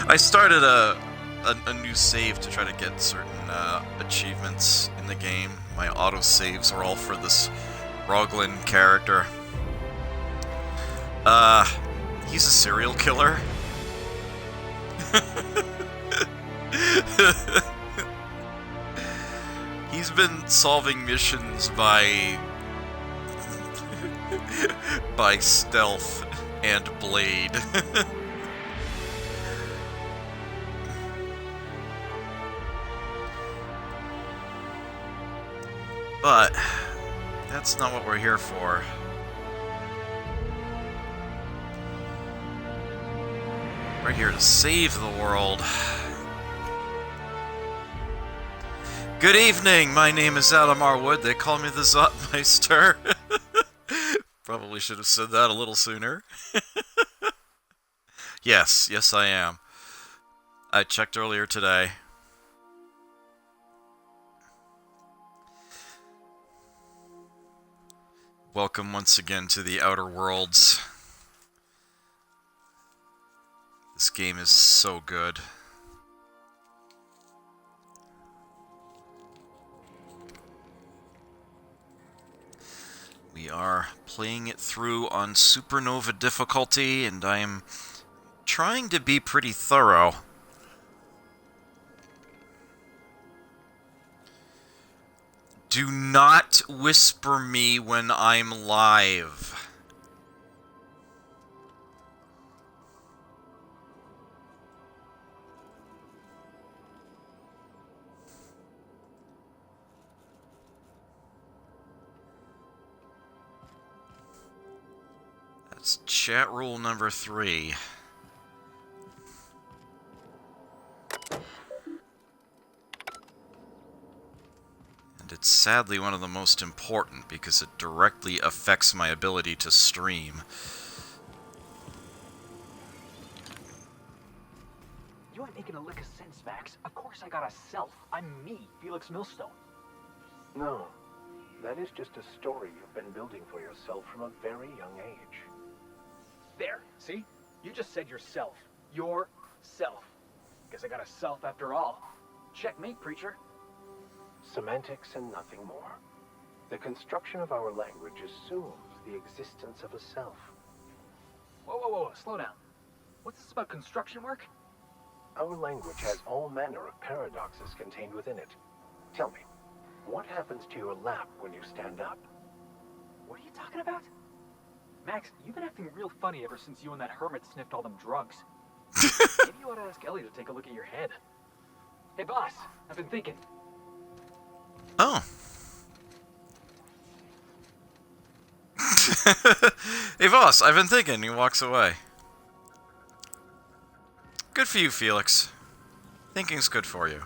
I started a new save to try to get certain achievements in the game. My auto saves are all for this Roglin character. He's a serial killer. He's been solving missions by stealth and blade. But that's not what we're here for. We're here to save the world. Good evening, my name is Adam Arwood. They call me the Zotmeister. Probably should have said that a little sooner. Yes, I am. I checked earlier today. Welcome once again to the Outer Worlds. This game is so good. We are playing it through on Supernova difficulty, and I am trying to be pretty thorough. Do not whisper me when I'm live. That's chat rule number 3. And it's sadly one of the most important because it directly affects my ability to stream. You ain't making a lick of sense, Max. Of course I got a self. I'm me, Felix Millstone. No, that is just a story you've been building for yourself from a very young age. There, see? You just said yourself. Yourself. Guess I got a self after all. Checkmate, preacher. Semantics and nothing more. The construction of our language assumes the existence of a self. Whoa, slow down. What's this about construction work? Our language has all manner of paradoxes contained within it. Tell me, what happens to your lap when you stand up? What are you talking about? Max, you've been acting real funny ever since you and that hermit sniffed all them drugs. Maybe you ought to ask Ellie to take a look at your head. Hey, boss, I've been thinking. Oh. Hey, boss, I've been thinking. He walks away. Good for you, Felix. Thinking's good for you.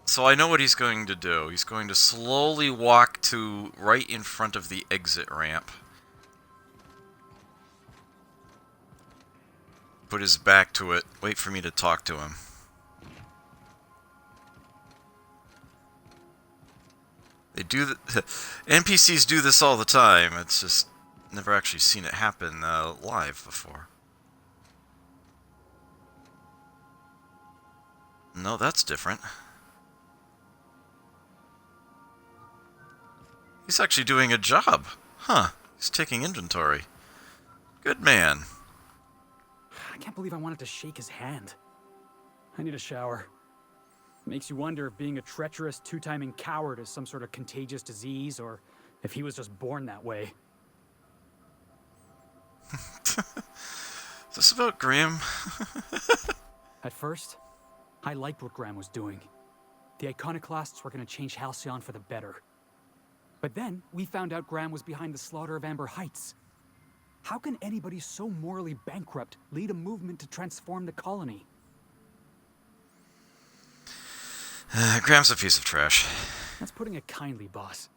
So I know what he's going to do. He's going to slowly walk to right in front of the exit ramp. Put his back to it. Wait for me to talk to him. They do NPCs do this all the time. It's just never actually seen it happen live before. No, that's different. He's actually doing a job. Huh. He's taking inventory. Good man. I can't believe I wanted to shake his hand. I need a shower. Makes you wonder if being a treacherous, two-timing coward is some sort of contagious disease, or if he was just born that way. Is this about Graham? At first, I liked what Graham was doing. The Iconoclasts were going to change Halcyon for the better. But then, we found out Graham was behind the slaughter of Amber Heights. How can anybody so morally bankrupt lead a movement to transform the colony? Graham's a piece of trash. That's putting it kindly, boss.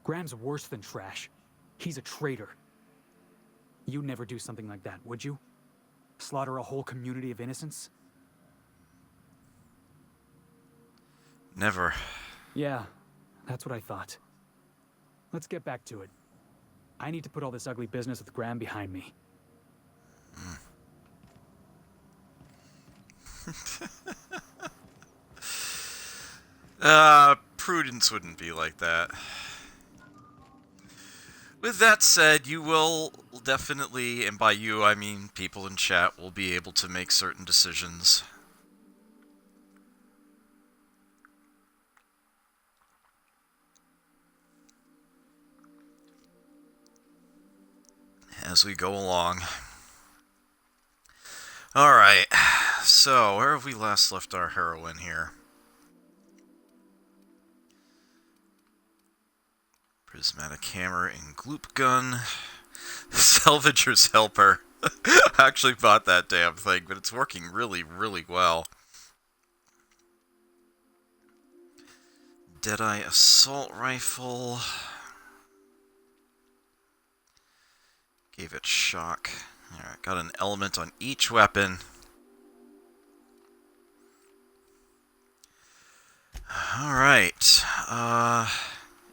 Graham's worse than trash. He's a traitor. You'd never do something like that, would you? Slaughter a whole community of innocents? Never. Yeah, that's what I thought. Let's get back to it. I need to put all this ugly business with Graham behind me. Prudence wouldn't be like that. With that said, you will definitely, and by you I mean people in chat, will be able to make certain decisions. As we go along. Alright, so where have we last left our heroine here? Prismatic hammer and gloop gun. Salvager's helper. I actually bought that damn thing, but it's working really, really well. Deadeye assault rifle. Gave it shock. Alright, got an element on each weapon. Alright,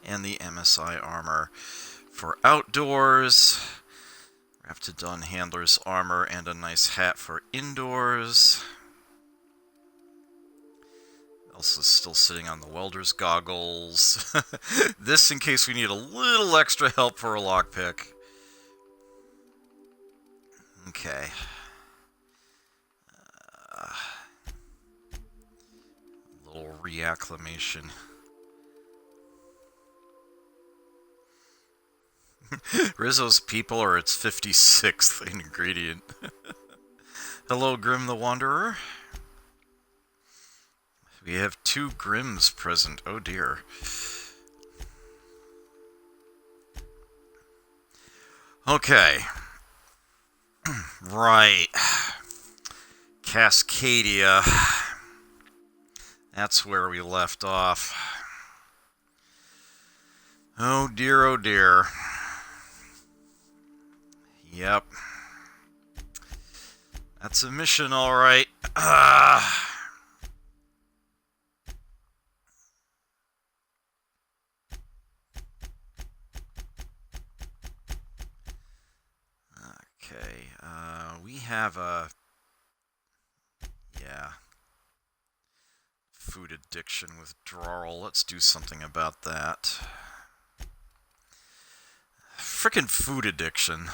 and the MSI armor for outdoors. Raptidon handler's armor and a nice hat for indoors. Also still sitting on the welder's goggles. This in case we need a little extra help for a lockpick. Okay. Little reacclimation. Rizzo's people are its 56th ingredient. Hello, Grim the Wanderer. We have 2 Grims present. Oh dear. Okay. Right. Cascadia. That's where we left off. Oh dear, oh dear. Yep. That's a mission, alright. Okay, we have a... Yeah. Food addiction withdrawal. Let's do something about that. Frickin' food addiction.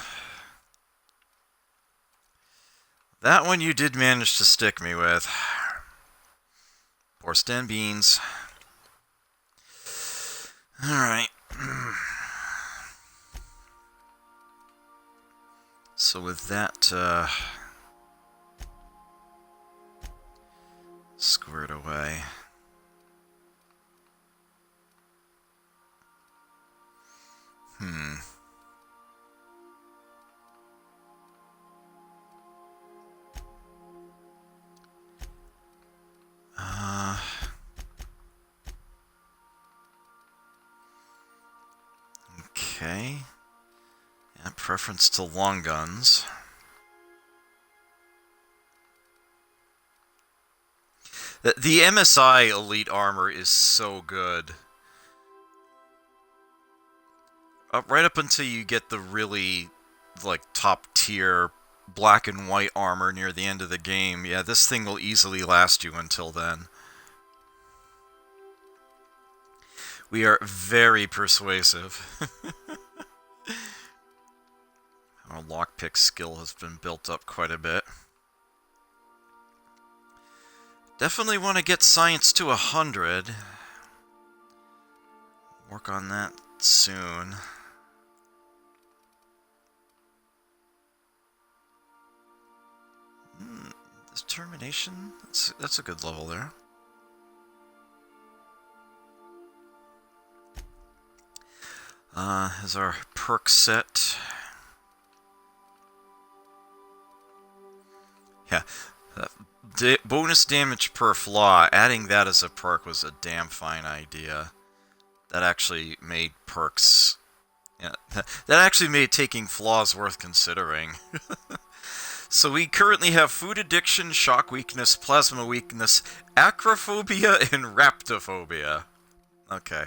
That one you did manage to stick me with. Porcelain and beans. Alright. So with that, squared away. Okay. And preference to long guns. The MSI Elite Armor is so good. Right up until you get the really, like, top-tier black and white armor near the end of the game. Yeah, this thing will easily last you until then. We are very persuasive. Our lockpick skill has been built up quite a bit. Definitely want to get science to 100. Work on that soon. Determination? That's a good level there. Is our perk set. Yeah. Bonus damage per flaw. Adding that as a perk was a damn fine idea. That actually made perks... Yeah, that actually made taking flaws worth considering. So we currently have food addiction, shock weakness, plasma weakness, acrophobia, and raptophobia. Okay.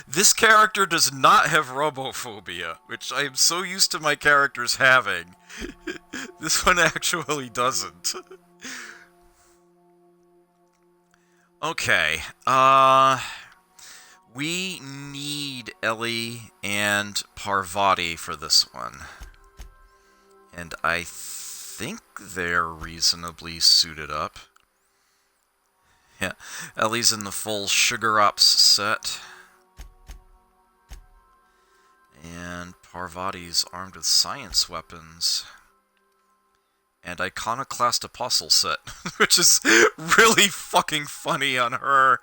This character does not have robophobia, which I am so used to my characters having. This one actually doesn't. Okay, we need Ellie and Parvati for this one. And I think they're reasonably suited up. Yeah, Ellie's in the full Sugar Ops set. And Parvati's armed with science weapons. And Iconoclast Apostle set, which is really fucking funny on her.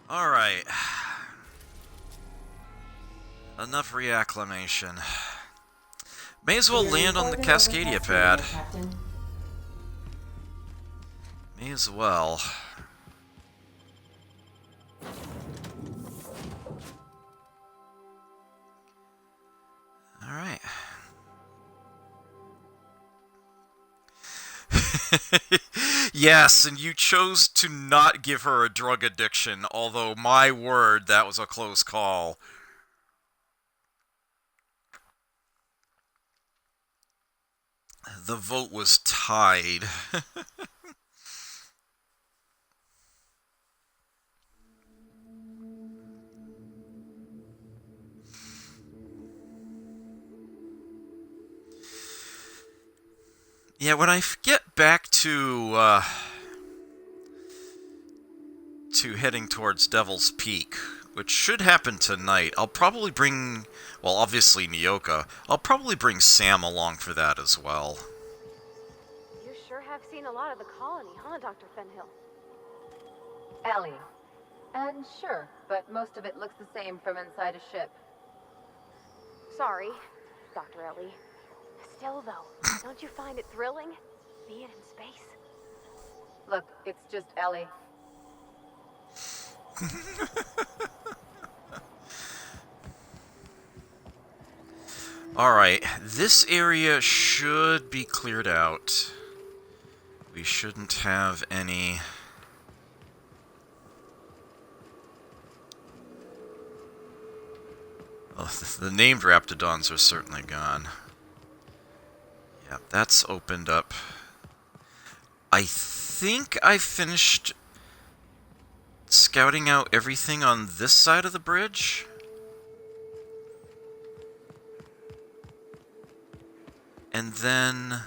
Alright. Enough reacclimation. May as well land on the Cascadia pad. May as well. Alright. Yes, and you chose to not give her a drug addiction, although, my word, that was a close call. The vote was tied. Yeah, when I get back to heading towards Devil's Peak, which should happen tonight, I'll probably bring, well, obviously Nyoka. I'll probably bring Sam along for that as well. You sure have seen a lot of the colony, huh, Dr. Fenhill? Ellie. And sure, but most of it looks the same from inside a ship. Sorry, Dr. Ellie. Still, though, don't you find it thrilling? Being in space? Look, it's just Ellie. Alright, this area should be cleared out. We shouldn't have any... Oh, the named Raptidons are certainly gone. Yeah, that's opened up. I think I finished scouting out everything on this side of the bridge. And then...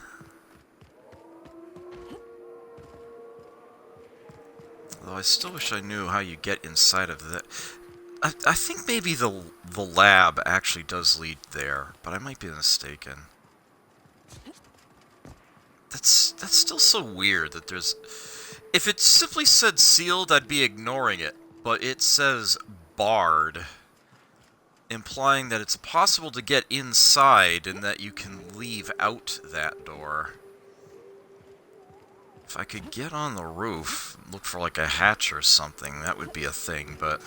Although I still wish I knew how you get inside of that. I think maybe the lab actually does lead there, but I might be mistaken. That's still so weird that there's... If it simply said sealed, I'd be ignoring it, but it says barred, implying that it's possible to get inside and that you can leave out that door. If I could get on the roof, look for like a hatch or something, that would be a thing, but...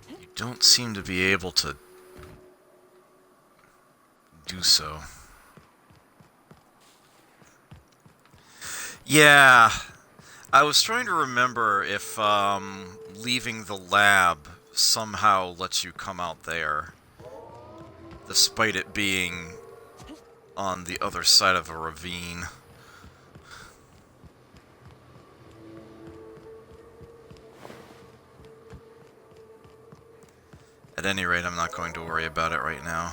You don't seem to be able to do so. Yeah, I was trying to remember if leaving the lab somehow lets you come out there, despite it being on the other side of a ravine. At any rate, I'm not going to worry about it right now.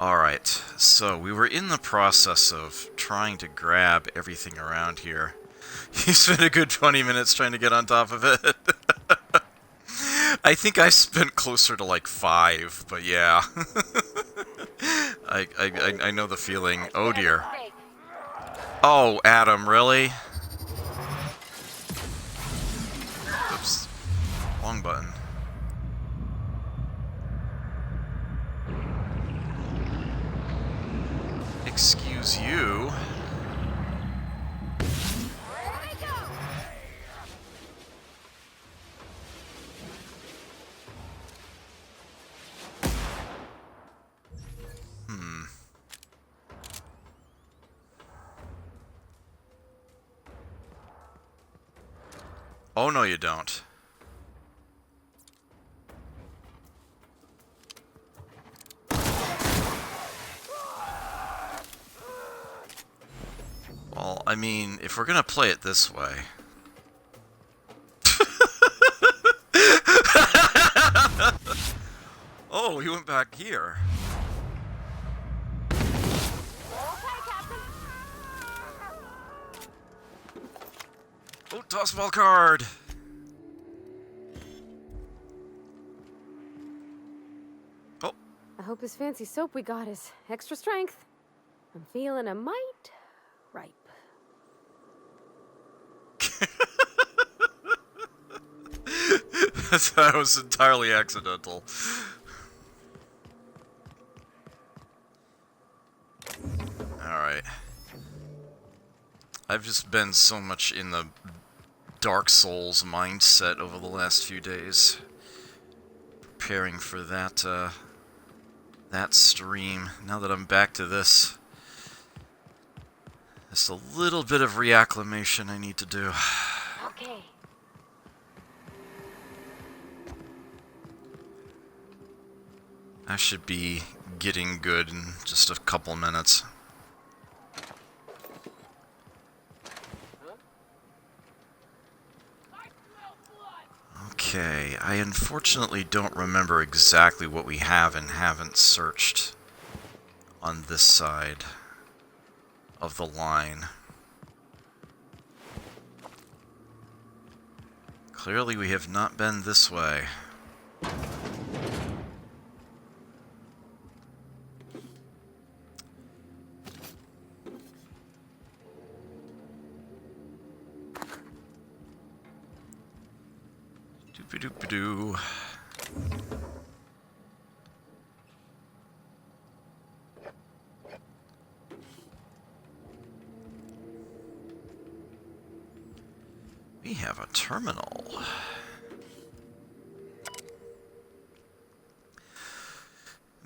Alright, so we were in the process of trying to grab everything around here. You spent a good 20 minutes trying to get on top of it. I think I spent closer to like 5, but yeah. I know the feeling. Oh dear. Oh, Adam, really? Oops. Wrong button. Excuse you. Oh, no, you don't. Well, I mean, if we're gonna play it this way... Oh, he went back here. Oh, toss ball card! Oh. I hope this fancy soap we got is extra strength. I'm feeling a mite ripe. That was entirely accidental. Alright. I've just been so much in the Dark Souls mindset over the last few days. Preparing for that, that stream. Now that I'm back to this. Just a little bit of reacclimation I need to do. Okay. I should be getting good in just a couple minutes. Okay, I unfortunately don't remember exactly what we have and haven't searched on this side of the line. Clearly we have not been this way. Doop-a-doop-a-doo. We have a terminal.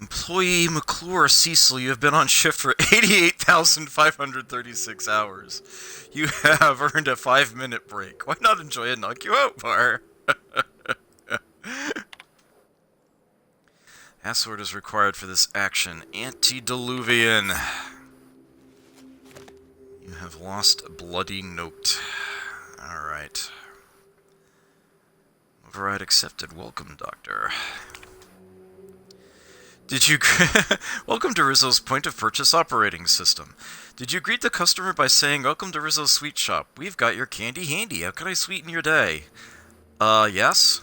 Employee McClure Cecil, you have been on shift for 88,536 hours. You have earned a 5-minute break. Why not enjoy a knock you out bar? Password is required for this action. Antediluvian. You have lost a bloody note. Alright. Override accepted. Welcome, Doctor. Did you... Welcome to Rizzo's point of purchase operating system. Did you greet the customer by saying, "Welcome to Rizzo's Sweet Shop. We've got your candy handy. How can I sweeten your day?" Yes?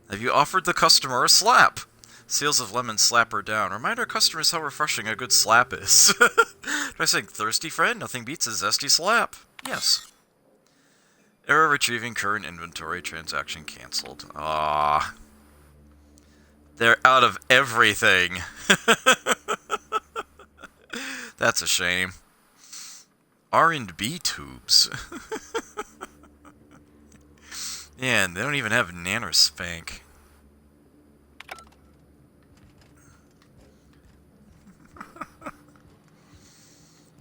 Have you offered the customer a slap? Sales of lemon slap her down. Remind our customers how refreshing a good slap is. Try saying, "Thirsty friend? Nothing beats a zesty slap." Yes. Error retrieving current inventory. Transaction cancelled. Ah. They're out of everything. That's a shame. R&B tubes. Yeah, and they don't even have nanospank.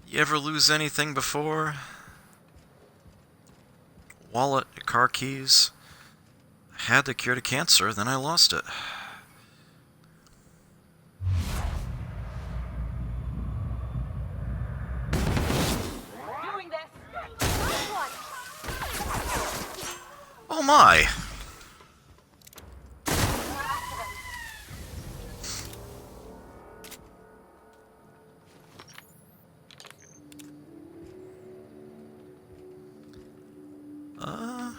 You ever lose anything before? Wallet, car keys. I had the cure to cancer, then I lost it. Oh my!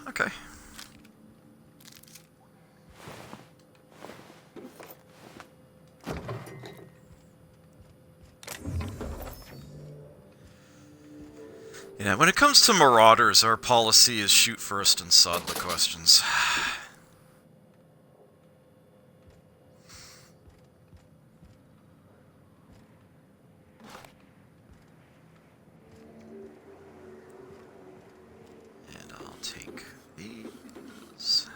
Okay. Yeah, when it comes to Marauders, our policy is shoot first and sod the questions. And I'll take these.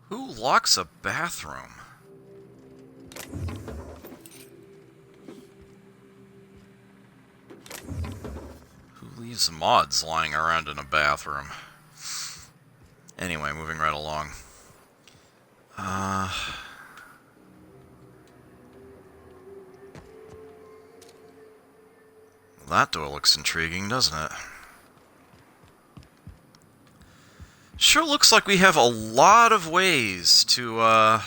Who locks a bathroom? these mods lying around in a bathroom? Anyway, moving right along. That door looks intriguing, doesn't it? Sure looks like we have a lot of ways to,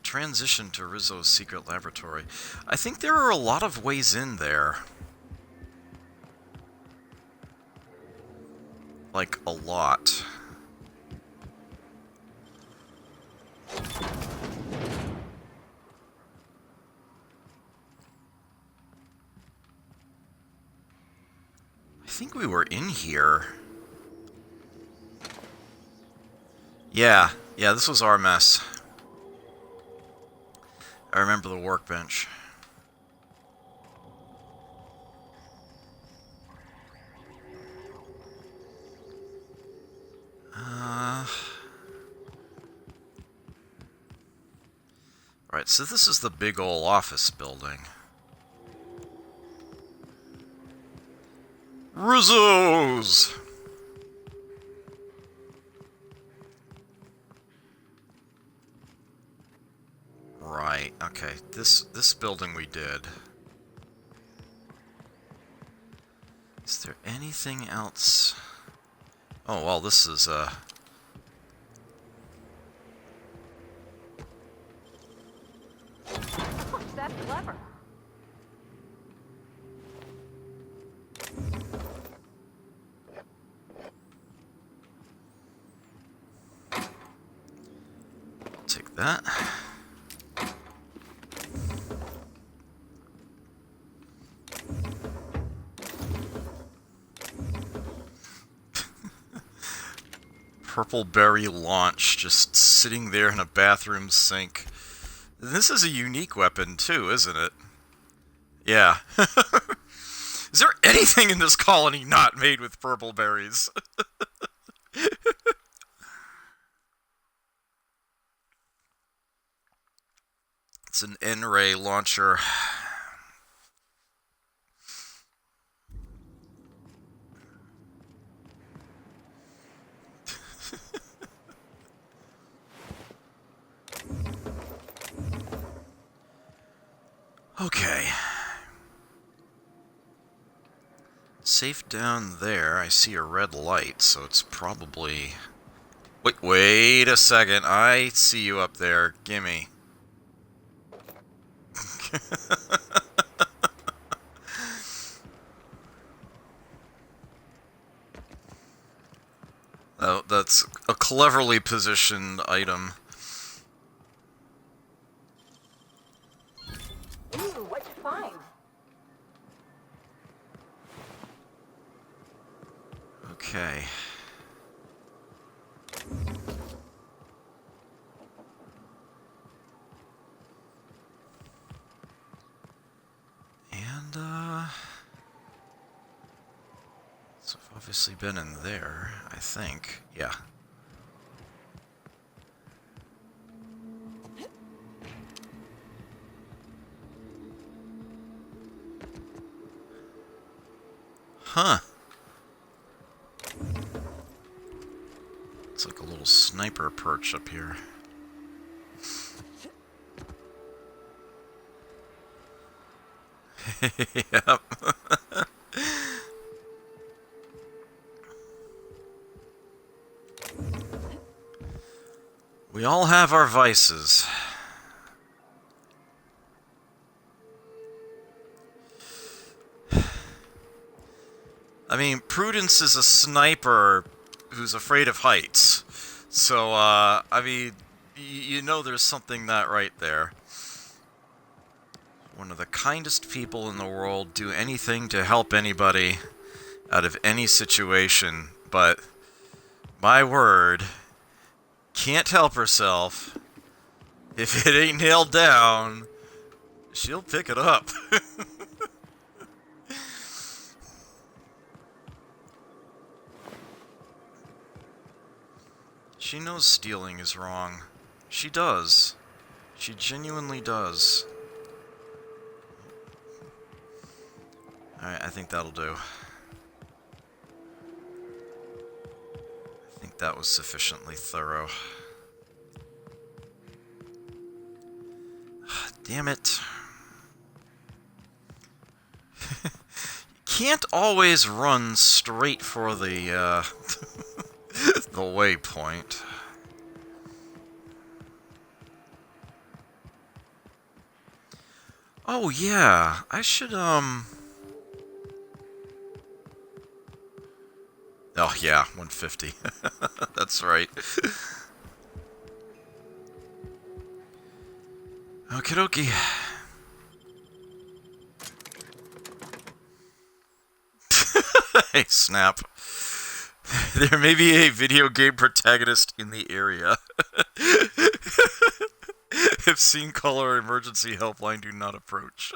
transition to Rizzo's secret laboratory. I think there are a lot of ways in there. Like, a lot. I think we were in here. Yeah, this was our mess. I remember the workbench. Right, so this is the big ol' office building. Rizzo's! Right, okay. This building we did. Is there anything else? Oh, well, this is, That's clever. take that. Purple berry launch just sitting there in a bathroom sink. This is a unique weapon too, isn't it? Yeah. Is there anything in this colony not made with purple berries? It's an N-ray launcher. Okay. Safe down there. I see a red light, so it's probably... Wait a second. I see you up there. Gimme. Oh, that's a cleverly positioned item. Ooh, what'd you find? Okay. And, so I've obviously been in there, I think. Yeah. Huh. It's like a little sniper perch up here. Yep. We all have our vices. I mean, Prudence is a sniper who's afraid of heights. So, I mean, you know there's something not right there. One of the kindest people in the world, do anything to help anybody out of any situation, but, my word, can't help herself. If it ain't nailed down, she'll pick it up. She knows stealing is wrong. She does. She genuinely does. Alright, I think that'll do. I think that was sufficiently thorough. Damn it. You can't always run straight for the, the waypoint. Oh, yeah. I should, Oh, yeah, 150. That's right. Okie dokie. Hey, snap. There may be a video game protagonist in the area. If scene call or emergency helpline do not approach.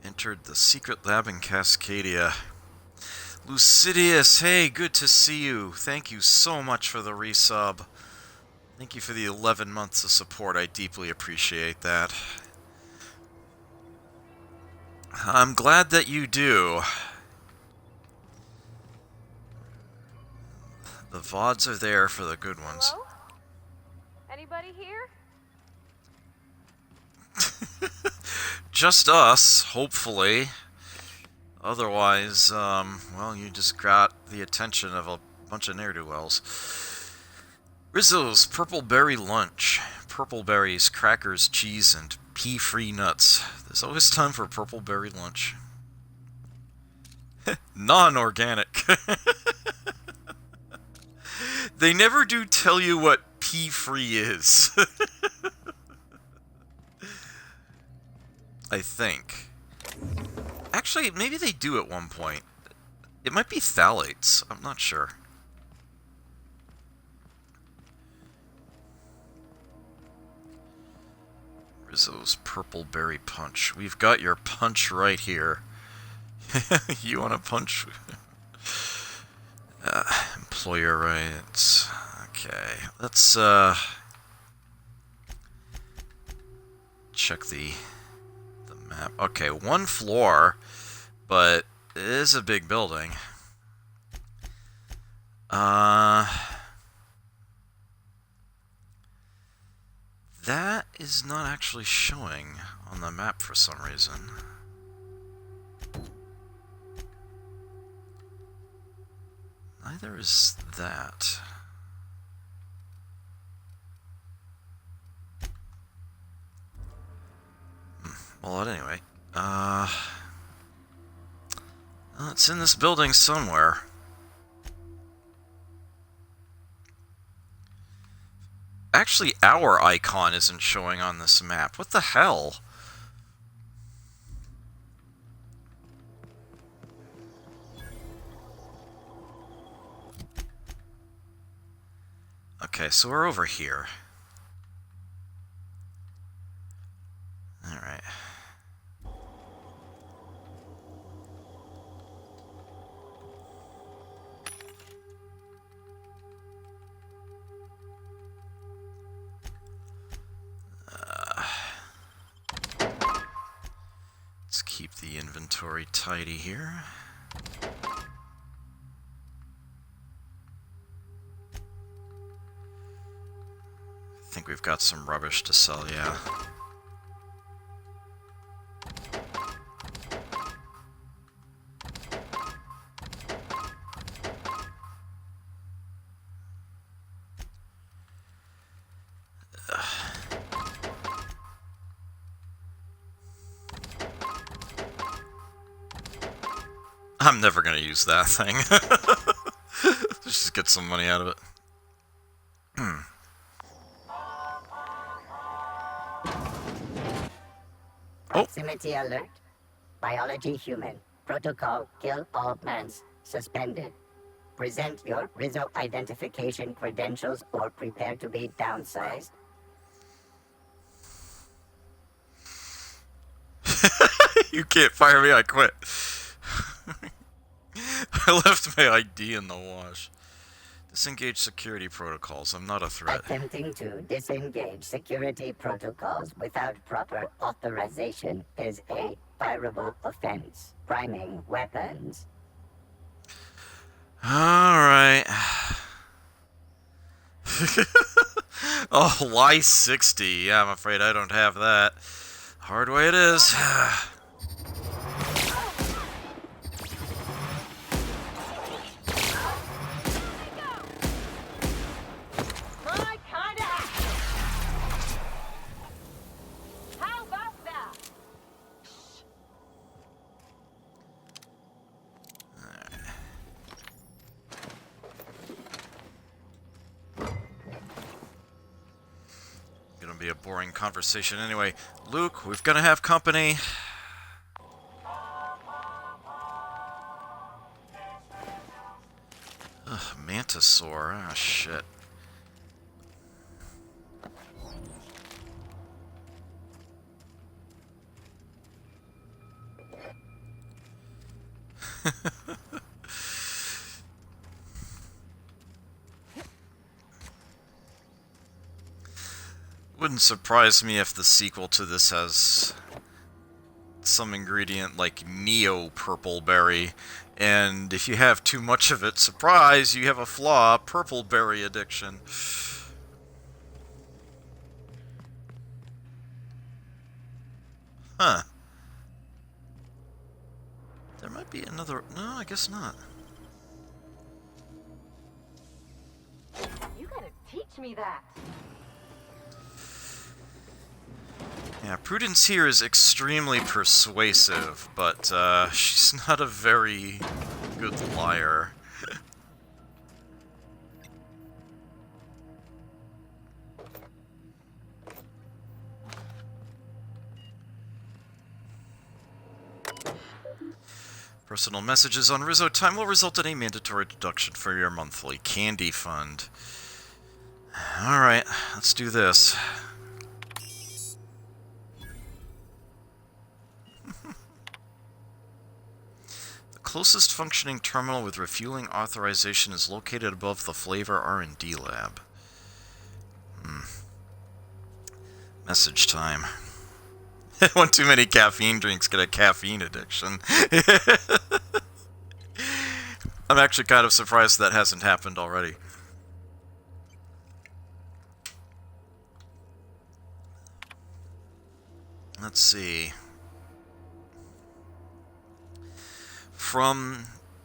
Entered the secret lab in Cascadia. Lucidius, hey, good to see you. Thank you so much for the resub. Thank you for the 11 months of support. I deeply appreciate that. I'm glad that you do. The VODs are there for the good ones. Hello? Anybody here? Just us, hopefully. Otherwise, well, you just got the attention of a bunch of ne'er-do-wells. Rizzo's Purple Berry Lunch. Purple berries, crackers, cheese, and pea-free nuts. There's always time for Purple Berry Lunch. Non-organic. They never do tell you what pea-free is. I think. Actually, maybe they do at one point. It might be phthalates. I'm not sure. Rizzo's Purple Berry Punch. We've got your punch right here. You want a punch? Employer rights. Okay, let's check the map. Okay, one floor, but it is a big building. That is not actually showing on the map for some reason. Neither is that. Well, anyway, it's in this building somewhere. Actually, our icon isn't showing on this map. What the hell? Okay, so we're over here. Alright. Let's keep the inventory tidy here. I think we've got some rubbish to sell, yeah. I'm never gonna use that thing. Just get some money out of it. Proximity alert. Biology human. Protocol kill all plants. Suspended. Present your Rizzo identification credentials or prepare to be downsized. You can't fire me, I quit. I left my ID in the wash. Disengage security protocols. I'm not a threat. Attempting to disengage security protocols without proper authorization is a fireable offense. Priming weapons. Alright. Oh, Y60. Yeah, I'm afraid I don't have that. Hard way it is. How about that? Gonna be a boring conversation anyway. Luke, we're gonna have company. Ugh, Mantisaur. Ah, shit. Wouldn't surprise me if the sequel to this has some ingredient like Neo Purple Berry, and if you have too much of it, surprise, you have a flaw, Purple Berry addiction. Huh. There might be another... No, I guess not. You gotta teach me that. Yeah, Prudence here is extremely persuasive, but she's not a very good liar. Personal messages on Rizzo time will result in a mandatory deduction for your monthly candy fund. Alright, let's do this. The closest functioning terminal with refueling authorization is located above the Flavor R&D lab. Message time. One too many caffeine drinks get a caffeine addiction. I'm actually kind of surprised that hasn't happened already. Let's see. From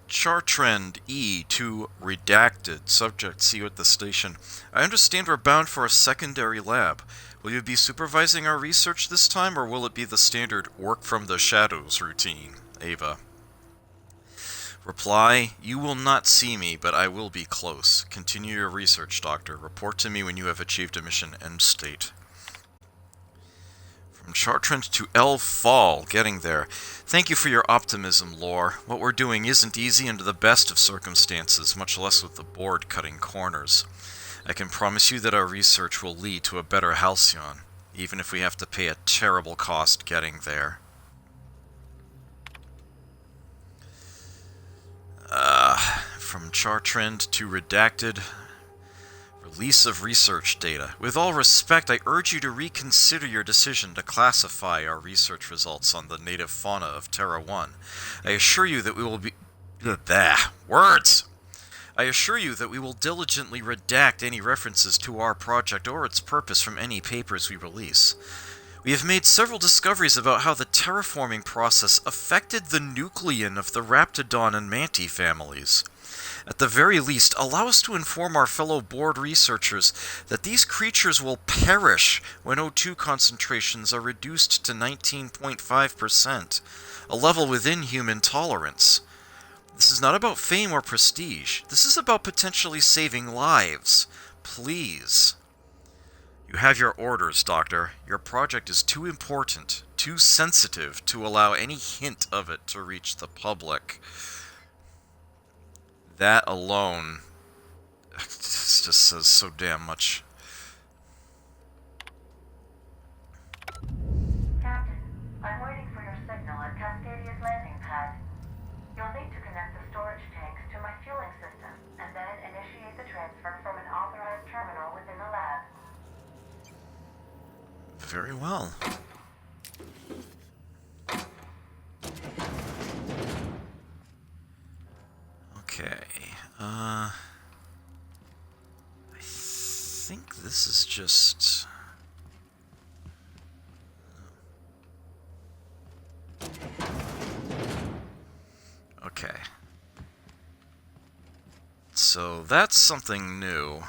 Chartrend E to Redacted, subject see you at the station. I understand we're bound for a secondary lab. Will you be supervising our research this time, or will it be the standard work from the shadows routine? Ava. Reply, you will not see me, but I will be close. Continue your research, Doctor. Report to me when you have achieved a mission end state. From Chartrand to El Fall, getting there. Thank you for your optimism, Lore. What we're doing isn't easy under the best of circumstances, much less with the board cutting corners. I can promise you that our research will lead to a better Halcyon, even if we have to pay a terrible cost getting there. From Chartrand to Redacted, release of research data. With all respect, I urge you to reconsider your decision to classify our research results on the native fauna of Terra 1. I assure you that we will be... Words! I assure you that we will diligently redact any references to our project or its purpose from any papers we release. We have made several discoveries about how the terraforming process affected the nucleon of the Raptidon and Manti families. At the very least, allow us to inform our fellow board researchers that these creatures will perish when O2 concentrations are reduced to 19.5%, a level within human tolerance. This is not about fame or prestige. This is about potentially saving lives. Please. You have your orders, Doctor. Your project is too important, too sensitive to allow any hint of it to reach the public. That alone just says so damn much. Captain, I'm waiting for your signal at Cascadia's landing pad. You'll need to connect the storage tank very well. Okay, I think this is just... Okay. So that's something new.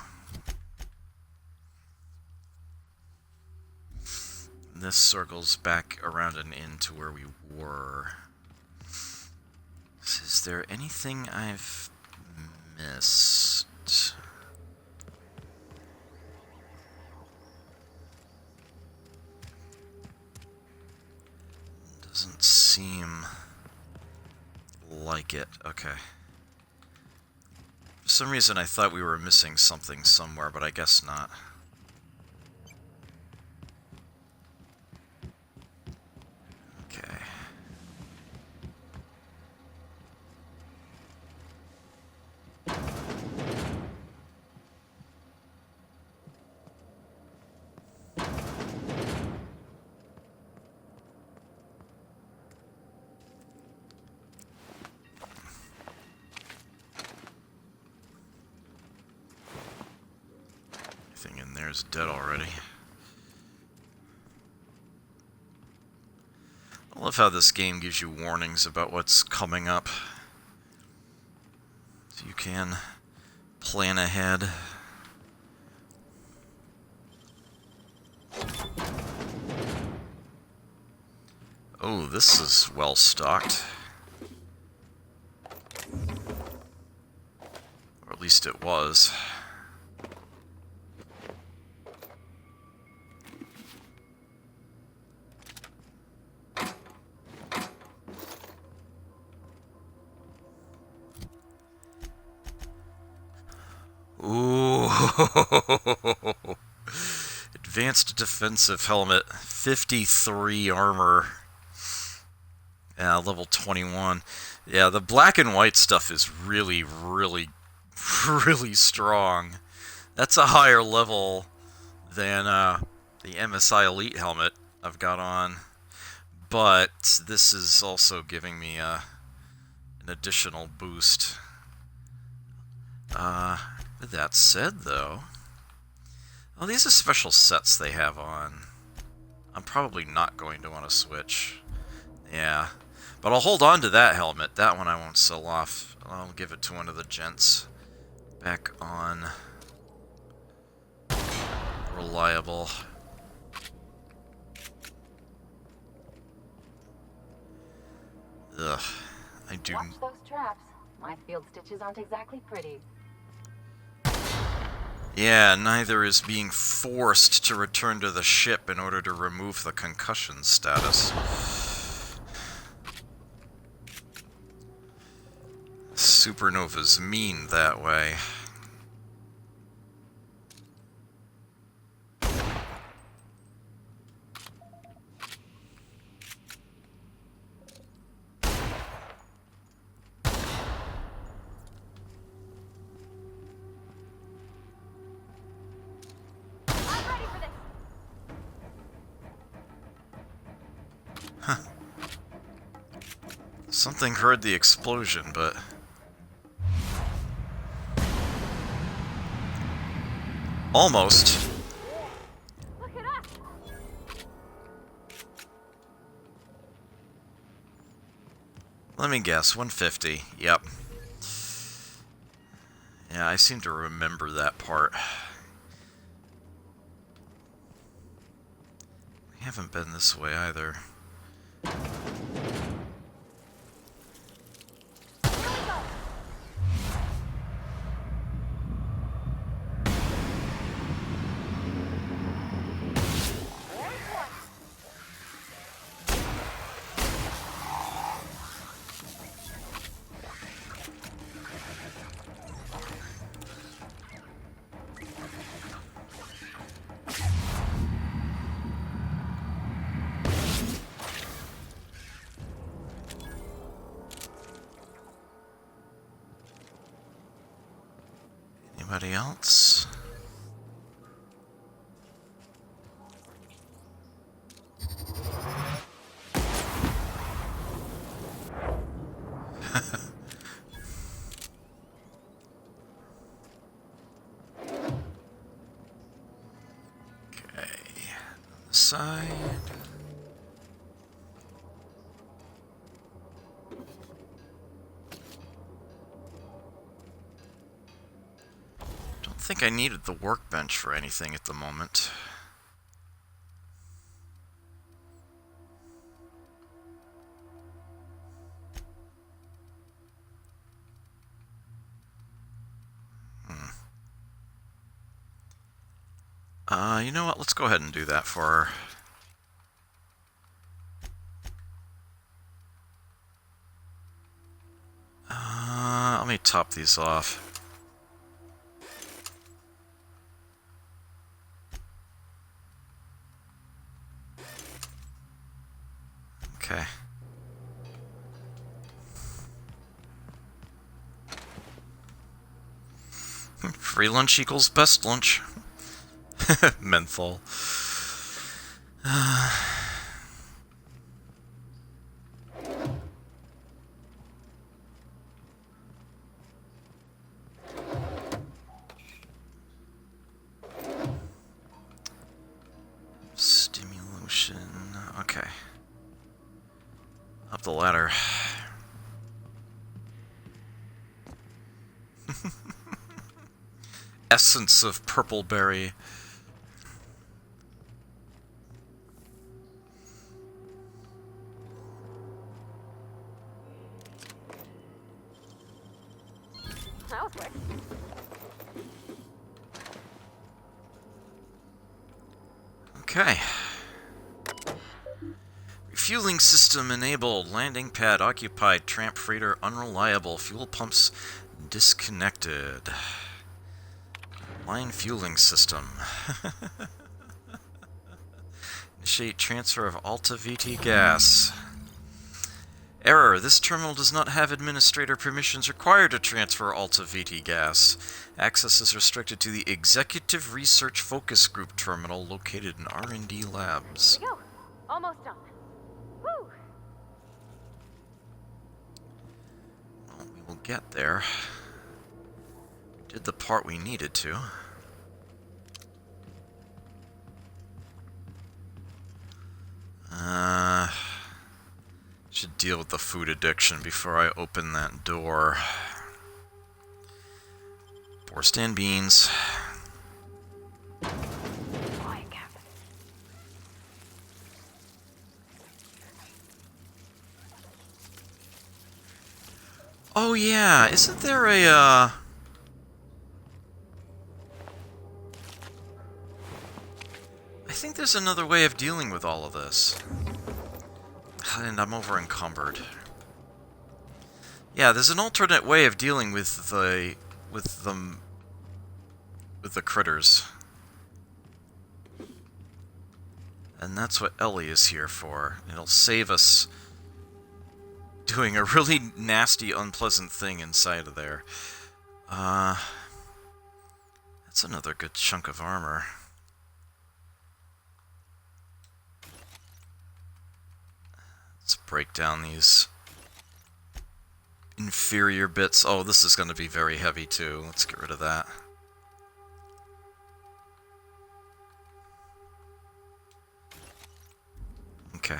This circles back around and into where we were. Is there anything I've missed? Doesn't seem like it. Okay. For some reason I thought we were missing something somewhere, but I guess not. Okay. Everything in there is dead already. I love how this game gives you warnings about what's coming up. So you can plan ahead. Oh, this is well stocked. Or at least it was. Ooh. Advanced defensive helmet, 53 armor. Yeah, level 21. Yeah, the black and white stuff is really, really, really strong. That's a higher level than the MSI Elite helmet I've got on. But this is also giving me an additional boost. With that said, though... Oh, these are special sets they have on. I'm probably not going to want to switch. Yeah. But I'll hold on to that helmet. That one I won't sell off. I'll give it to one of the gents. Back on. Reliable. Ugh. I do... Watch those traps. My field stitches aren't exactly pretty. Yeah, neither is being forced to return to the ship in order to remove the concussion status. Supernova's mean that way. Something heard the explosion, but... Almost. Look at us! Let me guess, 150. Yep. Yeah, I seem to remember that part. We haven't been this way either. Anybody else? Side. Don't think I needed the workbench for anything at the moment. You know what? Let's go ahead and do that for her. Let me top these off. Okay. Free lunch equals best lunch. Menthol. Stimulation. Okay. Up the ladder. Essence of purple berry. That was quick. Okay. Refueling system enabled. Landing pad occupied. Tramp freighter unreliable. Fuel pumps disconnected. Line fueling system. Initiate transfer of Alta VT gas. Error. This terminal does not have administrator permissions required to transfer Alta VT gas. Access is restricted to the Executive Research Focus Group terminal located in R&D labs. Here we go. Almost done. Woo! Well, we will get there. We did the part we needed to. Should deal with the food addiction before I open that door. Borscht beans. Quiet, Captain. Oh yeah, isn't there a, I think there's another way of dealing with all of this. And I'm over encumbered. Yeah, there's an alternate way of dealing with the critters. And that's what Ellie is here for. It'll save us doing a really nasty, unpleasant thing inside of there. That's another good chunk of armor. Let's break down these inferior bits. Oh, this is going to be very heavy too. Let's get rid of that. Okay.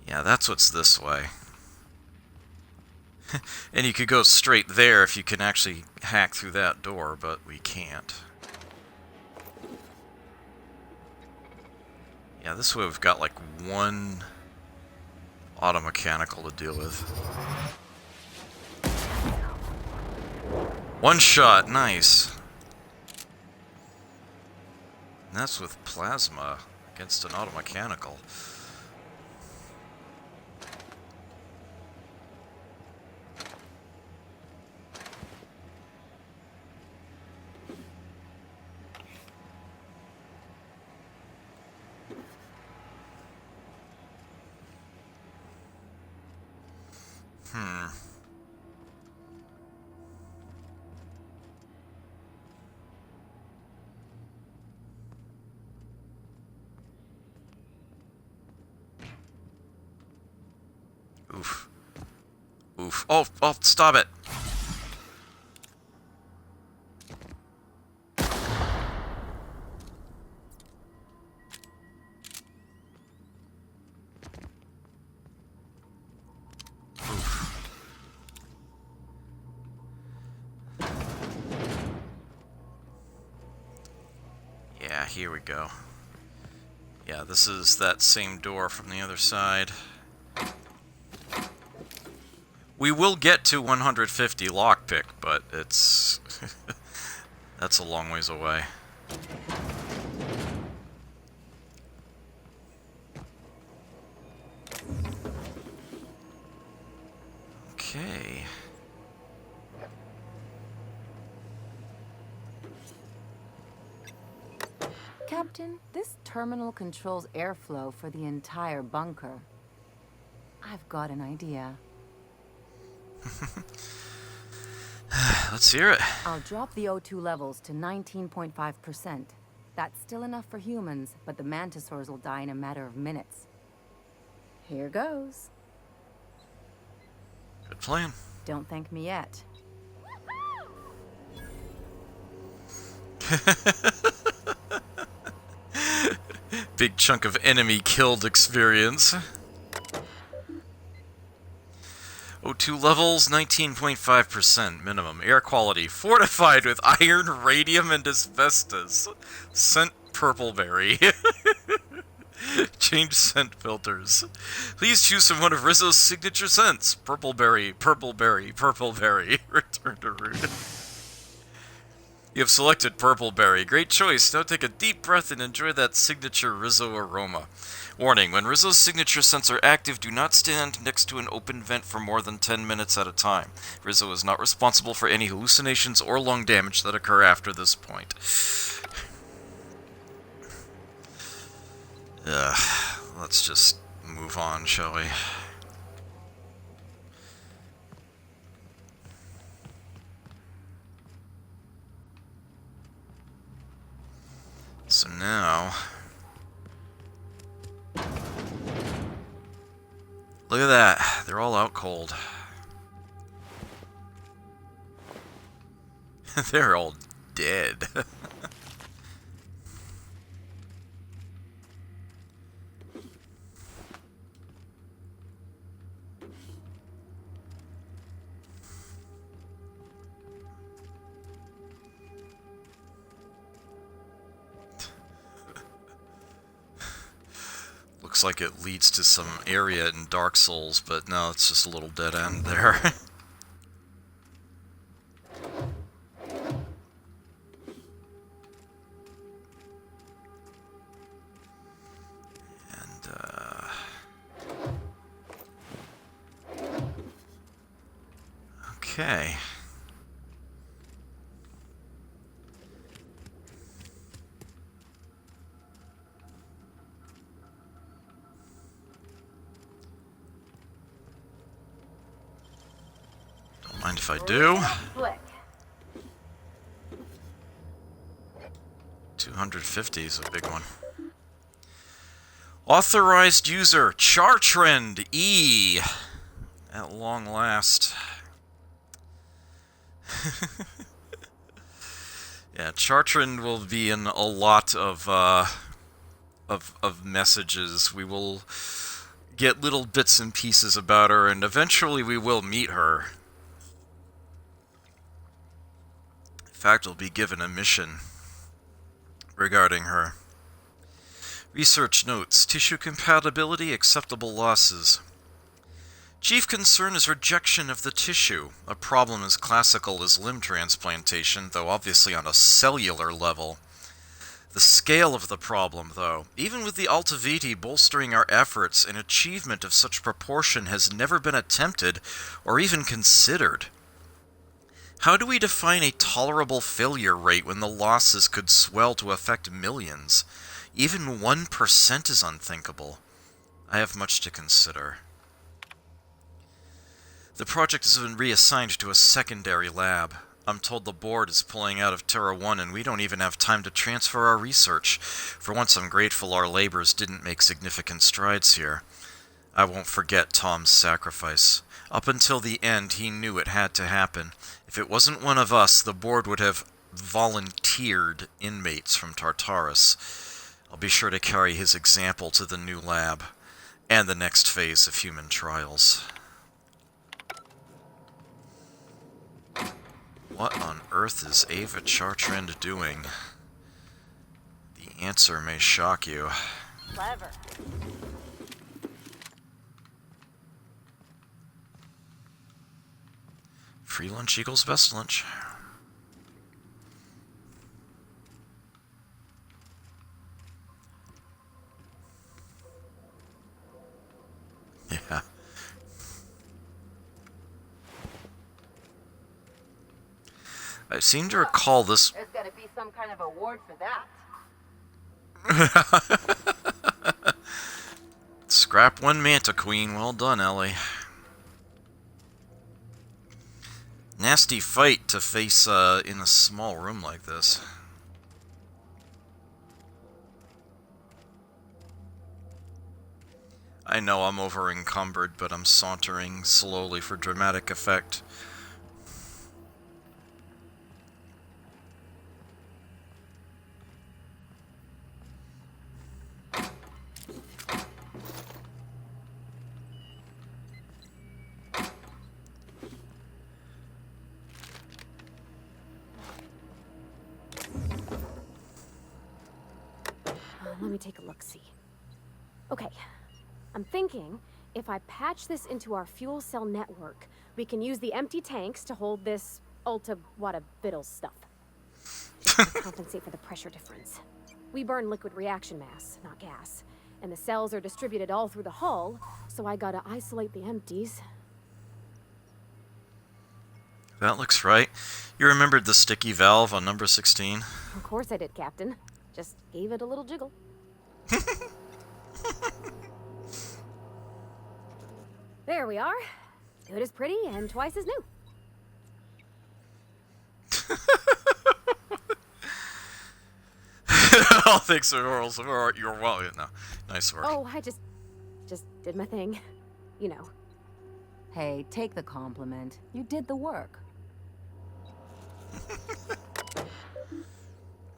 Yeah, that's what's this way. And you could go straight there if you can actually hack through that door, but we can't. Yeah, this way we've got like one automechanical to deal with. One shot, nice. And that's with plasma against an automechanical. Oof. Oof. Oh, oh, stop it. Yeah, here we go. Yeah, this is that same door from the other side. We will get to 150 lockpick, but it's... that's a long ways away. Okay. Captain, this terminal controls airflow for the entire bunker. I've got an idea. Let's hear it. I'll drop the O2 levels to 19.5%. That's still enough for humans, but the mantisaurs will die in a matter of minutes. Here goes. Good plan. Don't thank me yet. Big chunk of enemy killed experience. O2 levels, 19.5% minimum. Air quality, fortified with iron, radium, and asbestos. Scent purpleberry. Change scent filters. Please choose from one of Rizzo's signature scents. Purpleberry, purpleberry, purpleberry. Return to root. You have selected purpleberry. Great choice. Now take a deep breath and enjoy that signature Rizzo aroma. Warning, when Rizzo's signature scents are active, do not stand next to an open vent for more than 10 minutes at a time. Rizzo is not responsible for any hallucinations or lung damage that occur after this point. Let's just move on, shall we? So now... look at that. They're all out cold. They're all dead. Looks like it leads to some area in Dark Souls, but no, it's just a little dead end there. Okay. Don't mind if I do. 250 is a big one. Authorized user Chartrend E. At long last. Yeah, Chartrend will be in a lot of messages. We will get little bits and pieces about her, and eventually we will meet her. In fact, we'll be given a mission regarding her. Research notes, tissue compatibility, acceptable losses. Chief concern is rejection of the tissue, a problem as classical as limb transplantation, though obviously on a cellular level. The scale of the problem, though, even with the Alta Vitae bolstering our efforts, an achievement of such proportion has never been attempted or even considered. How do we define a tolerable failure rate when the losses could swell to affect millions? Even 1% is unthinkable. I have much to consider. The project has been reassigned to a secondary lab. I'm told the board is pulling out of Terra 1 and we don't even have time to transfer our research. For once I'm grateful our labors didn't make significant strides here. I won't forget Tom's sacrifice. Up until the end, he knew it had to happen. If it wasn't one of us, the board would have volunteered inmates from Tartarus. I'll be sure to carry his example to the new lab, and the next phase of human trials. What on earth is Ava Chartrand doing? The answer may shock you. Clever. Free lunch equals best lunch. Yeah. I seem to recall this. There's gotta be some kind of award for that. Scrap one Manta Queen. Well done, Ellie. Nasty fight to face in a small room like this. I know I'm over encumbered, but I'm sauntering slowly for dramatic effect. Let me take a look-see. Okay, I'm thinking if I patch this into our fuel cell network, we can use the empty tanks to hold this ulta-wada-biddle stuff. To compensate for the pressure difference. We burn liquid reaction mass, not gas. And the cells are distributed all through the hull, so I gotta isolate the empties. That looks right. You remembered the sticky valve on number 16? Of course I did, Captain. Just gave it a little jiggle. There we are. Good as pretty and twice as new. Oh, thanks, Earls. You're well. No, nice work. Oh, I just did my thing. You know. Hey, take the compliment. You did the work.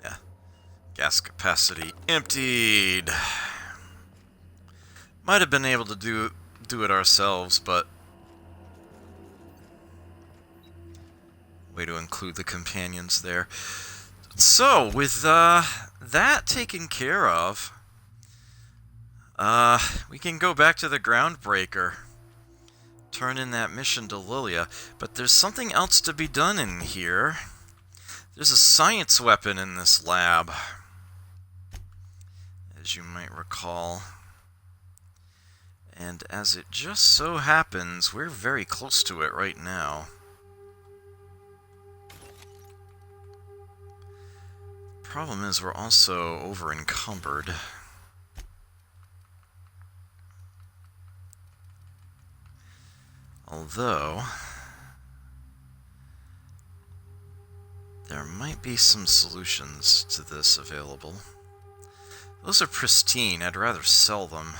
Yeah. Gas capacity emptied. Might have been able to do it ourselves, but way to include the companions there. So, with that taken care of, we can go back to the Groundbreaker. Turn in that mission to Lilia. But there's something else to be done in here. There's a science weapon in this lab, as you might recall. And as it just so happens, we're very close to it right now. Problem is, we're also over encumbered. Although there might be some solutions to this available. Those are pristine. I'd rather sell them.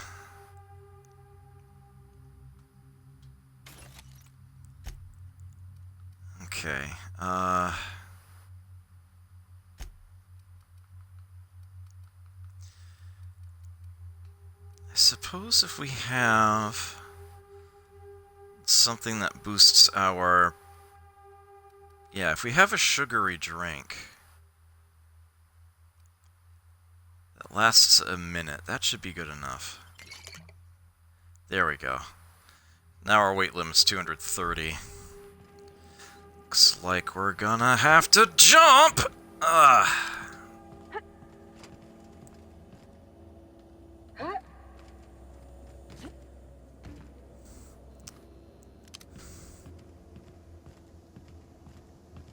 Okay. I suppose if we have something that boosts our... Yeah, if we have a sugary drink that lasts a minute, that should be good enough. There we go. Now our weight limit's 230. Looks like we're gonna have to jump!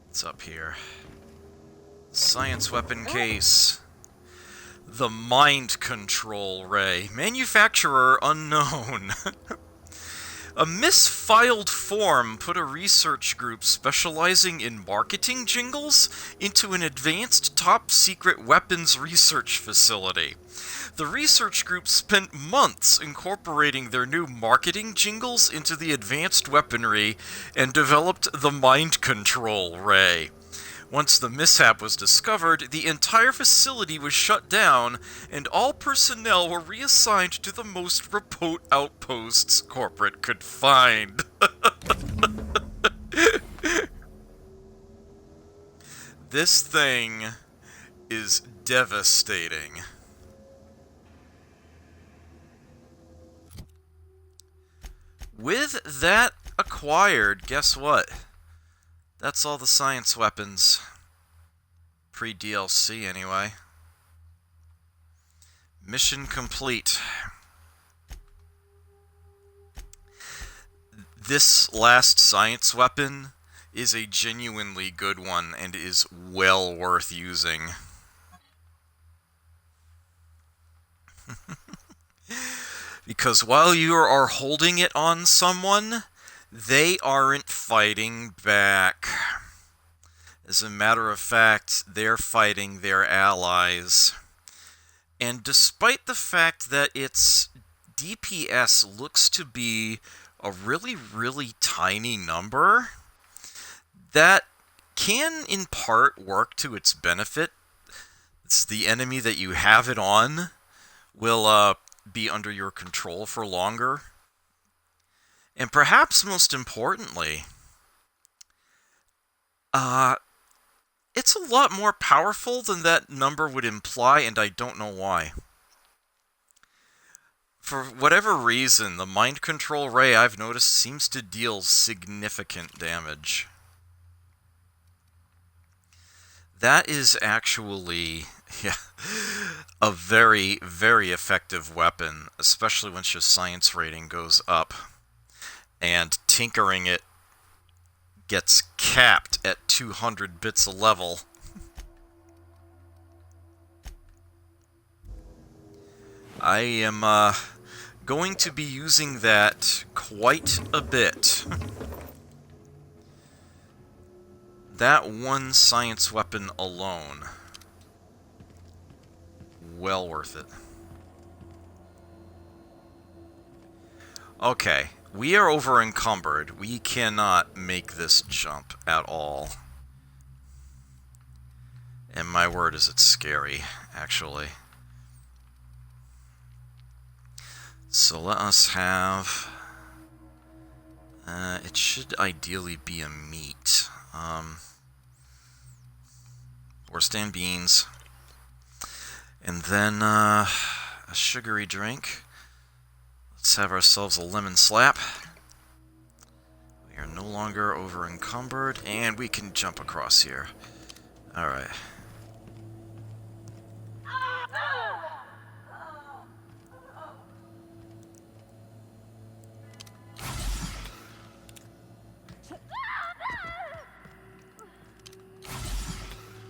What's up here? Science weapon case. The mind control ray. Manufacturer unknown. A misfiled form put a research group specializing in marketing jingles into an advanced top-secret weapons research facility. The research group spent months incorporating their new marketing jingles into the advanced weaponry and developed the mind control ray. Once the mishap was discovered, the entire facility was shut down, and all personnel were reassigned to the most remote outposts corporate could find. This thing is devastating. With that acquired, guess what? That's all the science weapons. Pre-DLC, anyway. Mission complete. This last science weapon is a genuinely good one and is well worth using. Because while you are holding it on someone, they aren't fighting back. As a matter of fact, they're fighting their allies. And despite the fact that its DPS looks to be a really, really tiny number, that can in part work to its benefit. It's the enemy that you have it on will be under your control for longer. And perhaps most importantly, it's a lot more powerful than that number would imply, and I don't know why. For whatever reason, the mind control ray I've noticed seems to deal significant damage. That is actually, yeah, a very, very effective weapon, especially once your science rating goes up. And tinkering it gets capped at 200 bits a level. I am going to be using that quite a bit. That one science weapon alone. Well worth it. Okay, we are over encumbered. We cannot make this jump at all. And my word, is it scary, actually. So let us have... it should ideally be a meat. Or stand beans. And then a sugary drink. Let's have ourselves a lemon slap. We are no longer over encumbered, and we can jump across here. Alright.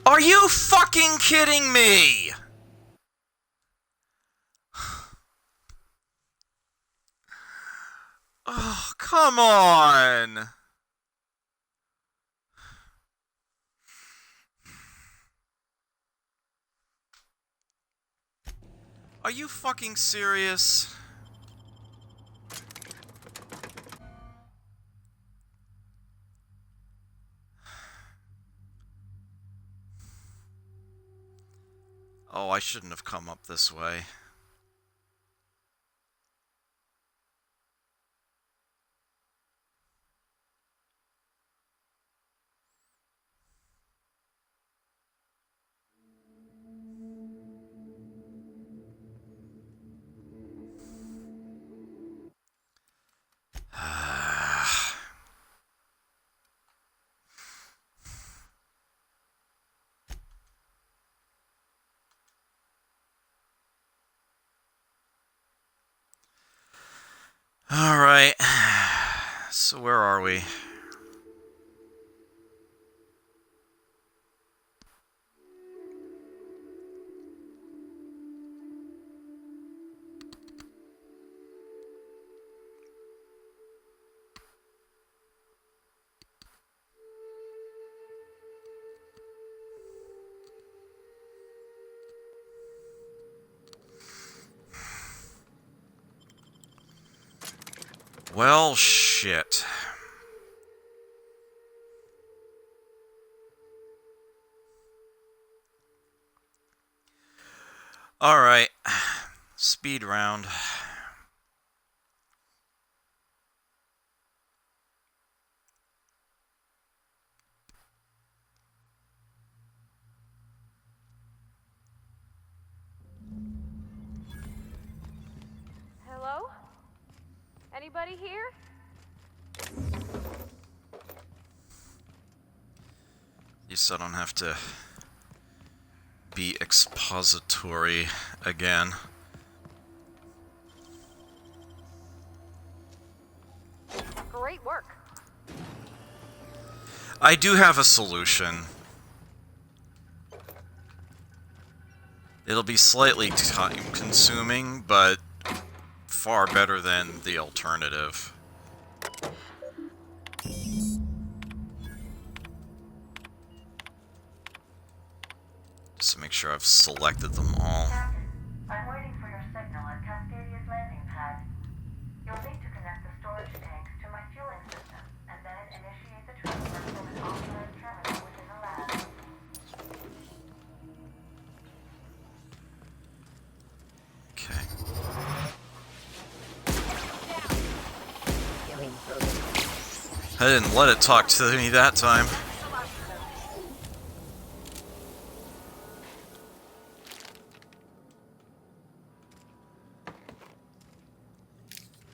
Are you fucking kidding me? Oh, come on! Are you fucking serious? Oh, I shouldn't have come up this way. Alright. So where are we? Well, shit. Alright. Speed round. Anybody here? Yes, I don't have to be expository again. Great work. I do have a solution. It'll be slightly time-consuming, but far better than the alternative. Just to make sure I've selected them all. Captain, I'm waiting for your signal at Cascadia's landing pad. You'll need to connect the storage tanks to my fueling system, and then initiate the transfer from an authorized terminal within the lab. Okay. Killing protocol. I didn't let it talk to me that time.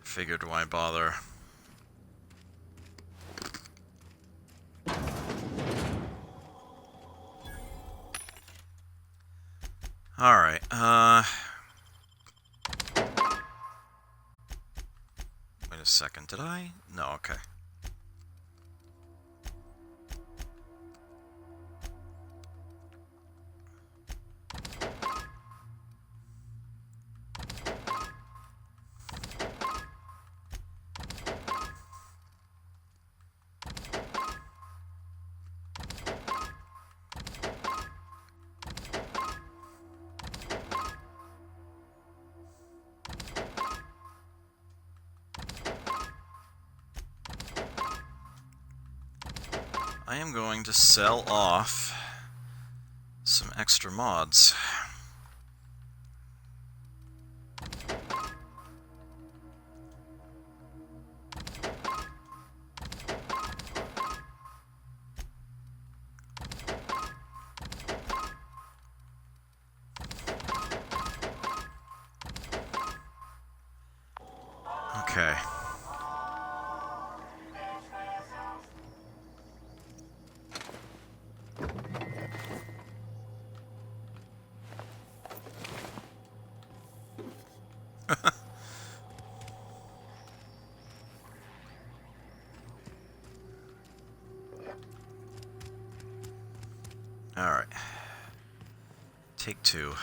Figured why bother. Alright, wait a second, did I? No, okay. I am going to sell off some extra mods. Okay. Alright. Take two.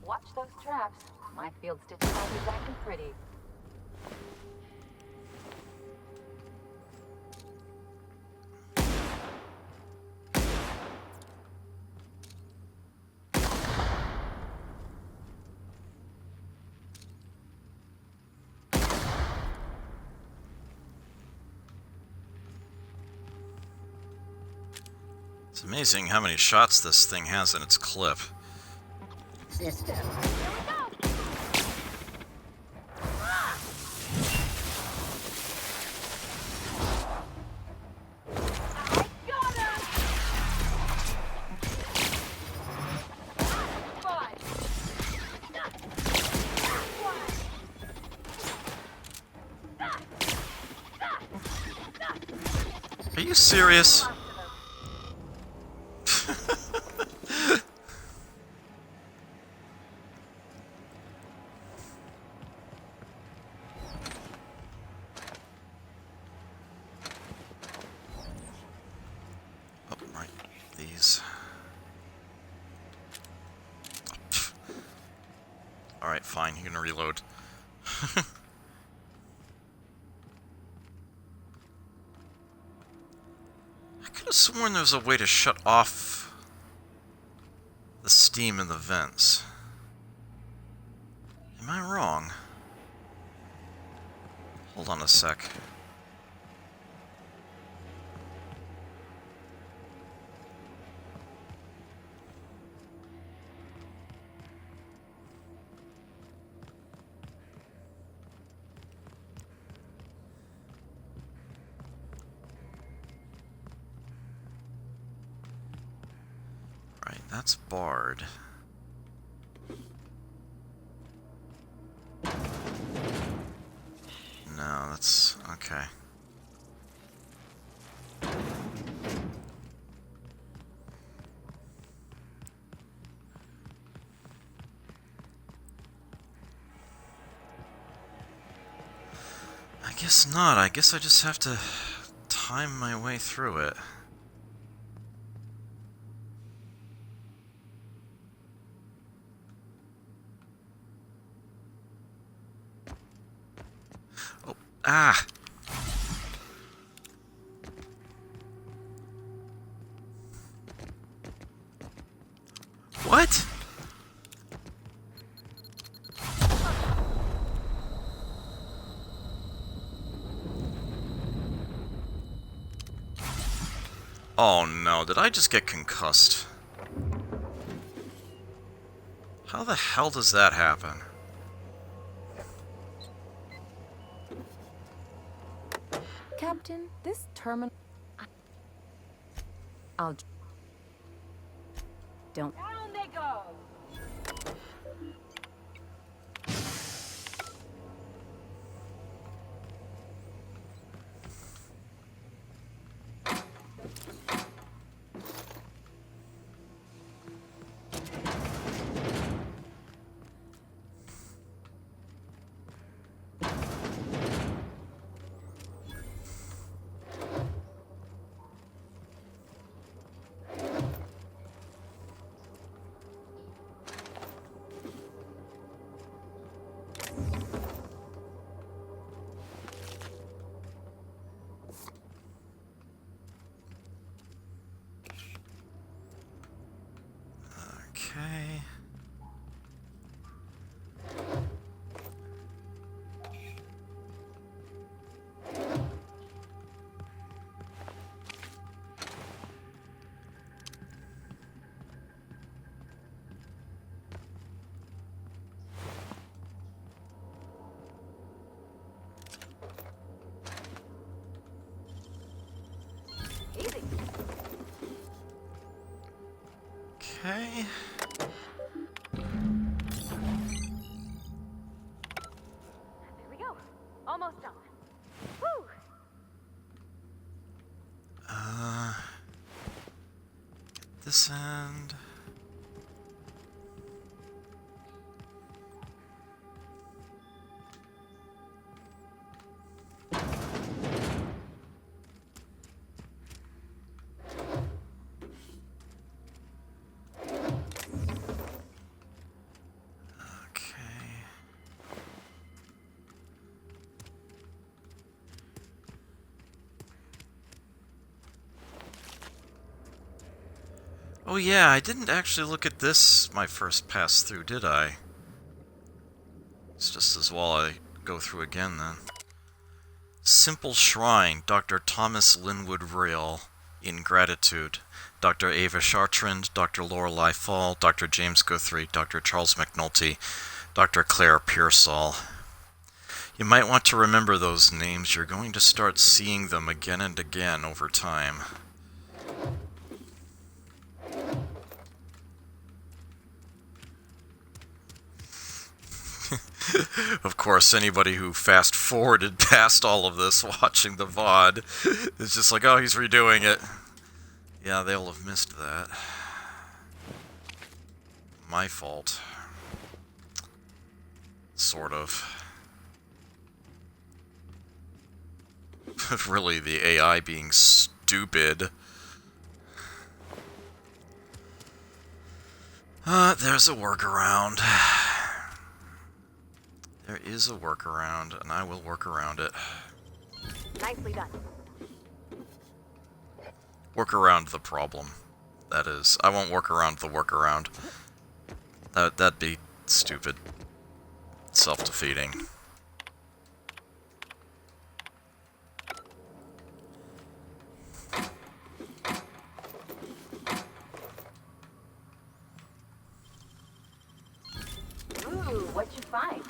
Watch those traps. My field stitches aren't exactly pretty. It's amazing how many shots this thing has in its clip. System. Are you serious? Alright, fine, you can reload. I could have sworn there was a way to shut off the steam in the vents. Am I wrong? Hold on a sec. Right, that's barred. No, that's... okay. I guess not. I guess I just have to time my way through it. Oh, ah! What? Oh no, did I just get concussed? How the hell does that happen? Captain, this terminal... I'll... Don't... Down they go! Okay. Easy. Okay. There we go. Almost done. Whew! This end. Okay. Oh yeah, I didn't actually look at this my first pass through, did I? It's just as well I go through again then. Simple Shrine, Dr. Thomas Linwood Rail, in gratitude. Dr. Ava Chartrand, Dr. Lorelei Fall, Dr. James Guthrie, Dr. Charles McNulty, Dr. Claire Pearsall. You might want to remember those names. You're going to start seeing them again and again over time. Of course, anybody who fast-forwarded past all of this watching the VOD is just like, oh, he's redoing it. Yeah, they'll have missed that. My fault. Sort of. Really, the AI being stupid. There's a workaround. There is a workaround, and I will work around it. Nicely done. Work around the problem. That is, I won't work around the workaround. That'd be stupid. Self-defeating. Ooh, what'd you find?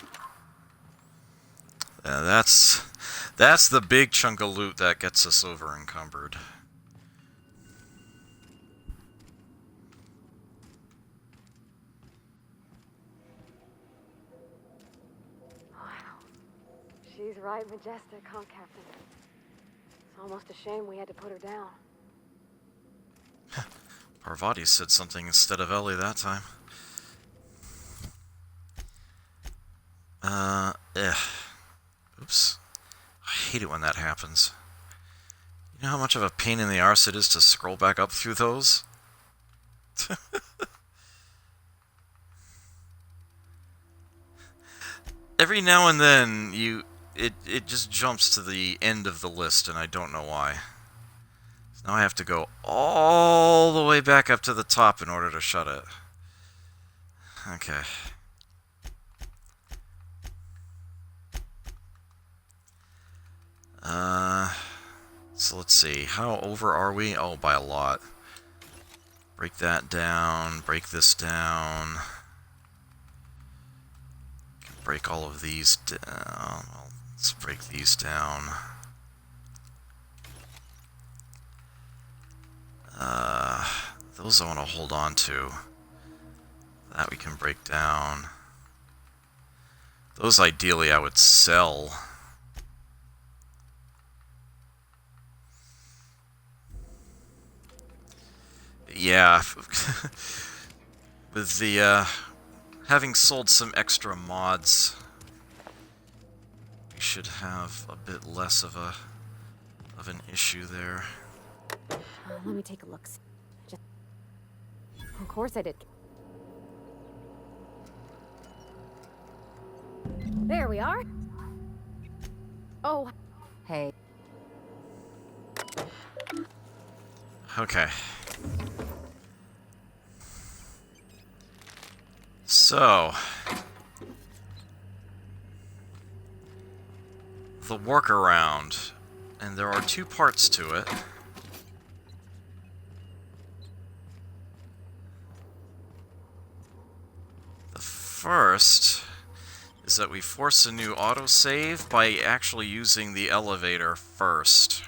Yeah, that's the big chunk of loot that gets us over encumbered. Wow. She's right majestic, huh, Captain? It's almost a shame we had to put her down. Parvati said something instead of Ellie that time. Oops. I hate it when that happens. You know how much of a pain in the arse it is to scroll back up through those? Every now and then, it just jumps to the end of the list, and I don't know why. So now I have to go all the way back up to the top in order to shut it. Okay. So let's see. How over are we? Oh, by a lot. Break that down. Break this down. Break all of these down. Well, let's break these down. Those I want to hold on to. That we can break down. Those ideally I would sell. Yeah. With the, having sold some extra mods, we should have a bit less of an issue there. Let me take a look. Of course I did. There we are. Oh. Hey. Okay. So, the workaround, and there are two parts to it. The first is that we force a new autosave by actually using the elevator first.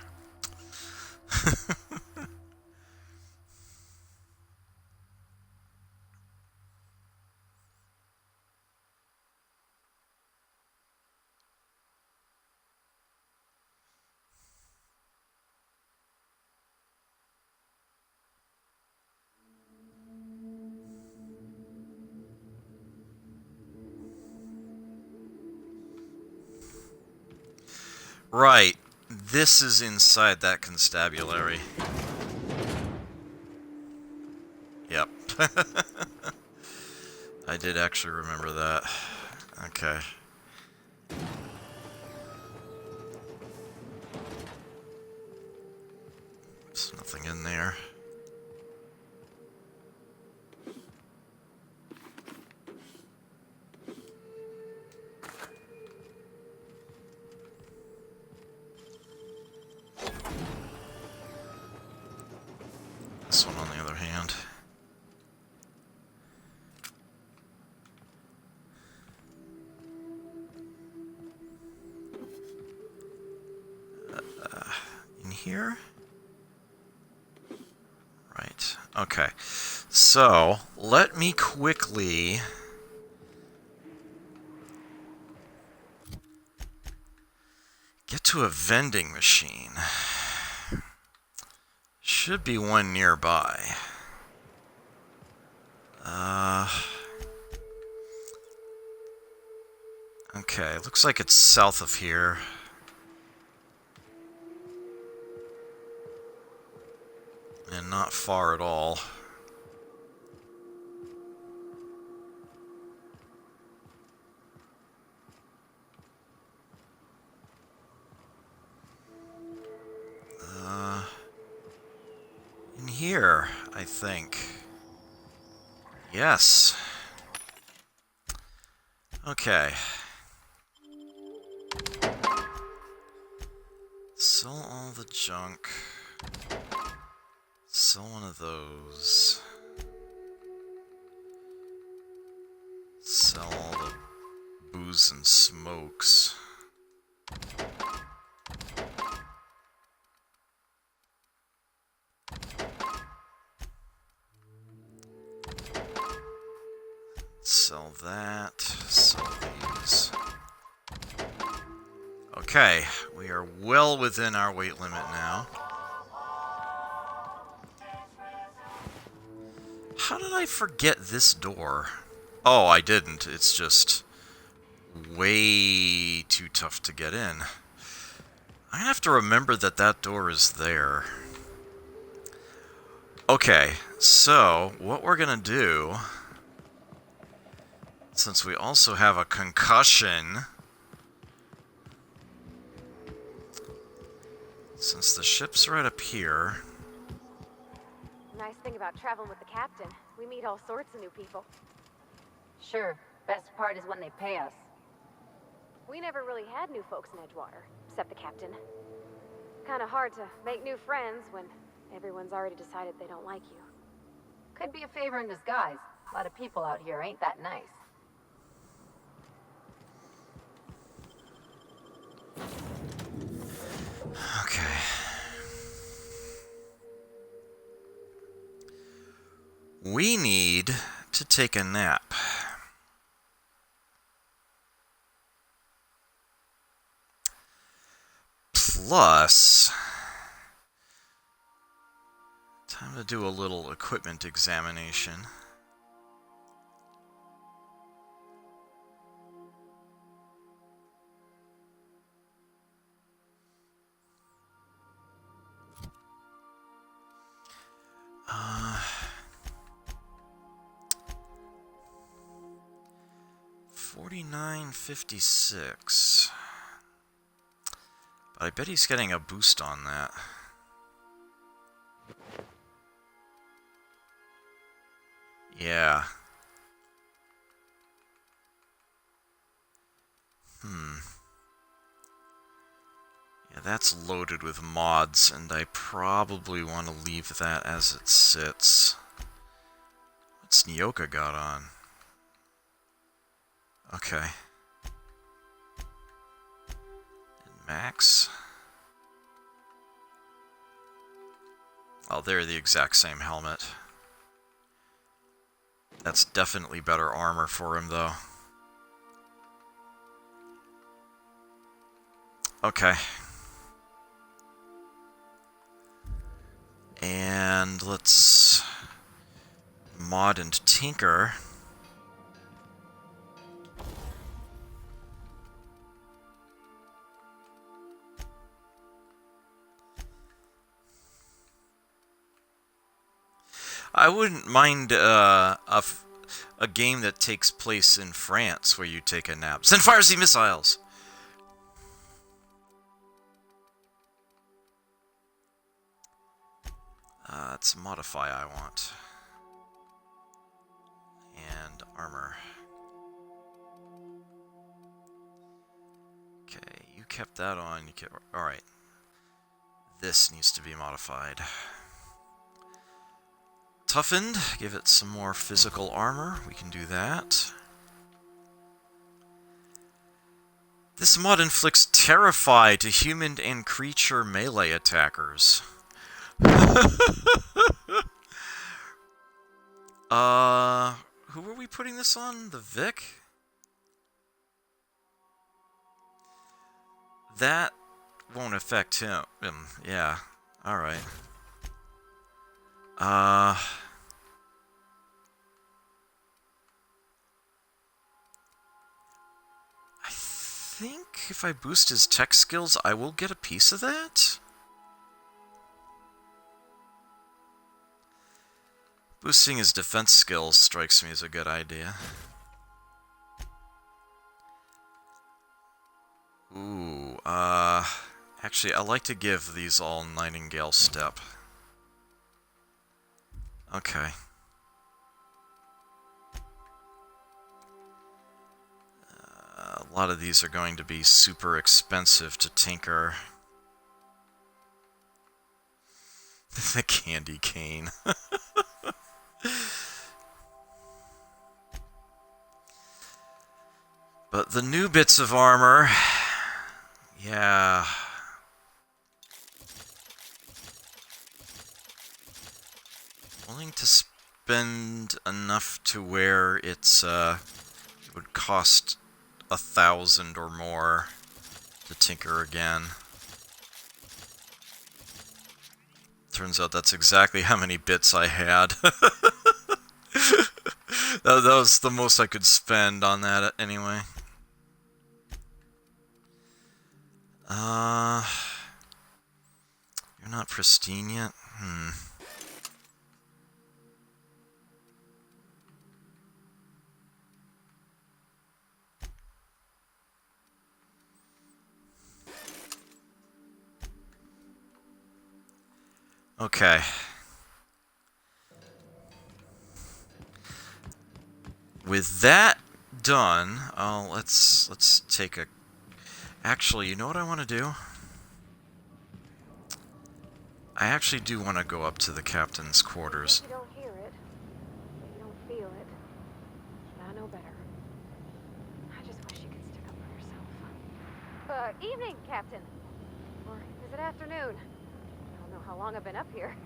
Right. This is inside that constabulary. Yep. I did actually remember that. Okay. There's nothing in there. This one, on the other hand. In here? Right. Okay. So, let me quickly get to a vending machine. Should be one nearby. Okay, looks like it's south of here. And not far at all. here, I think. Yes. Okay. Sell all the junk. Sell one of those. Sell all the booze and smokes. Sell that. Sell these. Okay, we are well within our weight limit now. How did I forget this door? Oh, I didn't. It's just way too tough to get in. I have to remember that that door is there. Okay, so what we're gonna do, since we also have a concussion, since the ship's right up here. Nice thing about traveling with the captain. We meet all sorts of new people. Sure. Best part is when they pay us. We never really had new folks in Edgewater, except the captain. Kinda hard to make new friends when everyone's already decided they don't like you. Could be a favor in disguise. A lot of people out here ain't that nice. Okay. We need to take a nap. Plus, time to do a little equipment examination. Uh, 49.56. But I bet he's getting a boost on that. Yeah. Yeah, that's loaded with mods, and I probably want to leave that as it sits. What's Nyoka got on? Okay. And Max? Oh, they're the exact same helmet. That's definitely better armor for him, though. Okay. And let's mod and tinker. I wouldn't mind a game that takes place in France where you take a nap. Send fires the missiles! It's modify I want. And armor. Okay, you kept that on. You kept. Alright. This needs to be modified. Toughened, give it some more physical armor. We can do that. This mod inflicts terrify to human and creature melee attackers. Who were we putting this on? The Vic? That won't affect him. Yeah. Alright. I think if I boost his tech skills, I will get a piece of that? Boosting his defense skills strikes me as a good idea. Ooh, actually, I like to give these all Nightingale Step. Okay. A lot of these are going to be super expensive to tinker. The candy cane. But the new bits of armor... Yeah... Willing to spend enough to where it's, it would cost 1,000 or more to tinker again. Turns out that's exactly how many bits I had. That was the most I could spend on that anyway. You're not pristine yet? Okay. With that done, let's take a... Actually, you know what I want to do? I actually do want to go up to the captain's quarters. You don't hear it. You don't feel it. I know better. I just wish you could stick up for yourself. Evening, Captain. Or is it afternoon? I don't know how long I've been up here.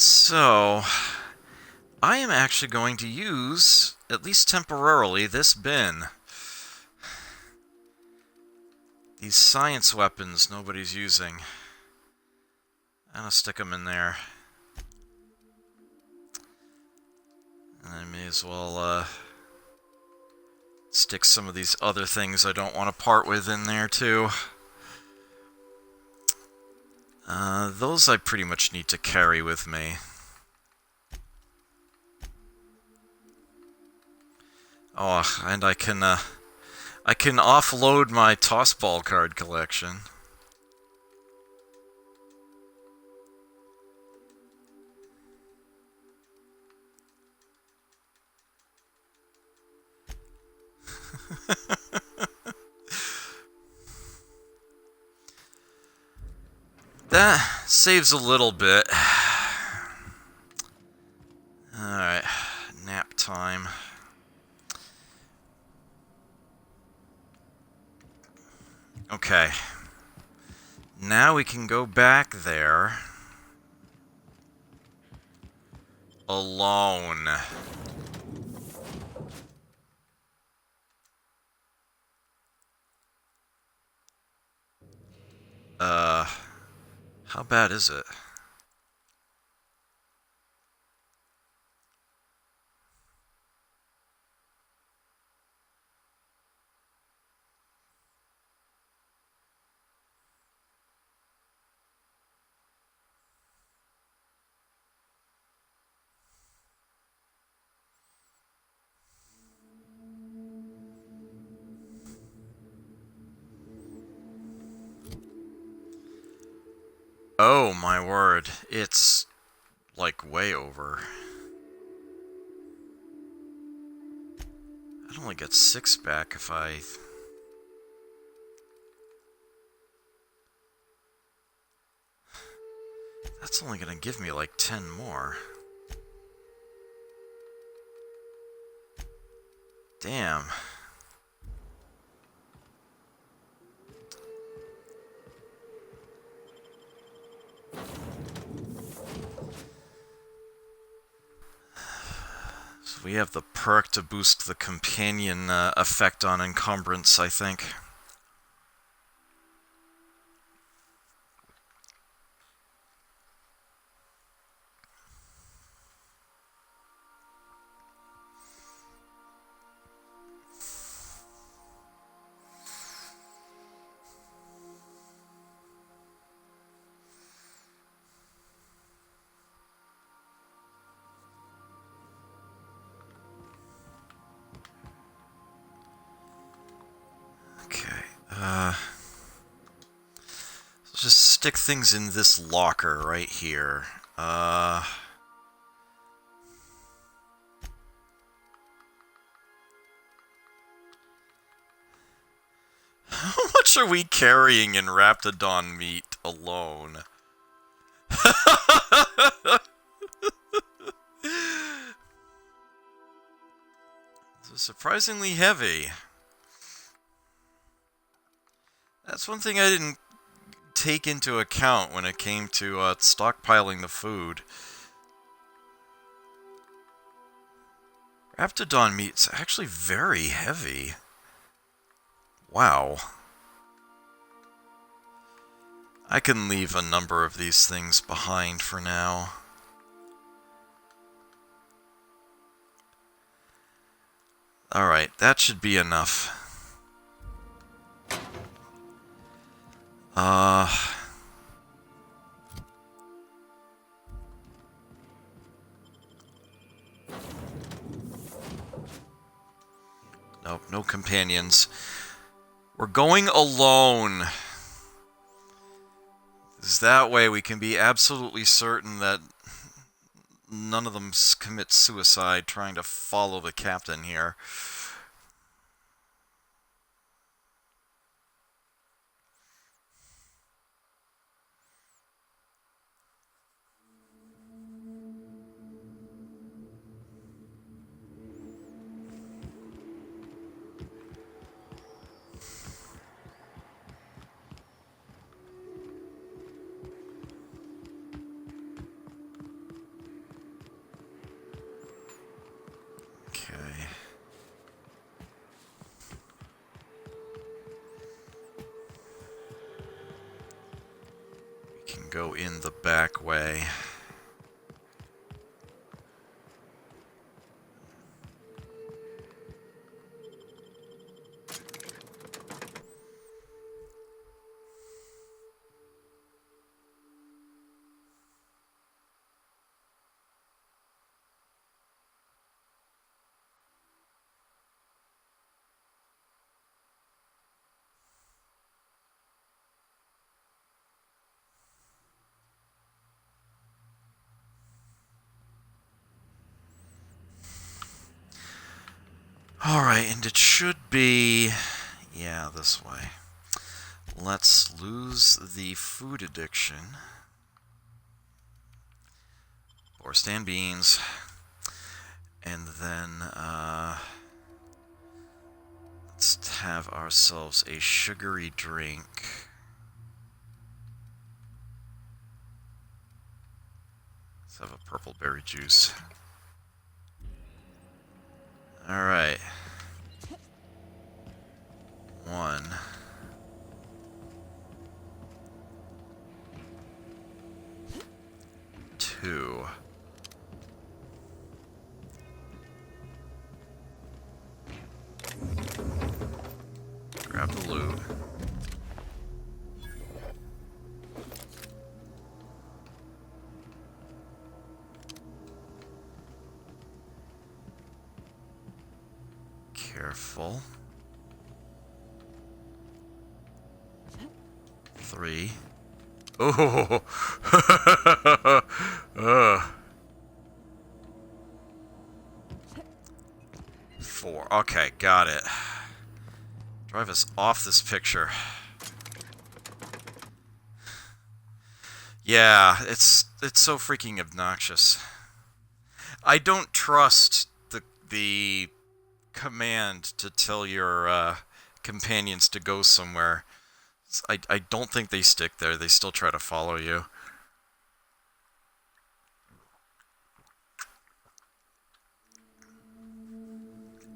So, I am actually going to use, at least temporarily, this bin. These science weapons nobody's using. I'm gonna stick them in there. And I may as well, stick some of these other things I don't want to part with in there, too. Those I pretty much need to carry with me. Oh, and I can offload my tossball card collection. That saves a little bit. Alright, nap time. Okay. Now we can go back there. Alone. How bad is it? Oh my word, it's like way over. I'd only get 6 back if I... That's only gonna give me like 10 more. Damn. So we have the perk to boost the companion effect on encumbrance, I think. Let's just stick things in this locker right here. How much are we carrying in Raptidon meat alone? This is surprisingly heavy. That's one thing I didn't take into account when it came to stockpiling the food. Raptidon meat's actually very heavy. Wow. I can leave a number of these things behind for now. Alright, that should be enough. Nope, no companions. We're going alone. Because that way we can be absolutely certain that none of them commit suicide trying to follow the captain here. Go in the back way. Alright, and it should be... yeah, this way. Let's lose the food addiction. Or stand beans. And then, let's have ourselves a sugary drink. Let's have a purple berry juice. Alright. 1. 2. Grab the loot. Careful. 3. Oh! 4. Okay, got it. Drive us off this picture. Yeah, it's so freaking obnoxious. I don't trust the command to tell your companions to go somewhere. I don't think they stick there. They still try to follow you.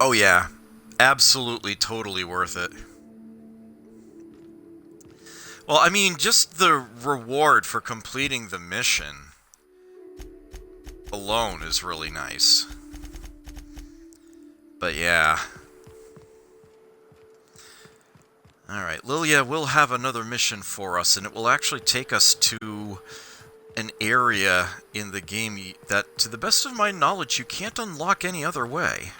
Oh yeah, absolutely, totally worth it. Well, I mean, just the reward for completing the mission alone is really nice. But yeah. Alright, Lilia will have another mission for us, and it will actually take us to an area in the game that, to the best of my knowledge, you can't unlock any other way.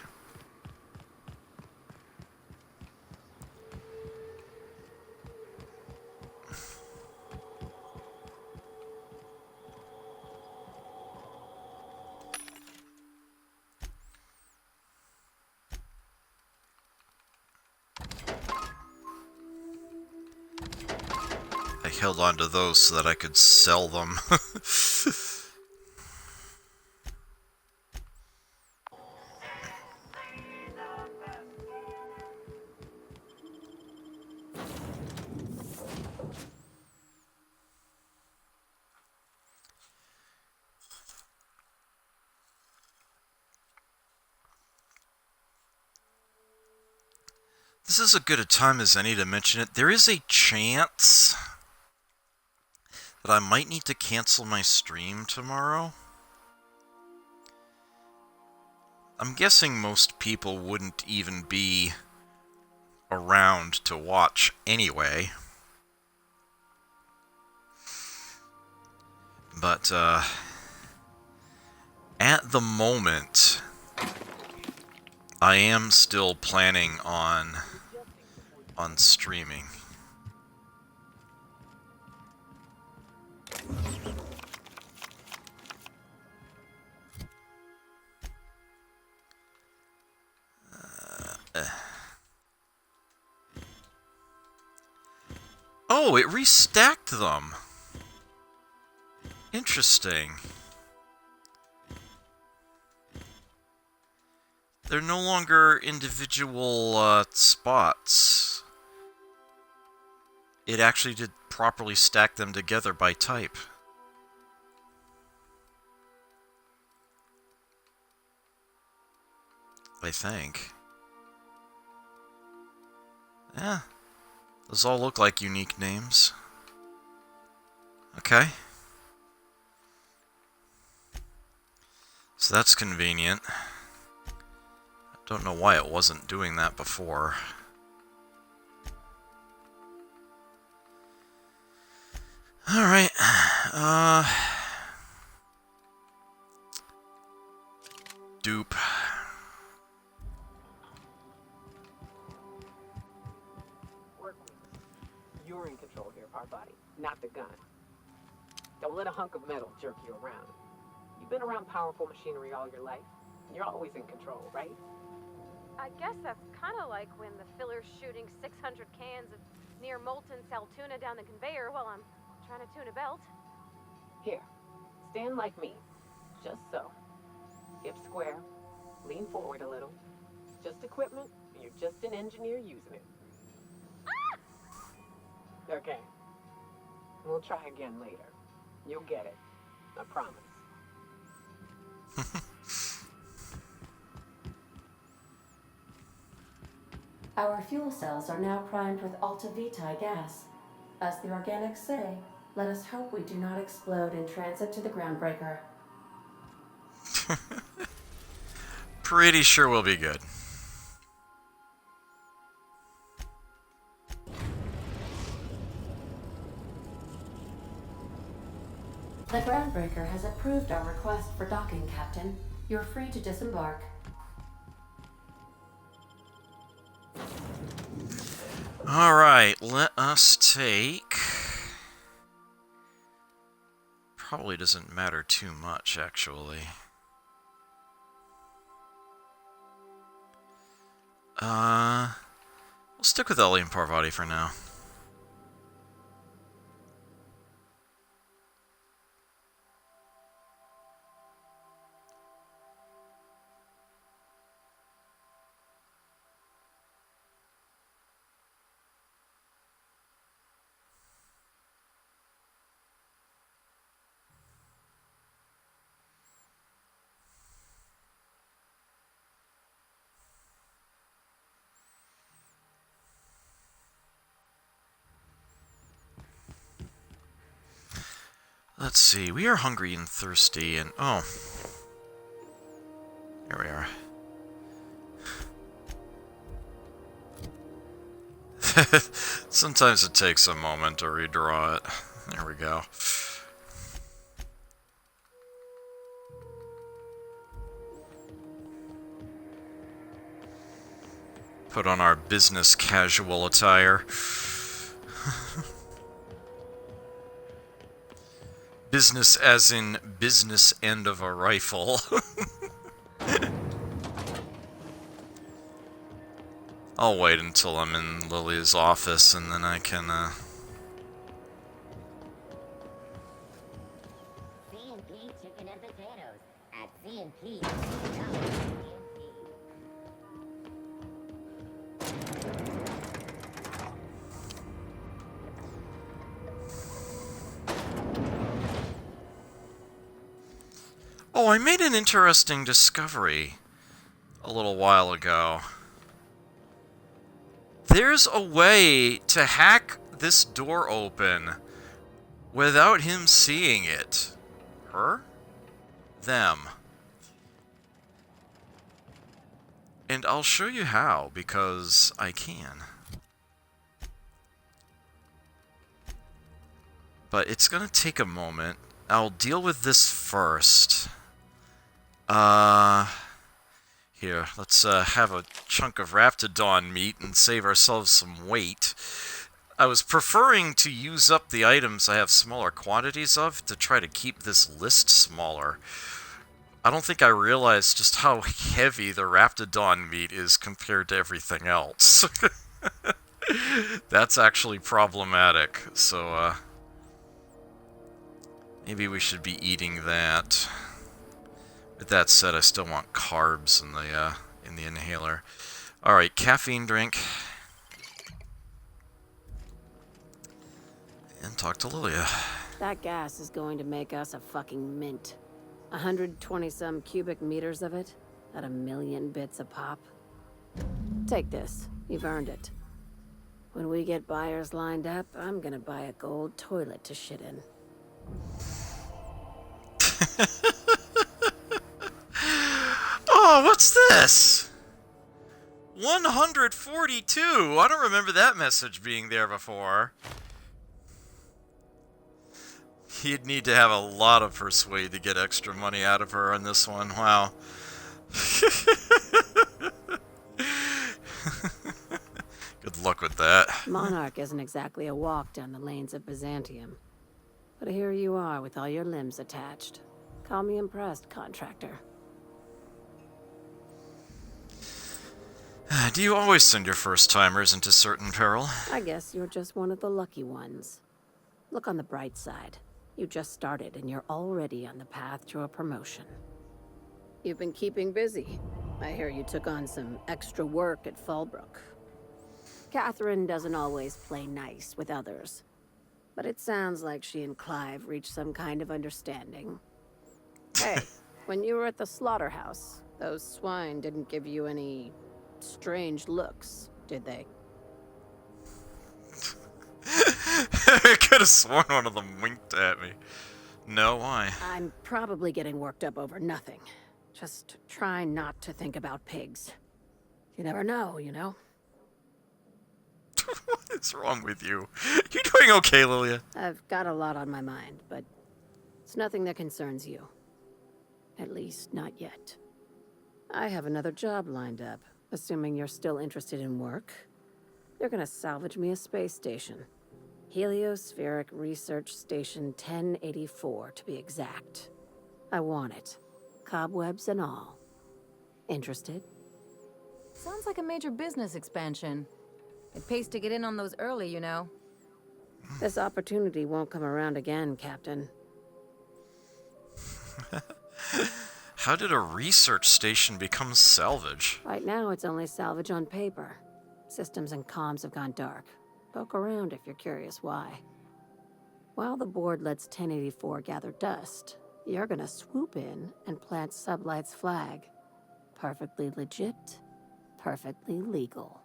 I held on to those so that I could sell them. This is as good a time as any to mention it. There is a chance that I might need to cancel my stream tomorrow. I'm guessing most people wouldn't even be around to watch anyway. But, at the moment, I am still planning on streaming. Oh, it restacked them. Interesting. They're no longer individual spots. It actually did properly stack them together by type. I think. Yeah. Those all look like unique names. Okay. So that's convenient. Don't know why it wasn't doing that before. Alright. Dupe. Work with us. You're in control here, our body, not the gun. Don't let a hunk of metal jerk you around. You've been around powerful machinery all your life. You're always in control, right? I guess that's kind of like when the filler's shooting 600 cans of near molten cell tuna down the conveyor while I'm trying to tune a belt. Here, stand like me. Just so. Hips square. Lean forward a little. Just equipment. You're just an engineer using it. Okay. We'll try again later. You'll get it. I promise. Our fuel cells are now primed with Alta Vitae gas. As the organics say, let us hope we do not explode in transit to the groundbreaker. Pretty sure we'll be good. The groundbreaker has approved our request for docking, Captain. You're free to disembark. Alright, let us take... Probably doesn't matter too much, actually. We'll stick with Ellie and Parvati for now. Let's see, we are hungry and thirsty and... oh. Here we are. Sometimes it takes a moment to redraw it. There we go. Put on our business casual attire. Business as in business end of a rifle. I'll wait until I'm in Lily's office and then I can, Oh, I made an interesting discovery a little while ago. There's a way to hack this door open without him seeing it. Her? Them. And I'll show you how, because I can. But it's gonna take a moment. I'll deal with this first. Here, let's have a chunk of Raptidon meat and save ourselves some weight. I was preferring to use up the items I have smaller quantities of to try to keep this list smaller. I don't think I realized just how heavy the Raptidon meat is compared to everything else. That's actually problematic, so maybe we should be eating that. With that said, I still want carbs in the inhaler. Alright, caffeine drink. And talk to Lilia. That gas is going to make us a fucking mint. 120-some cubic meters of it, at 1,000,000 bits a pop. Take this. You've earned it. When we get buyers lined up, I'm gonna buy a gold toilet to shit in. Oh, what's this? 142! I don't remember that message being there before. You'd need to have a lot of persuade to get extra money out of her on this one. Wow. Good luck with that. Monarch isn't exactly a walk down the lanes of Byzantium. But here you are with all your limbs attached. Call me impressed, contractor. Do you always send your first-timers into certain peril? I guess you're just one of the lucky ones. Look on the bright side. You just started and you're already on the path to a promotion. You've been keeping busy. I hear you took on some extra work at Fallbrook. Catherine doesn't always play nice with others. But it sounds like she and Clive reached some kind of understanding. Hey, when you were at the slaughterhouse, those swine didn't give you any strange looks, did they? I could have sworn one of them winked at me. No, why? I'm probably getting worked up over nothing. Just try not to think about pigs. You never know, you know? What is wrong with you? You doing okay, Lilia? I've got a lot on my mind, but it's nothing that concerns you. At least, not yet. I have another job lined up, assuming you're still interested in work. They're gonna salvage me a space station. Heliospheric Research Station 1084, to be exact. I want it. Cobwebs and all. Interested? Sounds like a major business expansion. It pays to get in on those early, you know. This opportunity won't come around again, Captain. How did a research station become salvage? Right now, it's only salvage on paper. Systems and comms have gone dark. Poke around if you're curious why. While the board lets 1084 gather dust, you're gonna swoop in and plant Sublight's flag. Perfectly legit, perfectly legal.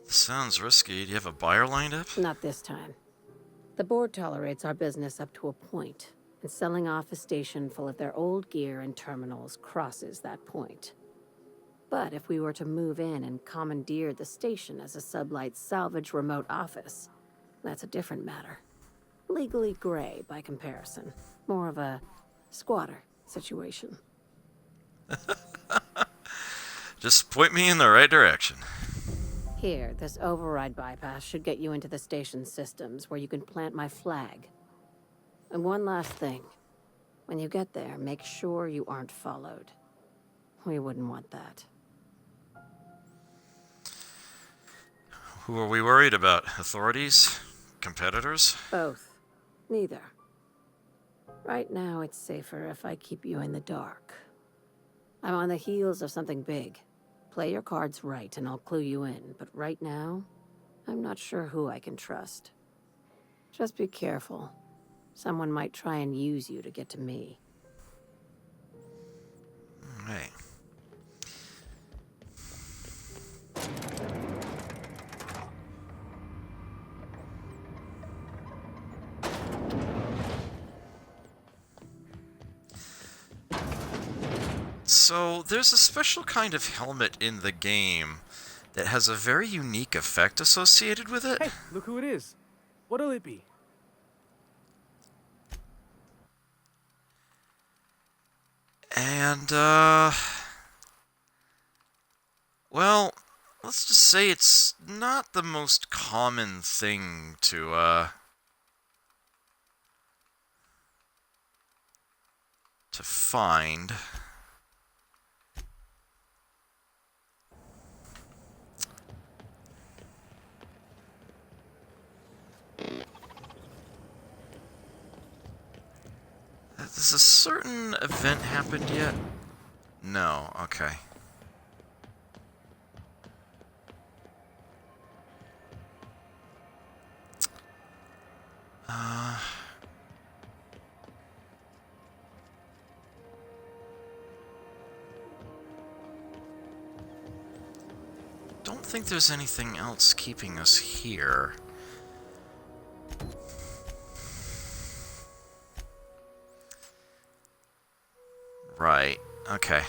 Sounds risky. Do you have a buyer lined up? Not this time. The board tolerates our business up to a point, and selling off a station full of their old gear and terminals crosses that point. But if we were to move in and commandeer the station as a Sublight salvage remote office, that's a different matter. Legally gray by comparison. More of a squatter situation. Just point me in the right direction. Here, this override bypass should get you into the station's systems where you can plant my flag. And one last thing. When you get there, make sure you aren't followed. We wouldn't want that. Who are we worried about? Authorities? Competitors? Both. Neither. Right now, it's safer if I keep you in the dark. I'm on the heels of something big. Play your cards right and I'll clue you in, but right now, I'm not sure who I can trust. Just be careful. Someone might try and use you to get to me. Hey. So, there's a special kind of helmet in the game that has a very unique effect associated with it. Hey, look who it is. What'll it be? And, well, let's just say it's not the most common thing to find. Has a certain event happened yet? No, okay. Don't think there's anything else keeping us here. Right, okay.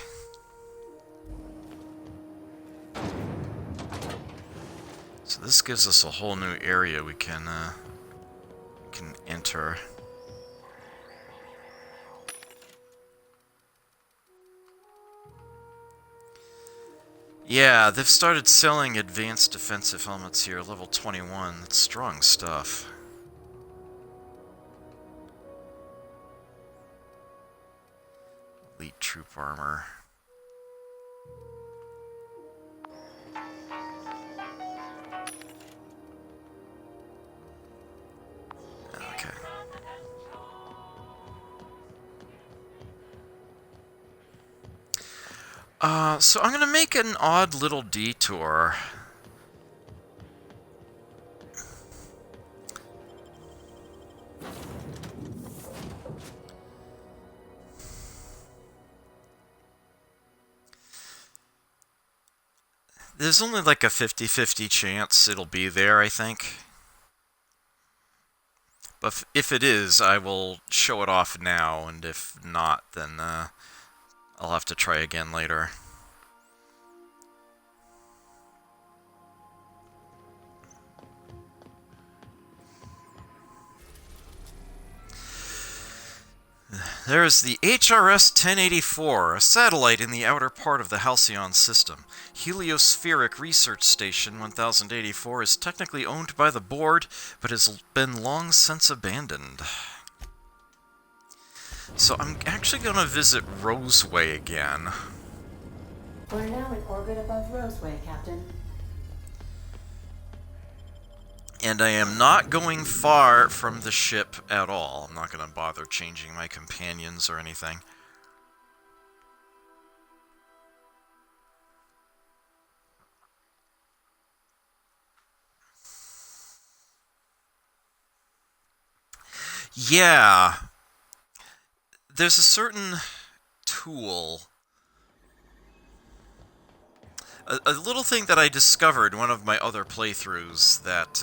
So this gives us a whole new area we can enter. Yeah, they've started selling advanced defensive helmets here, level 21. That's strong stuff. Elite troop armor. Okay. So I'm gonna make an odd little detour. There's only like a 50-50 chance it'll be there, I think. But if it is, I will show it off now, and if not, then I'll have to try again later. There's the HRS-1084, a satellite in the outer part of the Halcyon system. Heliospheric Research Station 1084 is technically owned by the board, but has been long since abandoned. So I'm actually going to visit Roseway again. We're now in orbit above Roseway, Captain. And I am not going far from the ship at all. I'm not going to bother changing my companions or anything. Yeah. There's a certain tool. A little thing that I discovered in one of my other playthroughs that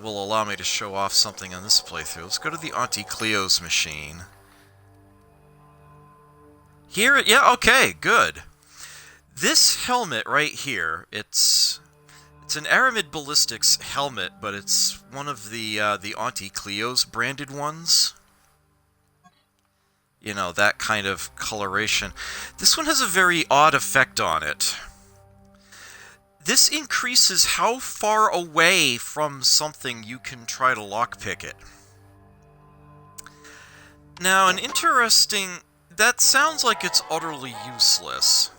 will allow me to show off something on this playthrough. Let's go to the Auntie Cleo's machine. Here, yeah, okay, good. This helmet right here, it's an Aramid Ballistics helmet, but it's one of the Auntie Cleo's branded ones. You know, that kind of coloration. This one has a very odd effect on it. This increases how far away from something you can try to lockpick it. Now, an interesting... That sounds like it's utterly useless.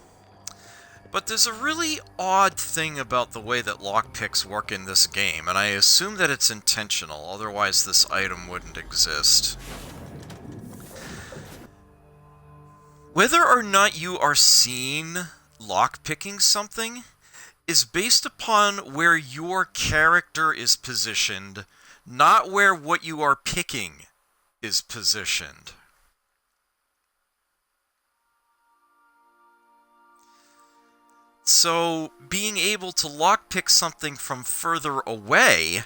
But there's a really odd thing about the way that lockpicks work in this game, and I assume that it's intentional, otherwise this item wouldn't exist. Whether or not you are seen lockpicking something is based upon where your character is positioned not where what you are picking is positioned. So, being able to lockpick something from further away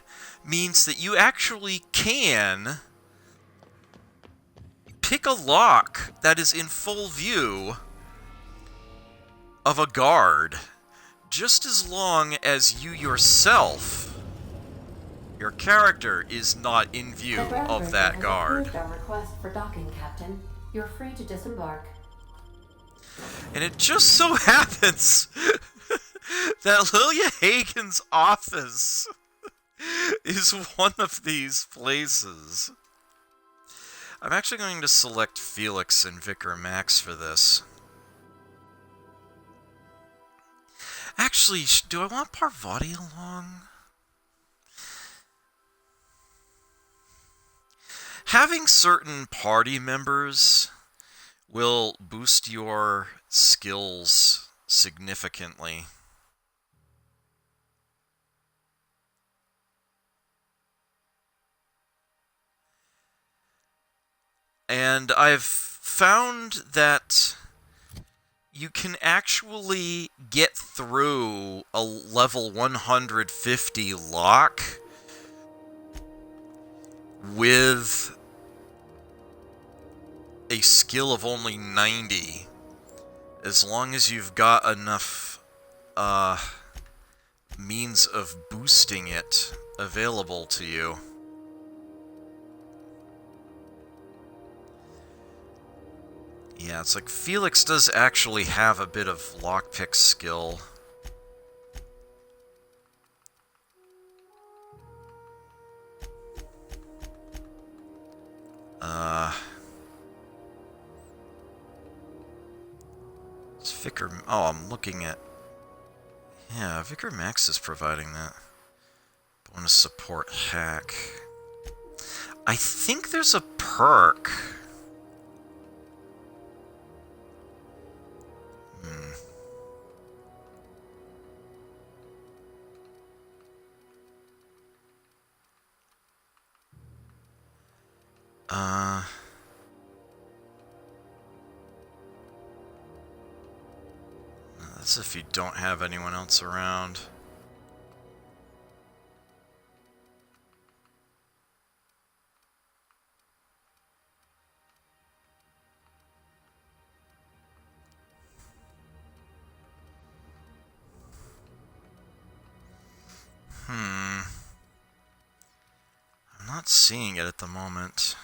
means that you actually can pick a lock that is in full view of a guard, just as long as you yourself, your character, is not in view of that guard. Approved our request for docking, Captain. You're free to disembark. And it just so happens that Lilia Hagen's office is one of these places. I'm actually going to select Felix and Vicar Max for this. Actually, do I want Parvati along? Having certain party members will boost your skills significantly. And I've found that you can actually get through a level 150 lock with a skill of only 90, as long as you've got enough means of boosting it available to you. Yeah, it's like Felix does actually have a bit of lockpick skill. It's Vicar... Oh, I'm looking at... Yeah, Vicar Max is providing that. Bonus support hack. I think there's a perk. That's if you don't have anyone else around. I'm not seeing it at the moment.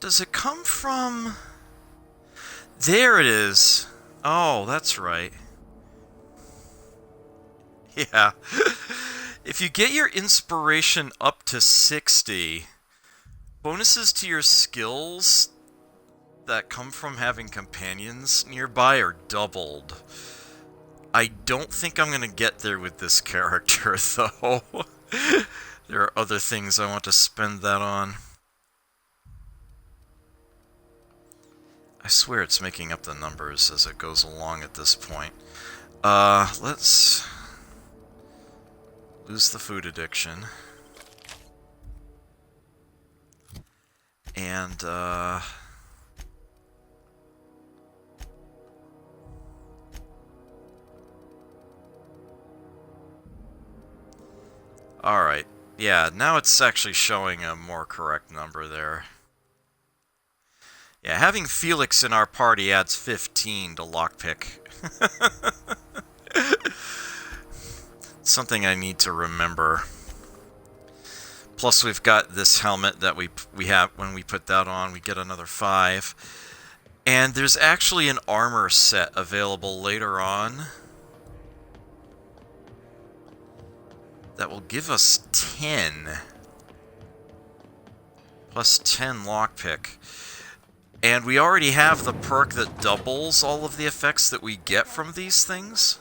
Does it come from... There it is. Oh, that's right. Yeah. If you get your inspiration up to 60, bonuses to your skills that come from having companions nearby are doubled. I don't think I'm going to get there with this character, though. There are other things I want to spend that on. I swear it's making up the numbers as it goes along at this point. Let's lose the food addiction. And, alright. Yeah, now it's actually showing a more correct number there. Yeah, having Felix in our party adds 15 to lockpick. Something I need to remember. Plus we've got this helmet that we have. When we put that on, we get another 5. And there's actually an armor set available later on that will give us 10. Plus 10 lockpick. And we already have the perk that doubles all of the effects that we get from these things.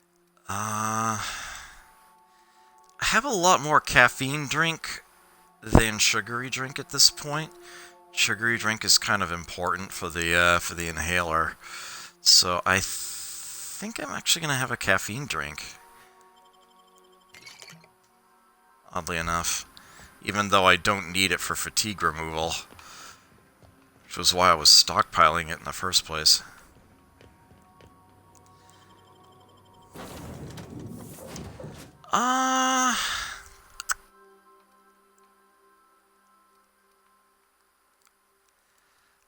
I have a lot more caffeine drink than sugary drink at this point. Sugary drink is kind of important for the inhaler, so I think I'm actually gonna have a caffeine drink. Oddly enough, even though I don't need it for fatigue removal, which was why I was stockpiling it in the first place.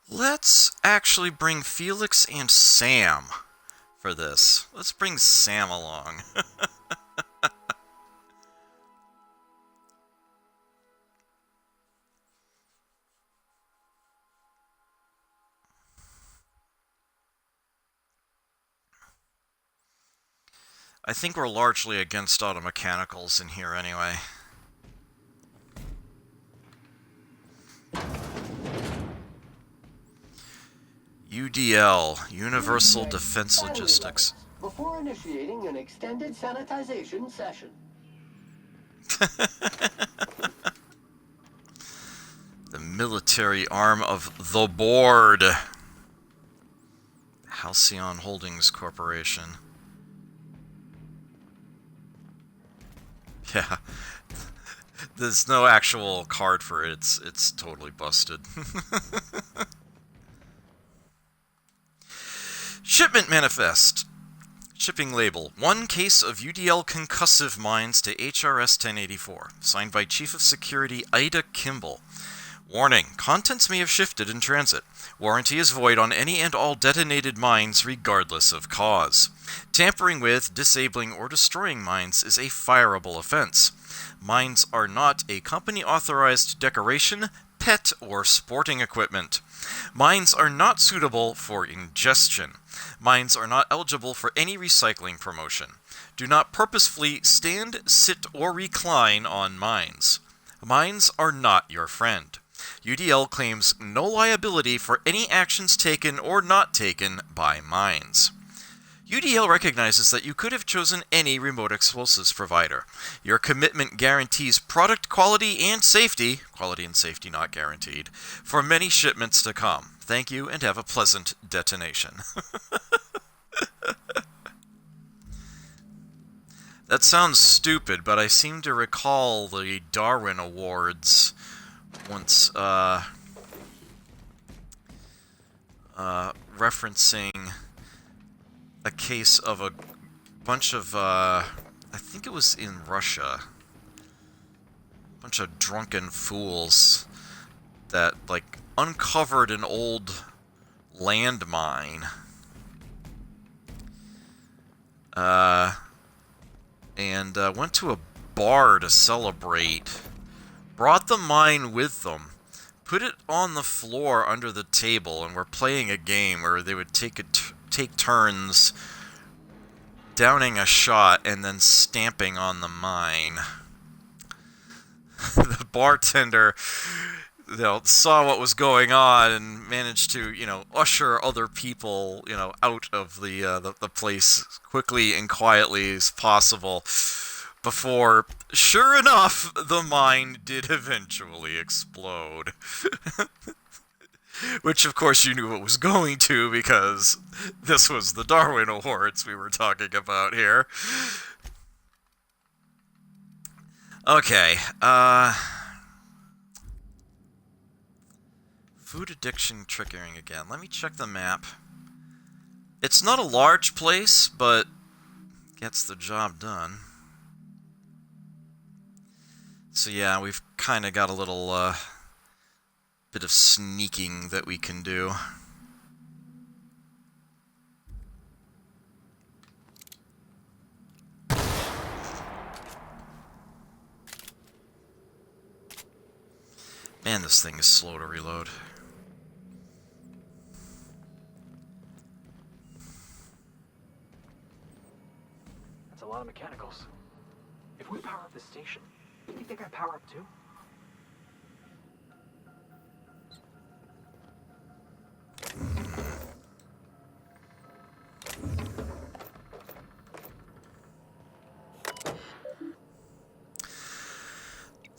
Let's actually bring Felix and Sam for this. Let's bring Sam along. I think we're largely against automechanicals in here anyway. UDL, Universal Defense Logistics. Before initiating an extended sanitization session. The military arm of the board. Halcyon Holdings Corporation. Yeah. There's no actual card for it. It's totally busted. Shipment manifest. Shipping label. 1 case of UDL concussive mines to HRS 1084. Signed by Chief of Security Ida Kimball. Warning. Contents may have shifted in transit. Warranty is void on any and all detonated mines regardless of cause. Tampering with, disabling, or destroying mines is a fireable offense. Mines are not a company-authorized decoration, pet, or sporting equipment. Mines are not suitable for ingestion. Mines are not eligible for any recycling promotion. Do not purposefully stand, sit, or recline on mines. Mines are not your friend. UDL claims no liability for any actions taken or not taken by mines. UDL recognizes that you could have chosen any remote explosives provider. Your commitment guarantees product quality and safety not guaranteed, for many shipments to come. Thank you and have a pleasant detonation. That sounds stupid, but I seem to recall the Darwin Awards once referencing a case of a bunch of, I think it was in Russia, a bunch of drunken fools that, like, uncovered an old landmine, and went to a bar to celebrate, brought the mine with them, put it on the floor under the table, and were playing a game where they would take turns downing a shot and then stamping on the mine. The bartender, saw what was going on and managed to, usher other people, out of the place quickly and quietly as possible before, sure enough, the mine did eventually explode. Which, of course, you knew it was going to, because this was the Darwin Awards we were talking about here. Okay, food addiction triggering again. Let me check the map. It's not a large place, but gets the job done. So yeah, we've kind of got a little, bit of sneaking that we can do. Man, this thing is slow to reload. That's a lot of mechanicals. If we power up the station, do you think I power up too?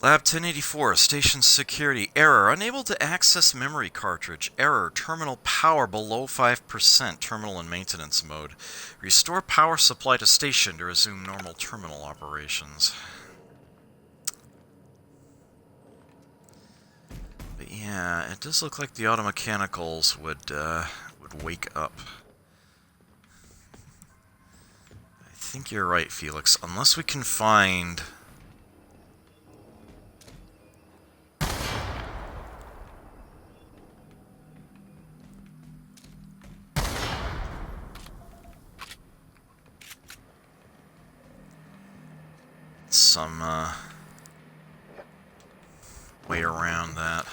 Lab 1084, station security. Error, unable to access memory cartridge. Error, terminal power below 5%, terminal in maintenance mode. Restore power supply to station to resume normal terminal operations. But yeah, it does look like the automechanicals would wake up. I think you're right, Felix. Unless we can find... some way around that.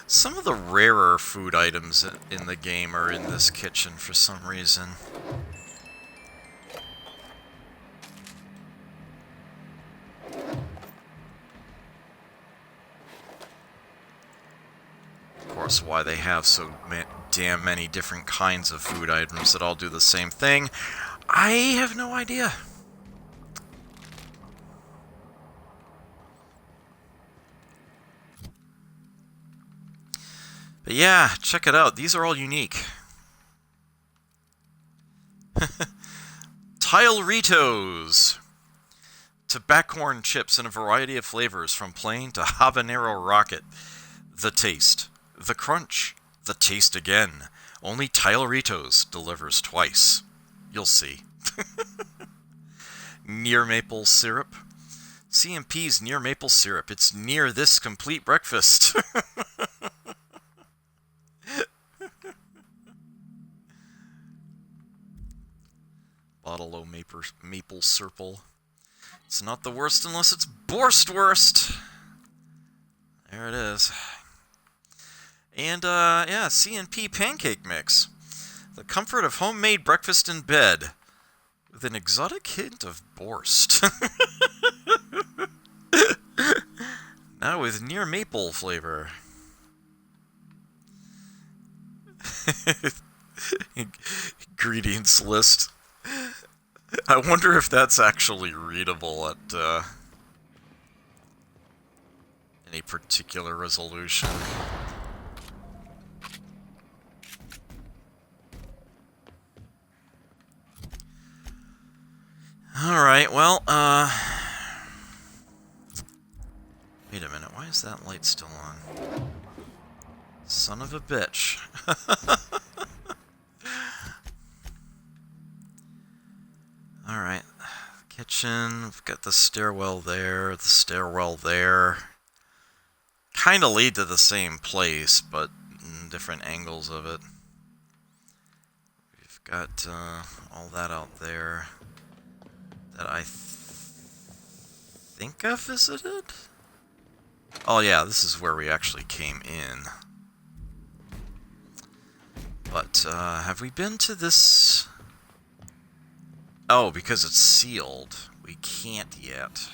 Some of the rarer food items in the game are in this kitchen for some reason. Of course, why they have so damn many different kinds of food items that all do the same thing, I have no idea. But yeah, check it out. These are all unique. Tile-ritos! Tobaccorn chips in a variety of flavors, from plain to habanero rocket. The taste. The crunch. The taste again. Only Tile-ritos delivers twice. You'll see. Near maple syrup. CMP's near maple syrup. It's near this complete breakfast. Bottle o' maple sirple. It's not the worst unless it's Borstwurst. There it is. And, yeah, C&P pancake mix. The comfort of homemade breakfast in bed. With an exotic hint of Borst. Now with near maple flavor. Ingredients list. I wonder if that's actually readable at any particular resolution. Alright, well, wait a minute, why is that light still on? Son of a bitch. Alright, kitchen, we've got the stairwell there, Kinda lead to the same place, but different angles of it. We've got all that out there that I think I visited? Oh yeah, this is where we actually came in. But, have we been to this... Oh, because it's sealed. We can't yet.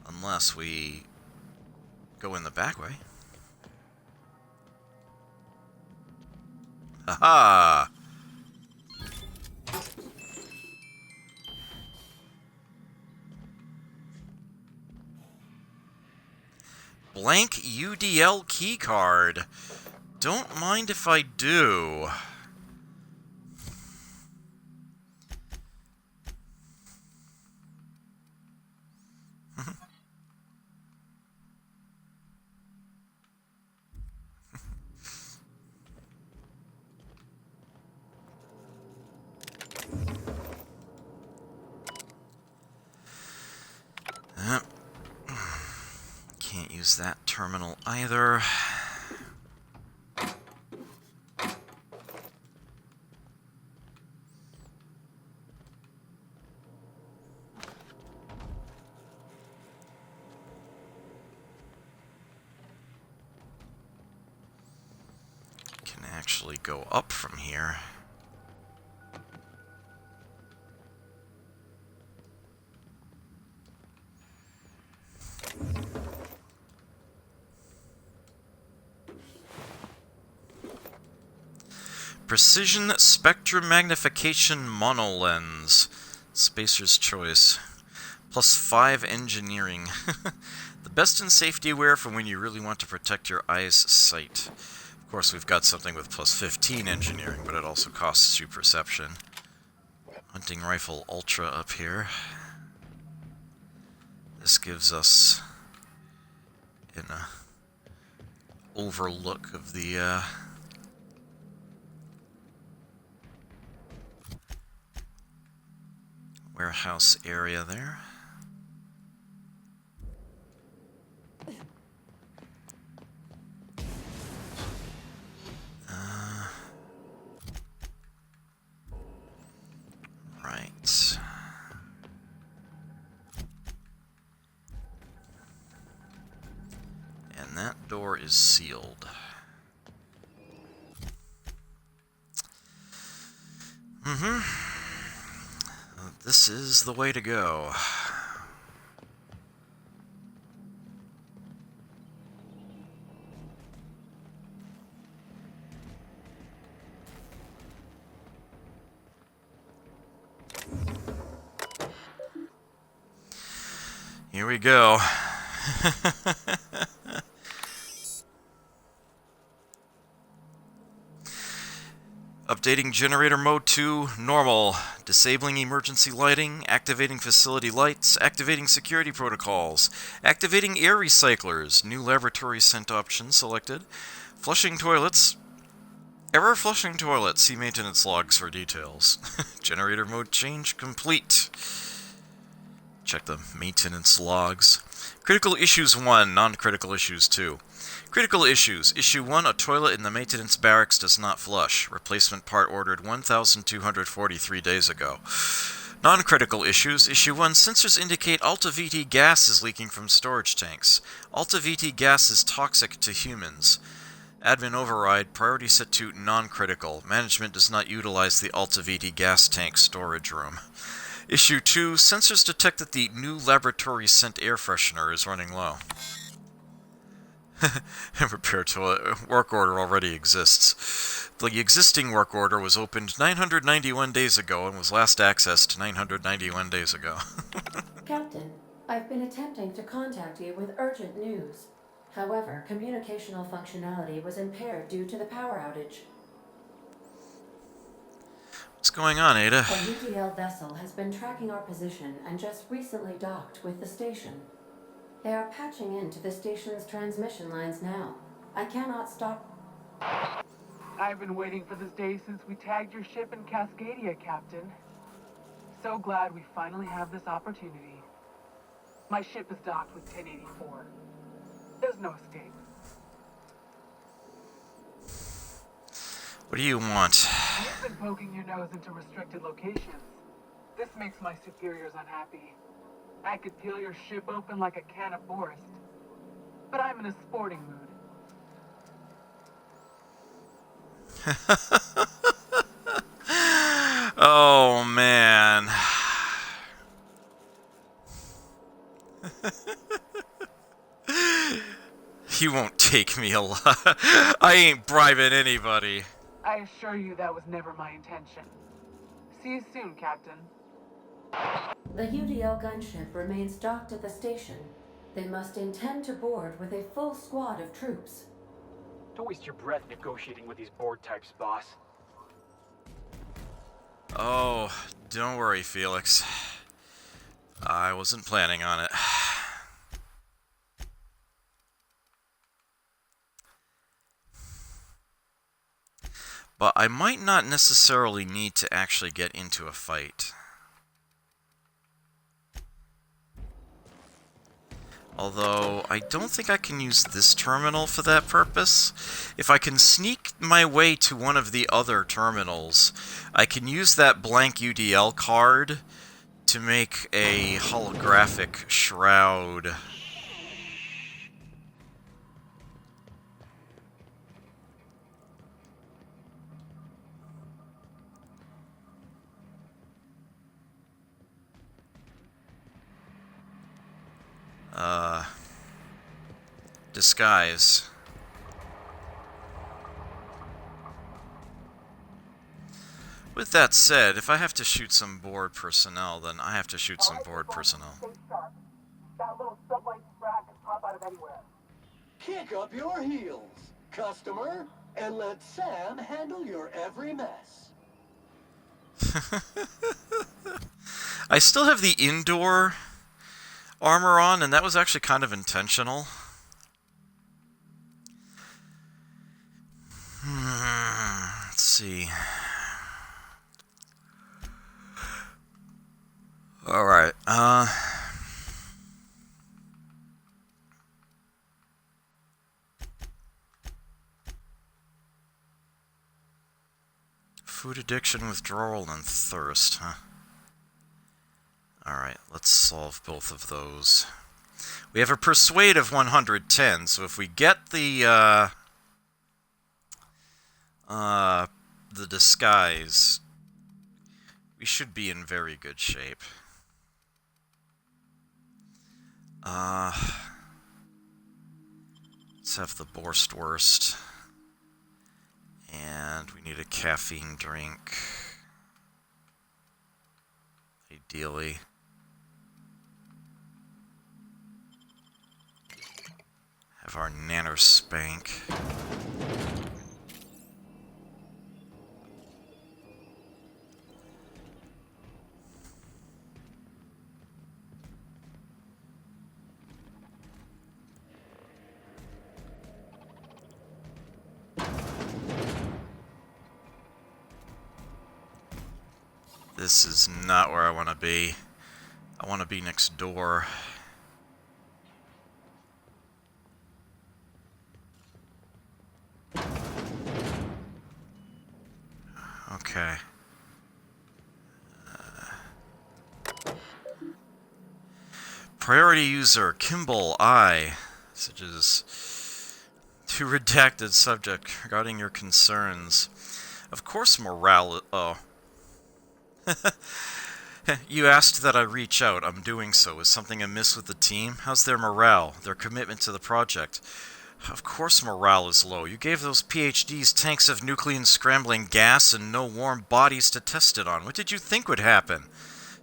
Unless we go in the back way. Haha! Blank UDL keycard. Don't mind if I do. Can't use that terminal either. Can actually go up from here. Precision Spectrum Magnification Monolens. Spacer's Choice. +5 engineering. The best in safety wear for when you really want to protect your eye's sight. Of course, we've got something with +15 engineering, but it also costs you perception. Hunting Rifle Ultra up here. This gives us an overlook of the warehouse area there. Right. And that door is sealed. This is the way to go. Here we go. Updating generator mode to normal. Disabling emergency lighting. Activating facility lights. Activating security protocols. Activating air recyclers. New laboratory scent option selected. Flushing toilets. Error flushing toilets. See maintenance logs for details. Generator mode change complete. Check the maintenance logs. Critical issues 1, non-critical issues 2. Critical issues. Issue 1, a toilet in the maintenance barracks does not flush. Replacement part ordered 1,243 days ago. Non-critical issues. Issue 1, sensors indicate Alta VT gas is leaking from storage tanks. Alta VT gas is toxic to humans. Admin override, priority set to non-critical. Management does not utilize the Alta VT gas tank storage room. Issue 2, sensors detect that the new laboratory scent air freshener is running low. Repair toilet work order already exists. The existing work order was opened 991 days ago and was last accessed 991 days ago. Captain, I've been attempting to contact you with urgent news. However, communicational functionality was impaired due to the power outage. What's going on, Ada? A UDL vessel has been tracking our position and just recently docked with the station. They are patching into the station's transmission lines now. I cannot stop. I've been waiting for this day since we tagged your ship in Cascadia, Captain. So glad we finally have this opportunity. My ship is docked with 1084. There's no escape. What do you want? You've been poking your nose into restricted locations. This makes my superiors unhappy. I could peel your ship open like a can of Forest. But I'm in a sporting mood. Oh, man. You won't take me alive. I ain't bribing anybody. I assure you that was never my intention. See you soon, Captain. The UDL gunship remains docked at the station. They must intend to board with a full squad of troops. Don't waste your breath negotiating with these board types, boss. Oh, don't worry, Felix. I wasn't planning on it. But I might not necessarily need to actually get into a fight. Although, I don't think I can use this terminal for that purpose. If I can sneak my way to one of the other terminals, I can use that blank UDL card to make a holographic shroud. Disguise. With that said, if I have to shoot some board personnel, then I have to shoot some board personnel. That little sunlight sprat can pop out of anywhere. Kick up your heels, customer, and let Sam handle your every mess. I still have the indoor armor on, and that was actually kind of intentional. Let's see. Alright, food addiction, withdrawal, and thirst, huh? Alright, let's solve both of those. We have a persuade of 110, so if we get the disguise, we should be in very good shape. Let's have the Borstwurst. And we need a caffeine drink. Ideally. Have our Nanner Spank. This is not where I want to be. I want to be next door. Okay. Priority user, Kimball I. Messages to redacted subject regarding your concerns. Of course morale... Oh. You asked that I reach out. I'm doing so. Is something amiss with the team? How's their morale? Their commitment to the project? Of course morale is low. You gave those PhDs tanks of nuclear scrambling gas and no warm bodies to test it on. What did you think would happen?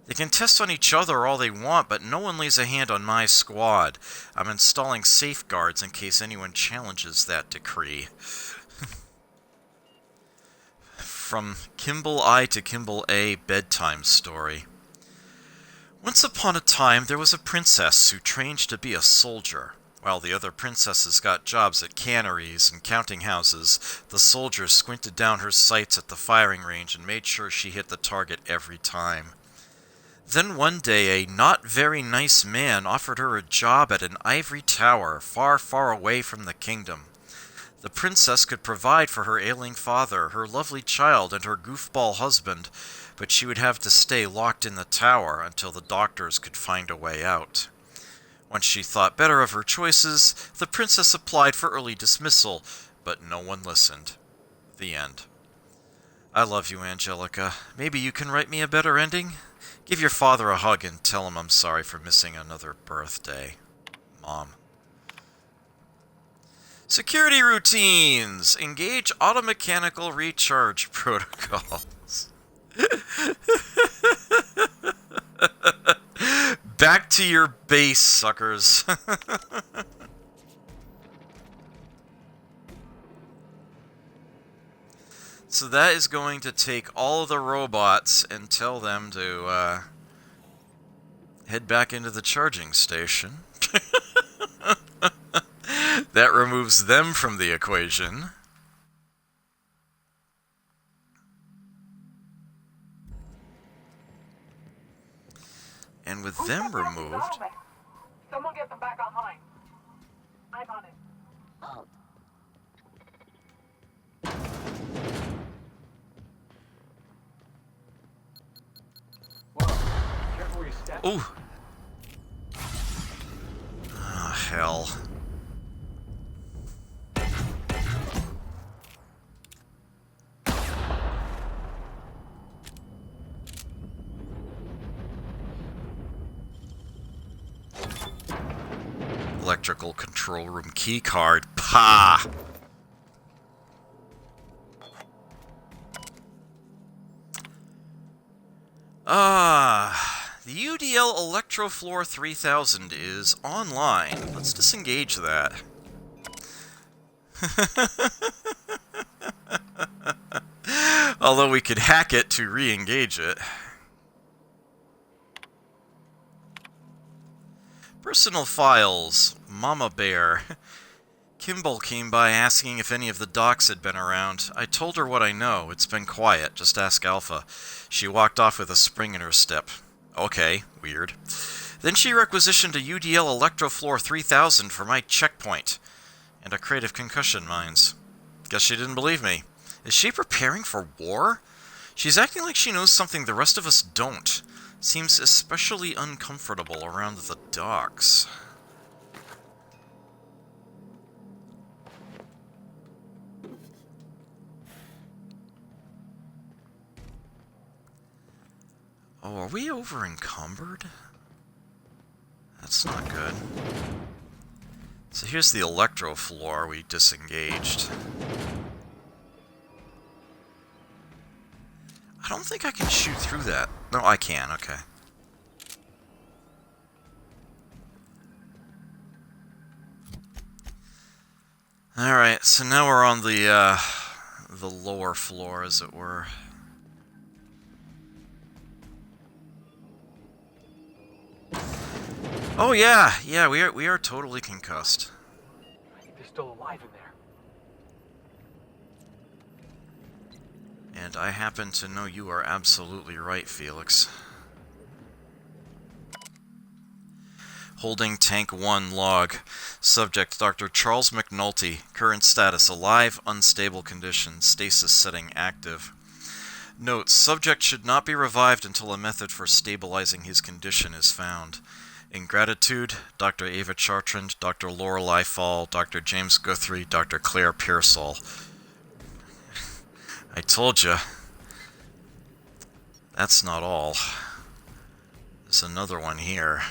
They can test on each other all they want, but no one lays a hand on my squad. I'm installing safeguards in case anyone challenges that decree. From Kimball I to Kimball A bedtime story. Once upon a time, there was a princess who trained to be a soldier. While the other princesses got jobs at canneries and counting houses, the soldier squinted down her sights at the firing range and made sure she hit the target every time. Then one day, a not very nice man offered her a job at an ivory tower far, far away from the kingdom. The princess could provide for her ailing father, her lovely child, and her goofball husband, but she would have to stay locked in the tower until the doctors could find a way out. Once she thought better of her choices, the princess applied for early dismissal, but no one listened. The end. I love you, Angelica. Maybe you can write me a better ending? Give your father a hug and tell him I'm sorry for missing another birthday. Mom. Security routines! Engage automechanical recharge protocols. Back to your base, suckers. So that is going to take all of the robots and tell them to head back into the charging station. That removes them from the equation. And with them removed... Someone get them back online. I'm on it. Oh. Whoa, careful where you step. Ooh. Oh, hell. Electrical control room key card. The UDL Electrofloor 3000 is online. Let's disengage that. Although we could hack it to re-engage it. Personal files. Mama Bear. Kimball came by asking if any of the docs had been around. I told her what I know. It's been quiet. Just ask Alpha. She walked off with a spring in her step. Okay, weird. Then she requisitioned a UDL Electrofloor 3000 for my checkpoint. And a crate of concussion mines. Guess she didn't believe me. Is she preparing for war? She's acting like she knows something the rest of us don't. Seems especially uncomfortable around the docks. Oh, are we over encumbered? That's not good. So here's the Electrofloor we disengaged. I don't think I can shoot through that. No, I can, okay. Alright, so now we're on the lower floor, as it were. Oh yeah, we are totally concussed. I think they're still alive in there. And I happen to know you are absolutely right, Felix. Holding Tank 1 log. Subject Dr. Charles McNulty. Current status alive, unstable condition. Stasis setting active. Note, subject should not be revived until a method for stabilizing his condition is found. In gratitude, Dr. Ava Chartrand, Dr. Lorelei Fall, Dr. James Guthrie, Dr. Claire Pearsall. I told you. That's not all. There's another one here.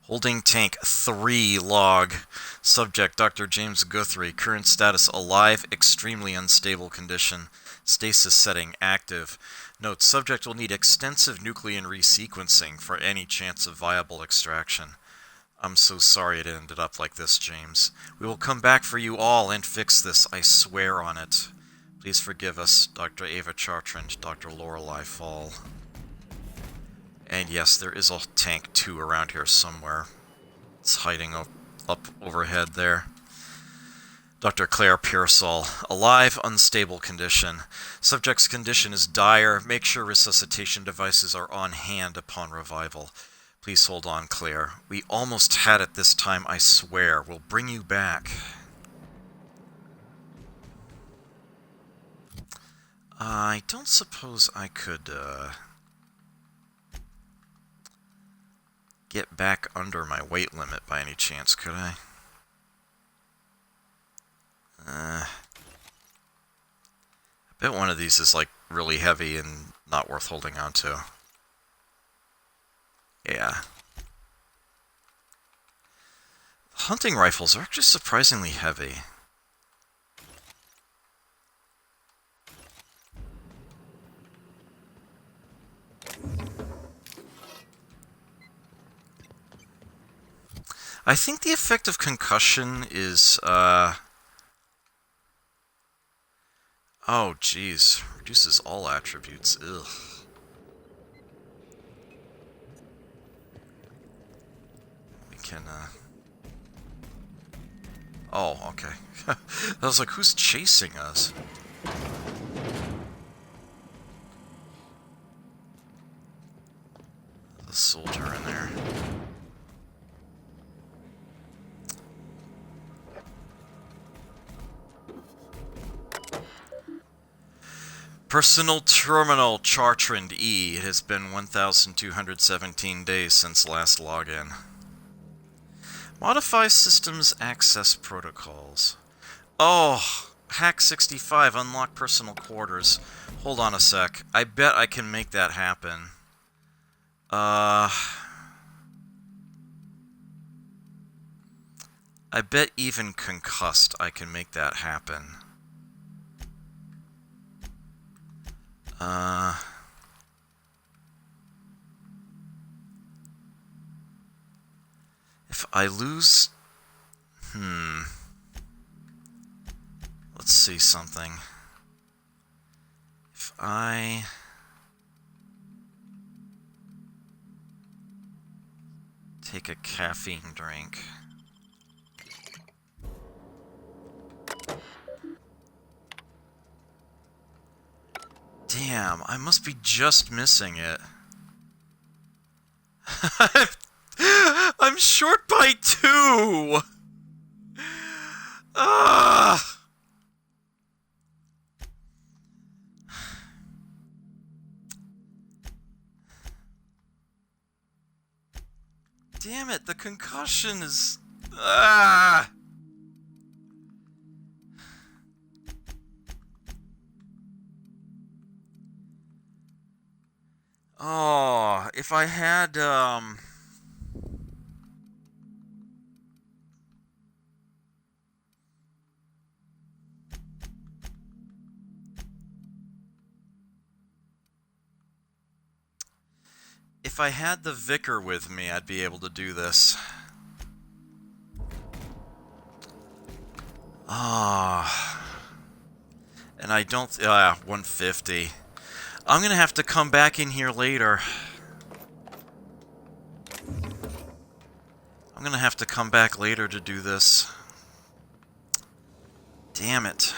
Holding Tank 3 log. Subject Dr. James Guthrie. Current status alive, extremely unstable condition. Stasis setting active. Note, subject will need extensive nucleon resequencing for any chance of viable extraction. I'm so sorry it ended up like this, James. We will come back for you all and fix this, I swear on it. Please forgive us, Dr. Ava Chartrand, Dr. Lorelei Fall. And yes, there is a Tank 2 around here somewhere. It's hiding up overhead there. Dr. Claire Pearsall. Alive, unstable condition. Subject's condition is dire. Make sure resuscitation devices are on hand upon revival. Please hold on, Claire. We almost had it this time, I swear. We'll bring you back. I don't suppose I could, get back under my weight limit by any chance, could I? I bet one of these is, like, really heavy and not worth holding on to. Yeah. Hunting rifles are actually surprisingly heavy. I think the effect of concussion is, oh, geez. Reduces all attributes. Ugh. We can, oh, okay. I was like, who's chasing us? The soldier in there. Personal Terminal Chartrand E. It has been 1,217 days since last login. Modify Systems Access Protocols. Oh, Hack 65, unlock personal quarters. Hold on a sec. I bet I can make that happen. I bet even concussed I can make that happen. If I lose... Let's see something. If I... take a caffeine drink... Damn, I must be just missing it. I'm short by 2! Ah! Damn it, the concussion is... Ah! Oh, if I had, if I had the vicar with me, I'd be able to do this. Ah. And I don't... 150. I'm gonna have to come back in here later. I'm gonna have to come back later to do this. Damn it.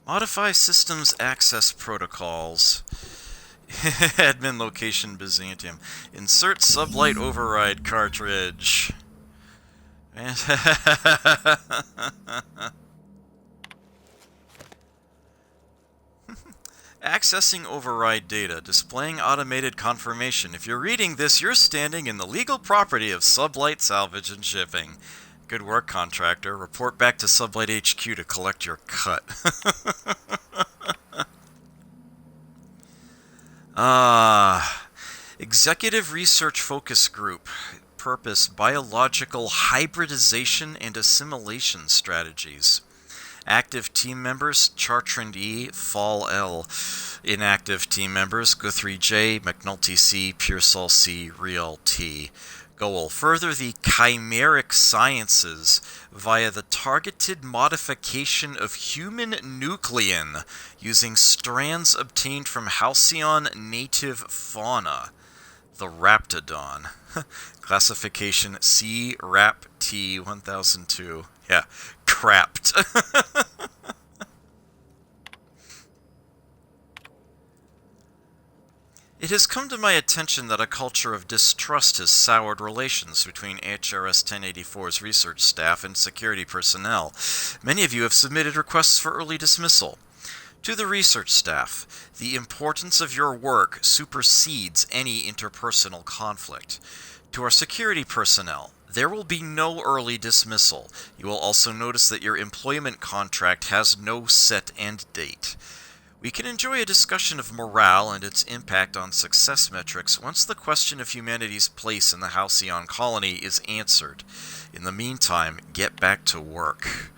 Modify systems access protocols. Admin location Byzantium. Insert sublight override cartridge. Accessing override data, displaying automated confirmation. If you're reading this, you're standing in the legal property of Sublight Salvage and Shipping. Good work, contractor. Report back to Sublight HQ to collect your cut. Executive Research Focus Group. Purpose, biological hybridization and assimilation strategies. Active team members, Chartrand E, Fall L. Inactive team members, Guthrie J, McNulty C, Pearsall C, Real T. Goal, further the chimeric sciences via the targeted modification of human nuclein using strands obtained from Halcyon native fauna. The Raptodon. Classification C-Rap-T 1002. Yeah, crapped. It has come to my attention that a culture of distrust has soured relations between HRS 1084's research staff and security personnel. Many of you have submitted requests for early dismissal. To the research staff, the importance of your work supersedes any interpersonal conflict. To our security personnel, there will be no early dismissal. You will also notice that your employment contract has no set end date. We can enjoy a discussion of morale and its impact on success metrics once the question of humanity's place in the Halcyon colony is answered. In the meantime, get back to work.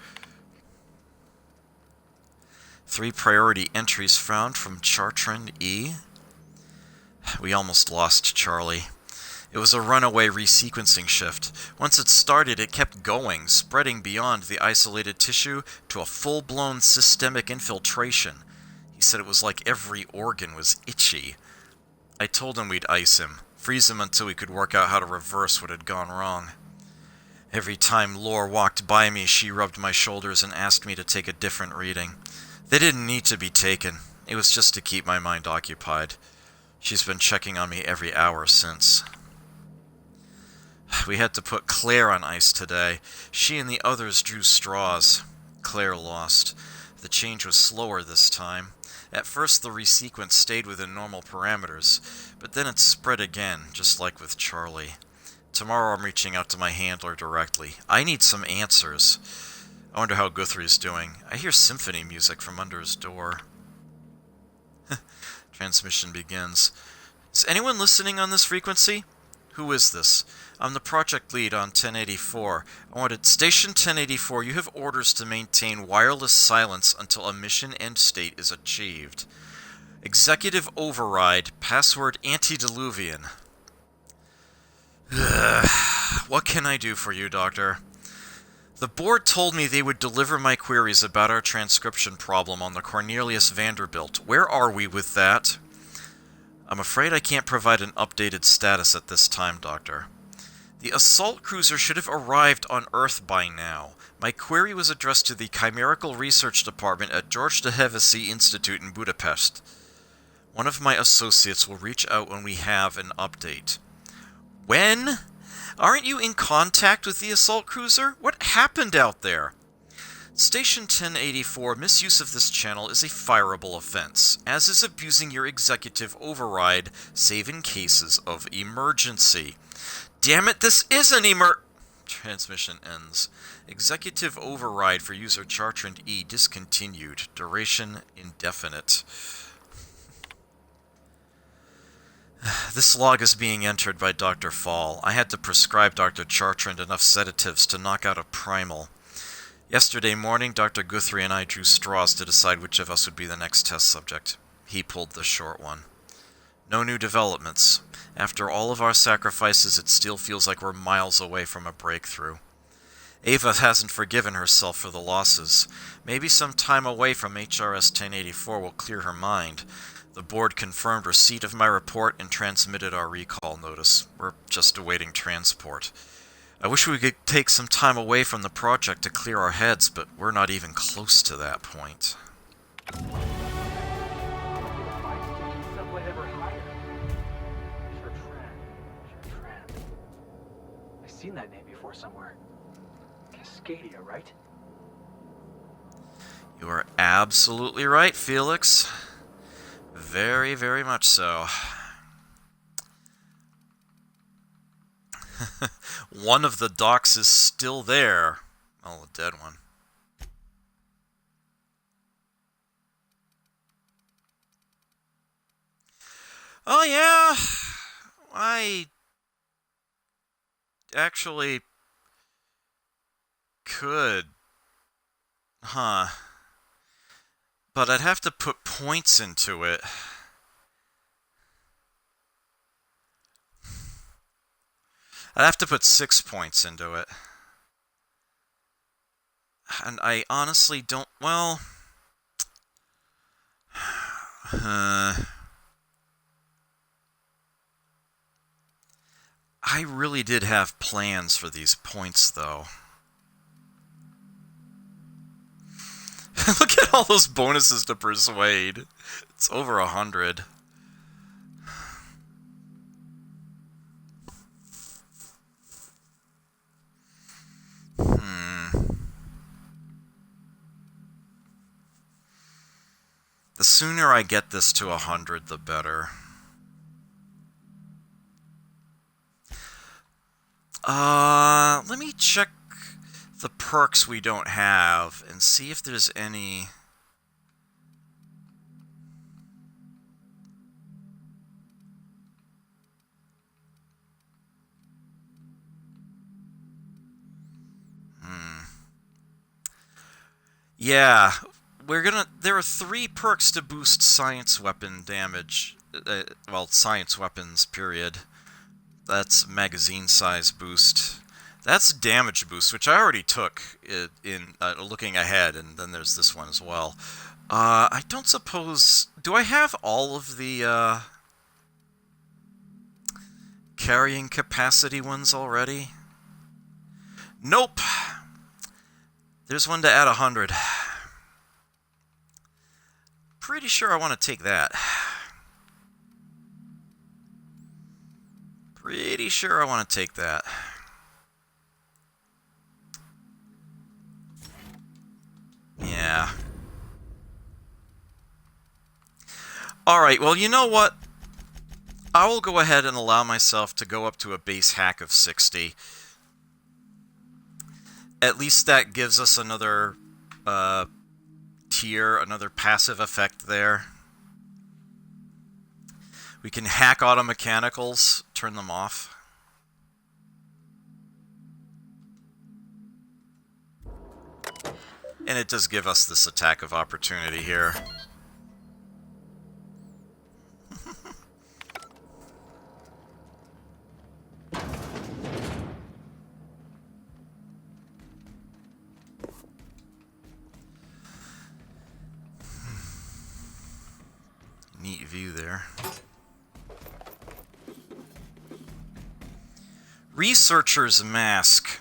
3 priority entries found from Chartrand E. We almost lost Charlie. It was a runaway resequencing shift. Once it started, it kept going, spreading beyond the isolated tissue to a full-blown systemic infiltration. He said it was like every organ was itchy. I told him we'd ice him, freeze him until we could work out how to reverse what had gone wrong. Every time Lore walked by me, she rubbed my shoulders and asked me to take a different reading. They didn't need to be taken. It was just to keep my mind occupied. She's been checking on me every hour since. We had to put Claire on ice today. She and the others drew straws. Claire lost. The change was slower this time. At first, the resequence stayed within normal parameters, but then it spread again, just like with Charlie. Tomorrow I'm reaching out to my handler directly. I need some answers. I wonder how Guthrie's doing. I hear symphony music from under his door. Transmission begins. Is anyone listening on this frequency? Who is this? I'm the project lead on 1084. I wanted Station 1084, you have orders to maintain wireless silence until a mission end state is achieved. Executive override, password antediluvian. What can I do for you, Doctor? The board told me they would deliver my queries about our transcription problem on the Cornelius Vanderbilt. Where are we with that? I'm afraid I can't provide an updated status at this time, Doctor. The assault cruiser should have arrived on Earth by now. My query was addressed to the Chimerical Research Department at George de Hevesy Institute in Budapest. One of my associates will reach out when we have an update. When? Aren't you in contact with the assault cruiser? What happened out there? Station 1084, misuse of this channel is a fireable offense, as is abusing your executive override, save in cases of emergency. Damn it, this is an Transmission ends. Executive override for user Chartrand E discontinued. Duration indefinite. This log is being entered by Dr. Fall. I had to prescribe Dr. Chartrand enough sedatives to knock out a primal. Yesterday morning, Dr. Guthrie and I drew straws to decide which of us would be the next test subject. He pulled the short one. No new developments. After all of our sacrifices, it still feels like we're miles away from a breakthrough. Ava hasn't forgiven herself for the losses. Maybe some time away from HRS 1084 will clear her mind. The board confirmed receipt of my report and transmitted our recall notice. We're just awaiting transport. I wish we could take some time away from the project to clear our heads, but we're not even close to that point. I've seen that name before somewhere. Cascadia, right? You are absolutely right, Felix. Very, very much so. One of the docks is still there. Oh, the dead one. Oh, yeah. I actually could. Huh. But I'd have to put points into it. I'd have to put 6 points into it. And I honestly don't... Well... I really did have plans for these points, though. Look at all those bonuses to persuade. It's over 100. The sooner I get this to 100, the better. Let me check the perks we don't have and see if there's any... Yeah, there are 3 perks to boost science weapon damage. Well, science weapons, period. That's magazine size boost. That's damage boost, which I already took in looking ahead, and then there's this one as well. I don't suppose... Do I have all of the carrying capacity ones already? Nope. There's one to add 100. Pretty sure I want to take that. Pretty sure I want to take that. Yeah. Alright, well, you know what? I will go ahead and allow myself to go up to a base hack of 60. At least that gives us another tier, another passive effect there. We can hack auto mechanicals, turn them off. And it does give us this attack of opportunity here. Neat view there. Researcher's mask.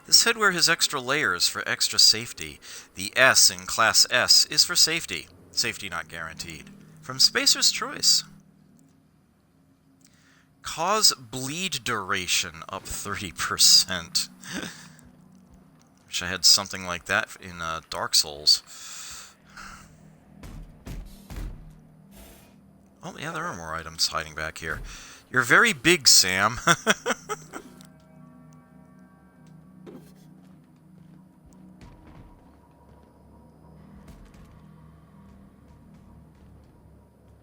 This headwear has extra layers for extra safety. The S in Class S is for safety. Safety not guaranteed. From Spacer's Choice. Cause bleed duration up 30%. Wish I had something like that in Dark Souls. Oh, yeah, there are more items hiding back here. You're very big, Sam.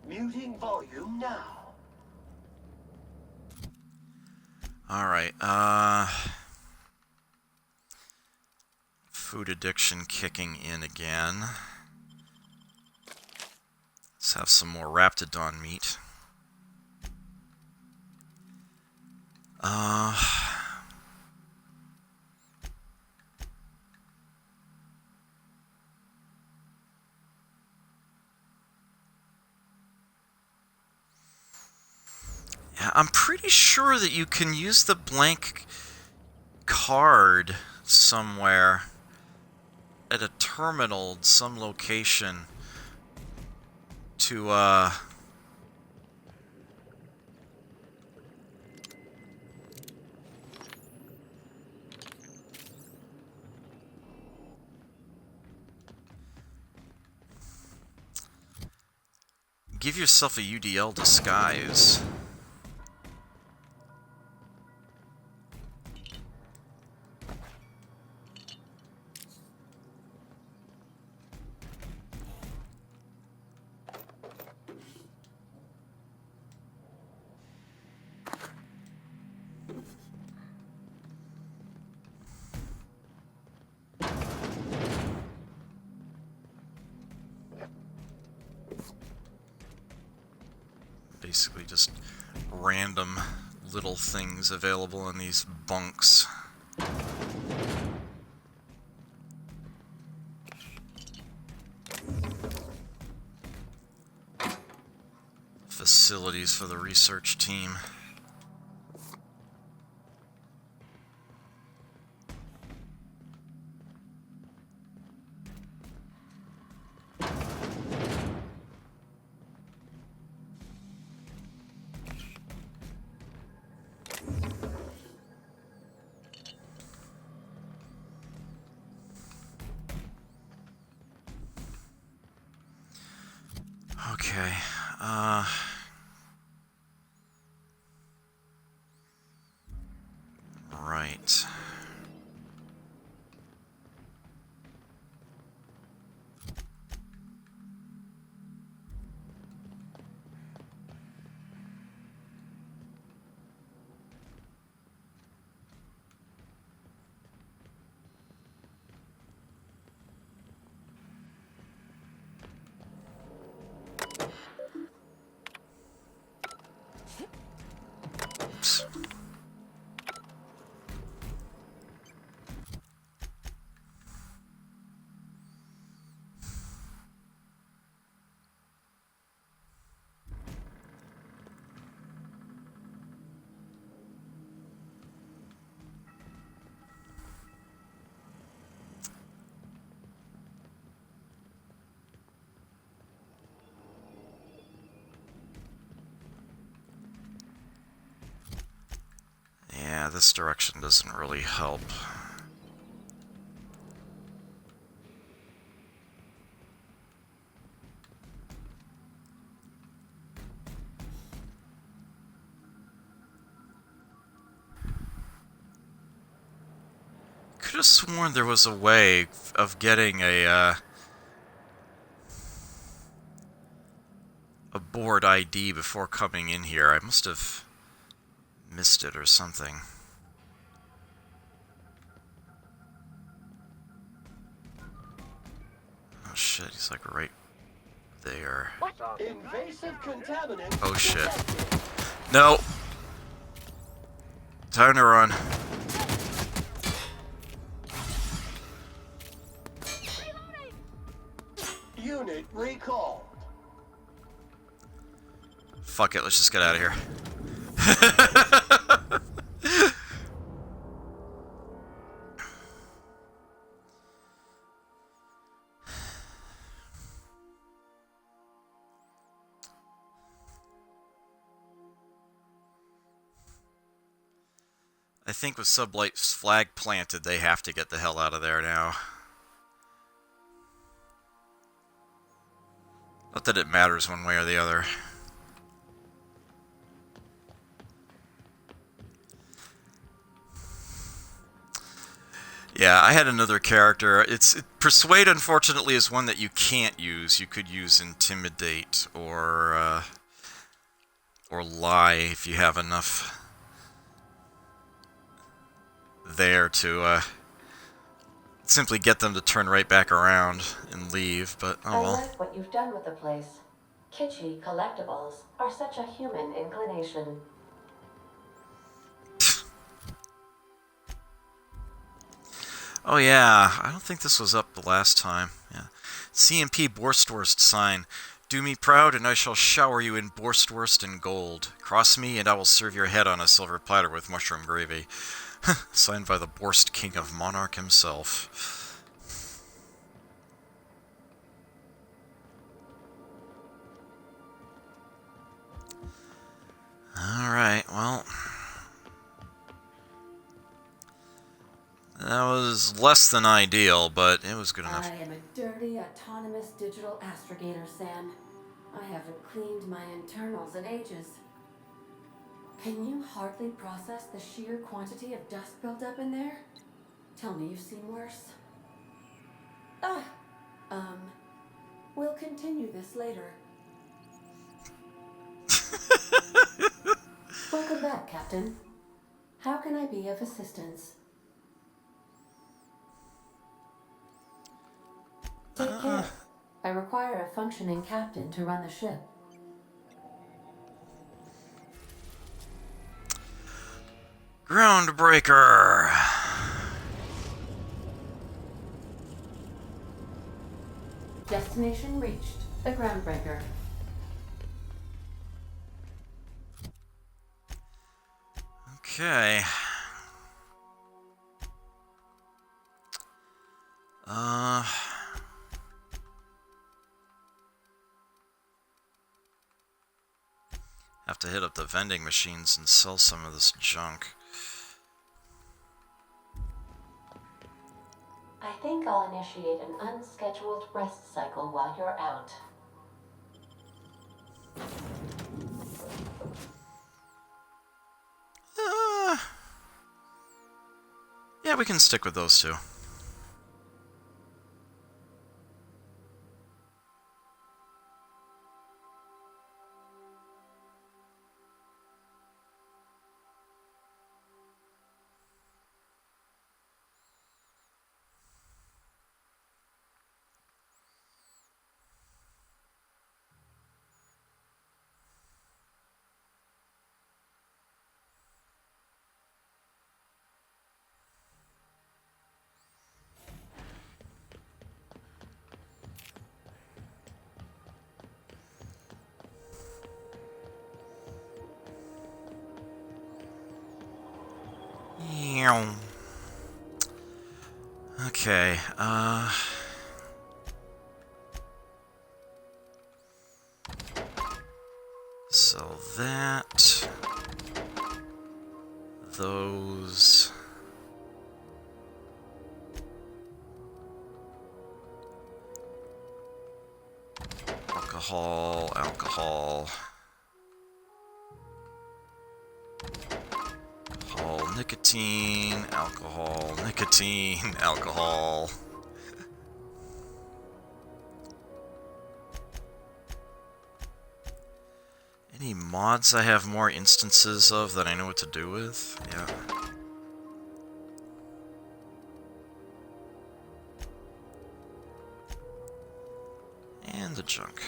Muting volume now. Alright, food addiction kicking in again. Let's have some more Raptidon meat. Yeah, I'm pretty sure that you can use the blank card somewhere at a terminal, some location, to, give yourself a UDL disguise. Basically just random little things available in these bunks. Facilities for the research team. Okay, right. Oops. Yeah, this direction doesn't really help. Could have sworn there was a way of getting a board ID before coming in here. I must have missed it or something. shit, he's like right there. Invasive contaminant. Oh shit. No! Time to run. Unit recalled. Fuck it, let's just get out of here. I think with Sublight's flag planted, they have to get the hell out of there now. Not that it matters one way or the other. Yeah, I had another character. Persuade, unfortunately, is one that you can't use. You could use Intimidate or Lie if you have enough there to simply get them to turn right back around and leave, but oh I well. like what you've done with the place. Kitschy collectibles are such a human inclination. Oh yeah, I don't think this was up the last time. Yeah. CMP Borstwurst sign. Do me proud and I shall shower you in Borstwurst and gold. Cross me and I will serve your head on a silver platter with mushroom gravy. Signed by the Borst King of Monarch himself. Alright, well... that was less than ideal, but it was good enough. I am a dirty, autonomous digital astrogator, Sam. I haven't cleaned my internals in ages. Can you hardly process the sheer quantity of dust built up in there? Tell me you've seen worse. We'll continue this later. Welcome back, Captain. How can I be of assistance? Take care. I require a functioning captain to run the ship. Groundbreaker! Destination reached. The Groundbreaker. Okay. Have to hit up the vending machines and sell some of this junk. I think I'll initiate an unscheduled rest cycle while you're out. Yeah, we can stick with those two. Okay, sell that. Those. Alcohol, alcohol. Nicotine, alcohol, nicotine, alcohol. Any mods I have more instances of that I know what to do with? Yeah. And the junk.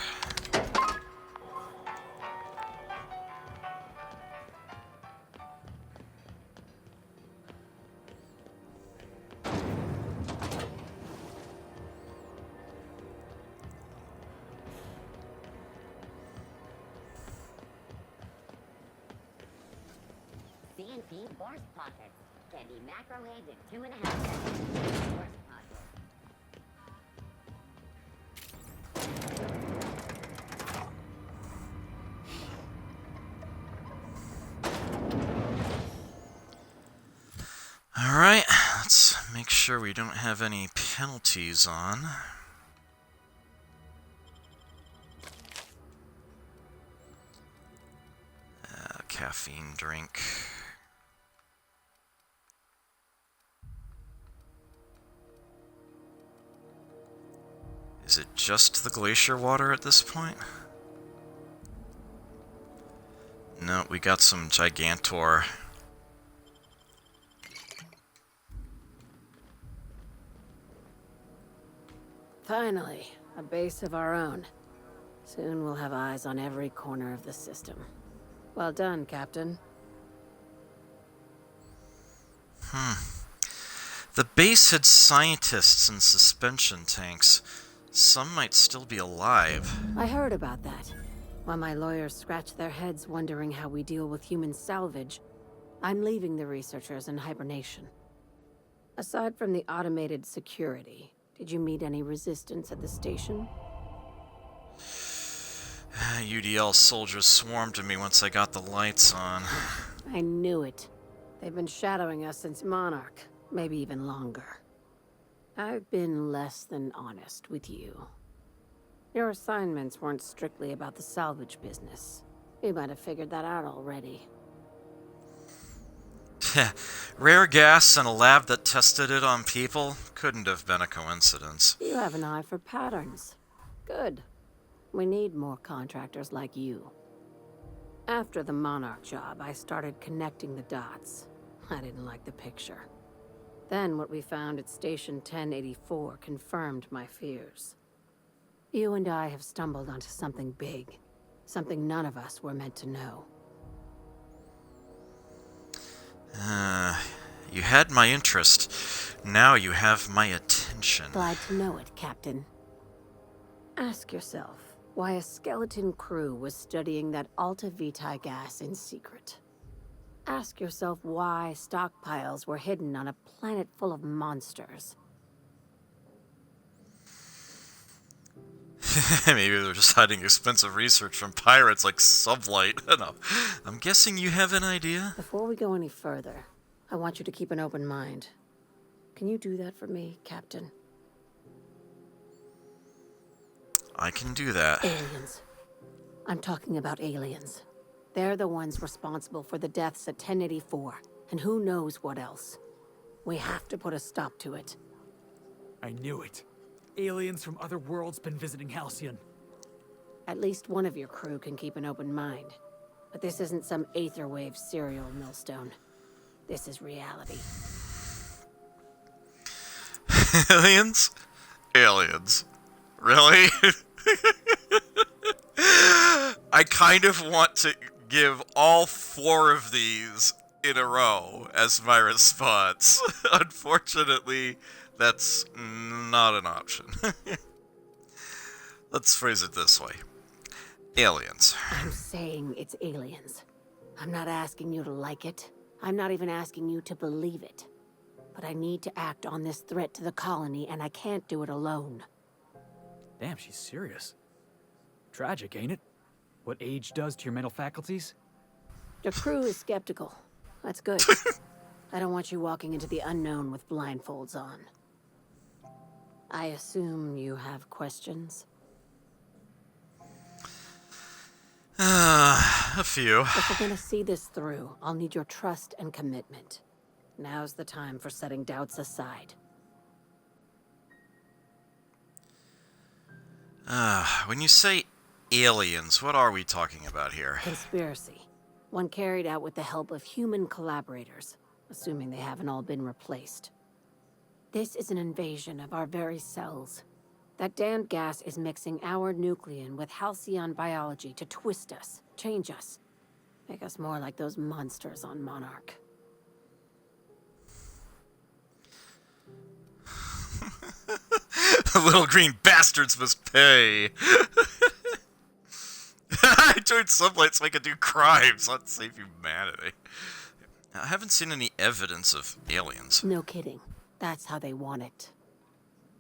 CNP Force Pockets can be macrowaved in 2.5 seconds. Force Pockets. Alright, let's make sure we don't have any penalties on. Caffeine drink. Is it just the glacier water at this point? No, we got some Gigantor. Finally, a base of our own. Soon we'll have eyes on every corner of the system. Well done, Captain. The base had scientists in suspension tanks. Some might still be alive. I heard about that. While my lawyers scratch their heads wondering how we deal with human salvage, I'm leaving the researchers in hibernation. Aside from the automated security, did you meet any resistance at the station? UDL soldiers swarmed me once I got the lights on. I knew it. They've been shadowing us since Monarch, maybe even longer. I've been less than honest with you. Your assignments weren't strictly about the salvage business. You might have figured that out already. Rare gas and a lab that tested it on people couldn't have been a coincidence. You have an eye for patterns. Good. We need more contractors like you. After the Monarch job, I started connecting the dots. I didn't like the picture. Then what we found at Station 1084 confirmed my fears. You and I have stumbled onto something big. Something none of us were meant to know. You had my interest. Now you have my attention. Glad to know it, Captain. Ask yourself why a skeleton crew was studying that Alta Vitae gas in secret. Ask yourself why stockpiles were hidden on a planet full of monsters. Maybe they're just hiding expensive research from pirates like Sublight. No. I'm guessing you have an idea? Before we go any further, I want you to keep an open mind. Can you do that for me, Captain? I can do that. Aliens. I'm talking about aliens. They're the ones responsible for the deaths at 1084, and who knows what else. We have to put a stop to it. I knew it. Aliens from other worlds been visiting Halcyon. At least one of your crew can keep an open mind. But this isn't some aetherwave serial millstone. This is reality. Aliens? Aliens. Really? I kind of want to give all 4 of these in a row as my response. Unfortunately, that's not an option. Let's phrase it this way. Aliens. I'm saying it's aliens. I'm not asking you to like it. I'm not even asking you to believe it. But I need to act on this threat to the colony, and I can't do it alone. Damn, she's serious. Tragic, ain't it? What age does to your mental faculties? Your crew is skeptical. That's good. I don't want you walking into the unknown with blindfolds on. I assume you have questions? A few. If we're gonna see this through, I'll need your trust and commitment. Now's the time for setting doubts aside. When you say aliens, what are we talking about here? Conspiracy. One carried out with the help of human collaborators, assuming they haven't all been replaced. This is an invasion of our very cells. That damned gas is mixing our nucleon with halcyon biology to twist us, change us, make us more like those monsters on Monarch. The little green bastards must pay. I joined Sublight so I could do crimes, not save humanity. I haven't seen any evidence of aliens. No kidding. That's how they want it.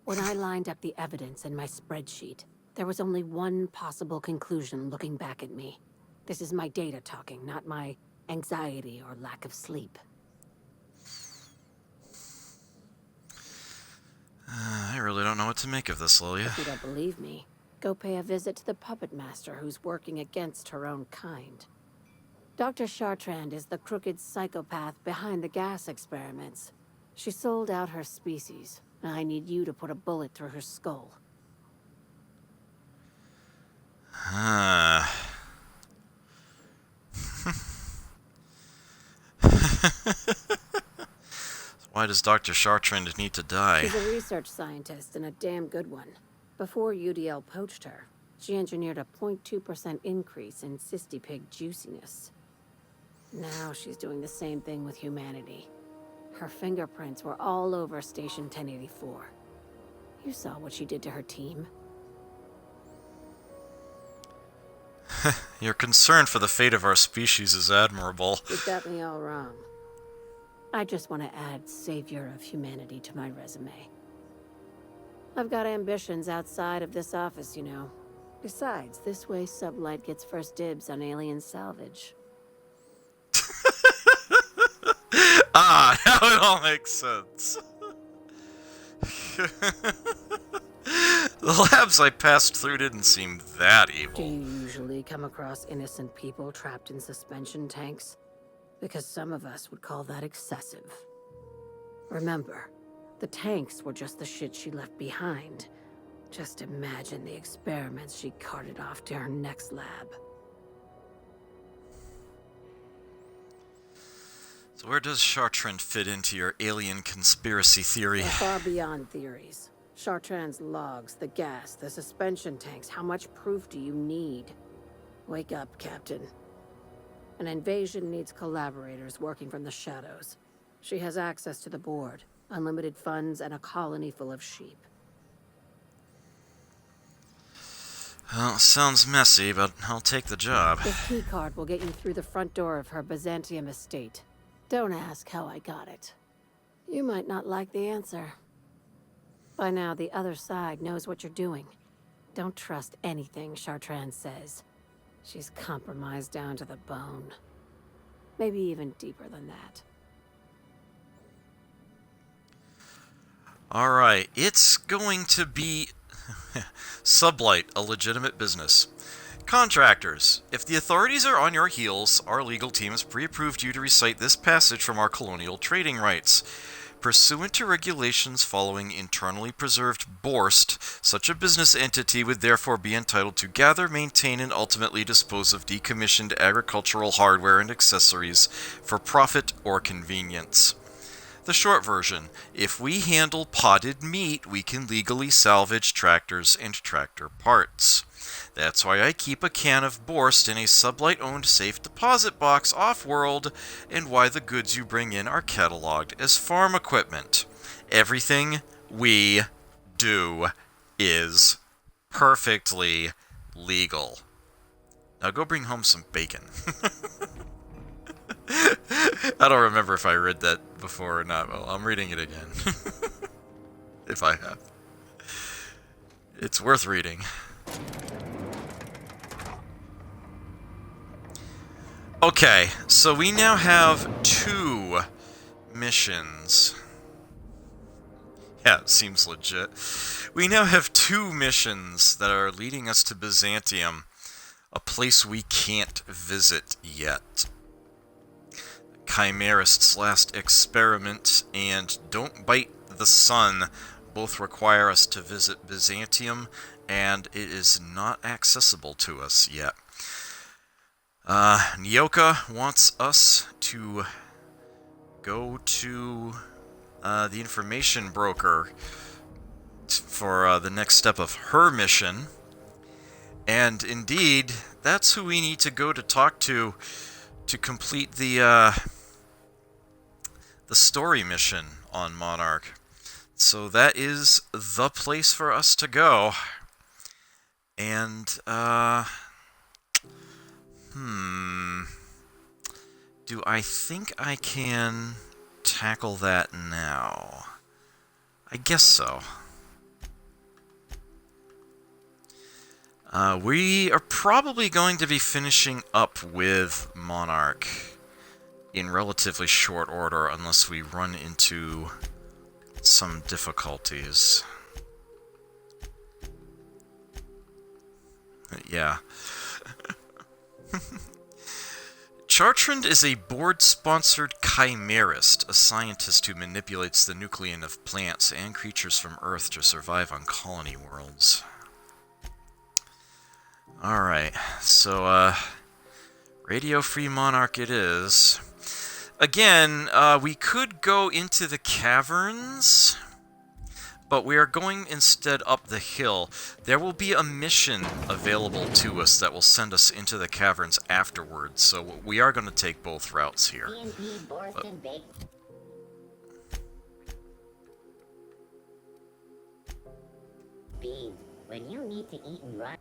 When I lined up the evidence in my spreadsheet, there was only one possible conclusion looking back at me. This is my data talking, not my anxiety or lack of sleep. I really don't know what to make of this, Lilia. If you don't believe me, go pay a visit to the puppet master who's working against her own kind. Dr. Chartrand is the crooked psychopath behind the gas experiments. She sold out her species. I need you to put a bullet through her skull. Why does Dr. Chartrand need to die? She's a research scientist and a damn good one. Before UDL poached her, she engineered a 0.2% increase in cystipig juiciness. Now she's doing the same thing with humanity. Her fingerprints were all over Station 1084. You saw what she did to her team. Your concern for the fate of our species is admirable. You got me all wrong. I just want to add savior of humanity to my resume. I've got ambitions outside of this office, you know. Besides, this way Sublight gets first dibs on alien salvage. Ah, now it all makes sense. The labs I passed through didn't seem that evil. Do you usually come across innocent people trapped in suspension tanks? Because some of us would call that excessive. Remember, the tanks were just the shit she left behind. Just imagine the experiments she carted off to her next lab. So where does Chartrand fit into your alien conspiracy theory? We're far beyond theories. Chartrand's logs, the gas, the suspension tanks, how much proof do you need? Wake up, Captain. An invasion needs collaborators working from the shadows. She has access to the board, unlimited funds, and a colony full of sheep. Well, sounds messy, but I'll take the job. This keycard will get you through the front door of her Byzantium estate. Don't ask how I got it. You might not like the answer. By now, the other side knows what you're doing. Don't trust anything Chartrand says. She's compromised down to the bone. Maybe even deeper than that. Alright, it's going to be Sublight, a legitimate business. Contractors, if the authorities are on your heels, our legal team has pre-approved you to recite this passage from our colonial trading rights. Pursuant to regulations following internally preserved Borst, such a business entity would therefore be entitled to gather, maintain, and ultimately dispose of decommissioned agricultural hardware and accessories for profit or convenience. The short version, if we handle potted meat, we can legally salvage tractors and tractor parts. That's why I keep a can of Borst in a Sublight-owned safe deposit box off-world, and why the goods you bring in are cataloged as farm equipment. Everything we do is perfectly legal. Now go bring home some bacon. I don't remember if I read that before or not. Well, I'm reading it again. If I have. It's worth reading. Okay, so we now have 2 missions. Yeah, it seems legit. We now have 2 missions that are leading us to Byzantium, a place we can't visit yet. Chimerist's Last Experiment and Don't Bite the Sun both require us to visit Byzantium, and it is not accessible to us yet. Nyoka wants us to go to the information broker for the next step of her mission. And indeed, that's who we need to go to talk to complete the story mission on Monarch. So that is the place for us to go. And, do I think I can tackle that now? I guess so. We are probably going to be finishing up with Monarch in relatively short order unless we run into some difficulties. Yeah. Chartrand is a board-sponsored chimerist, a scientist who manipulates the nuclein of plants and creatures from Earth to survive on colony worlds. Alright, so, Radio Free Monarch it is. Again, we could go into the caverns, but we are going instead up the hill. There will be a mission available to us that will send us into the caverns afterwards, so we are going to take both routes here. Bean, when you need to eat and run.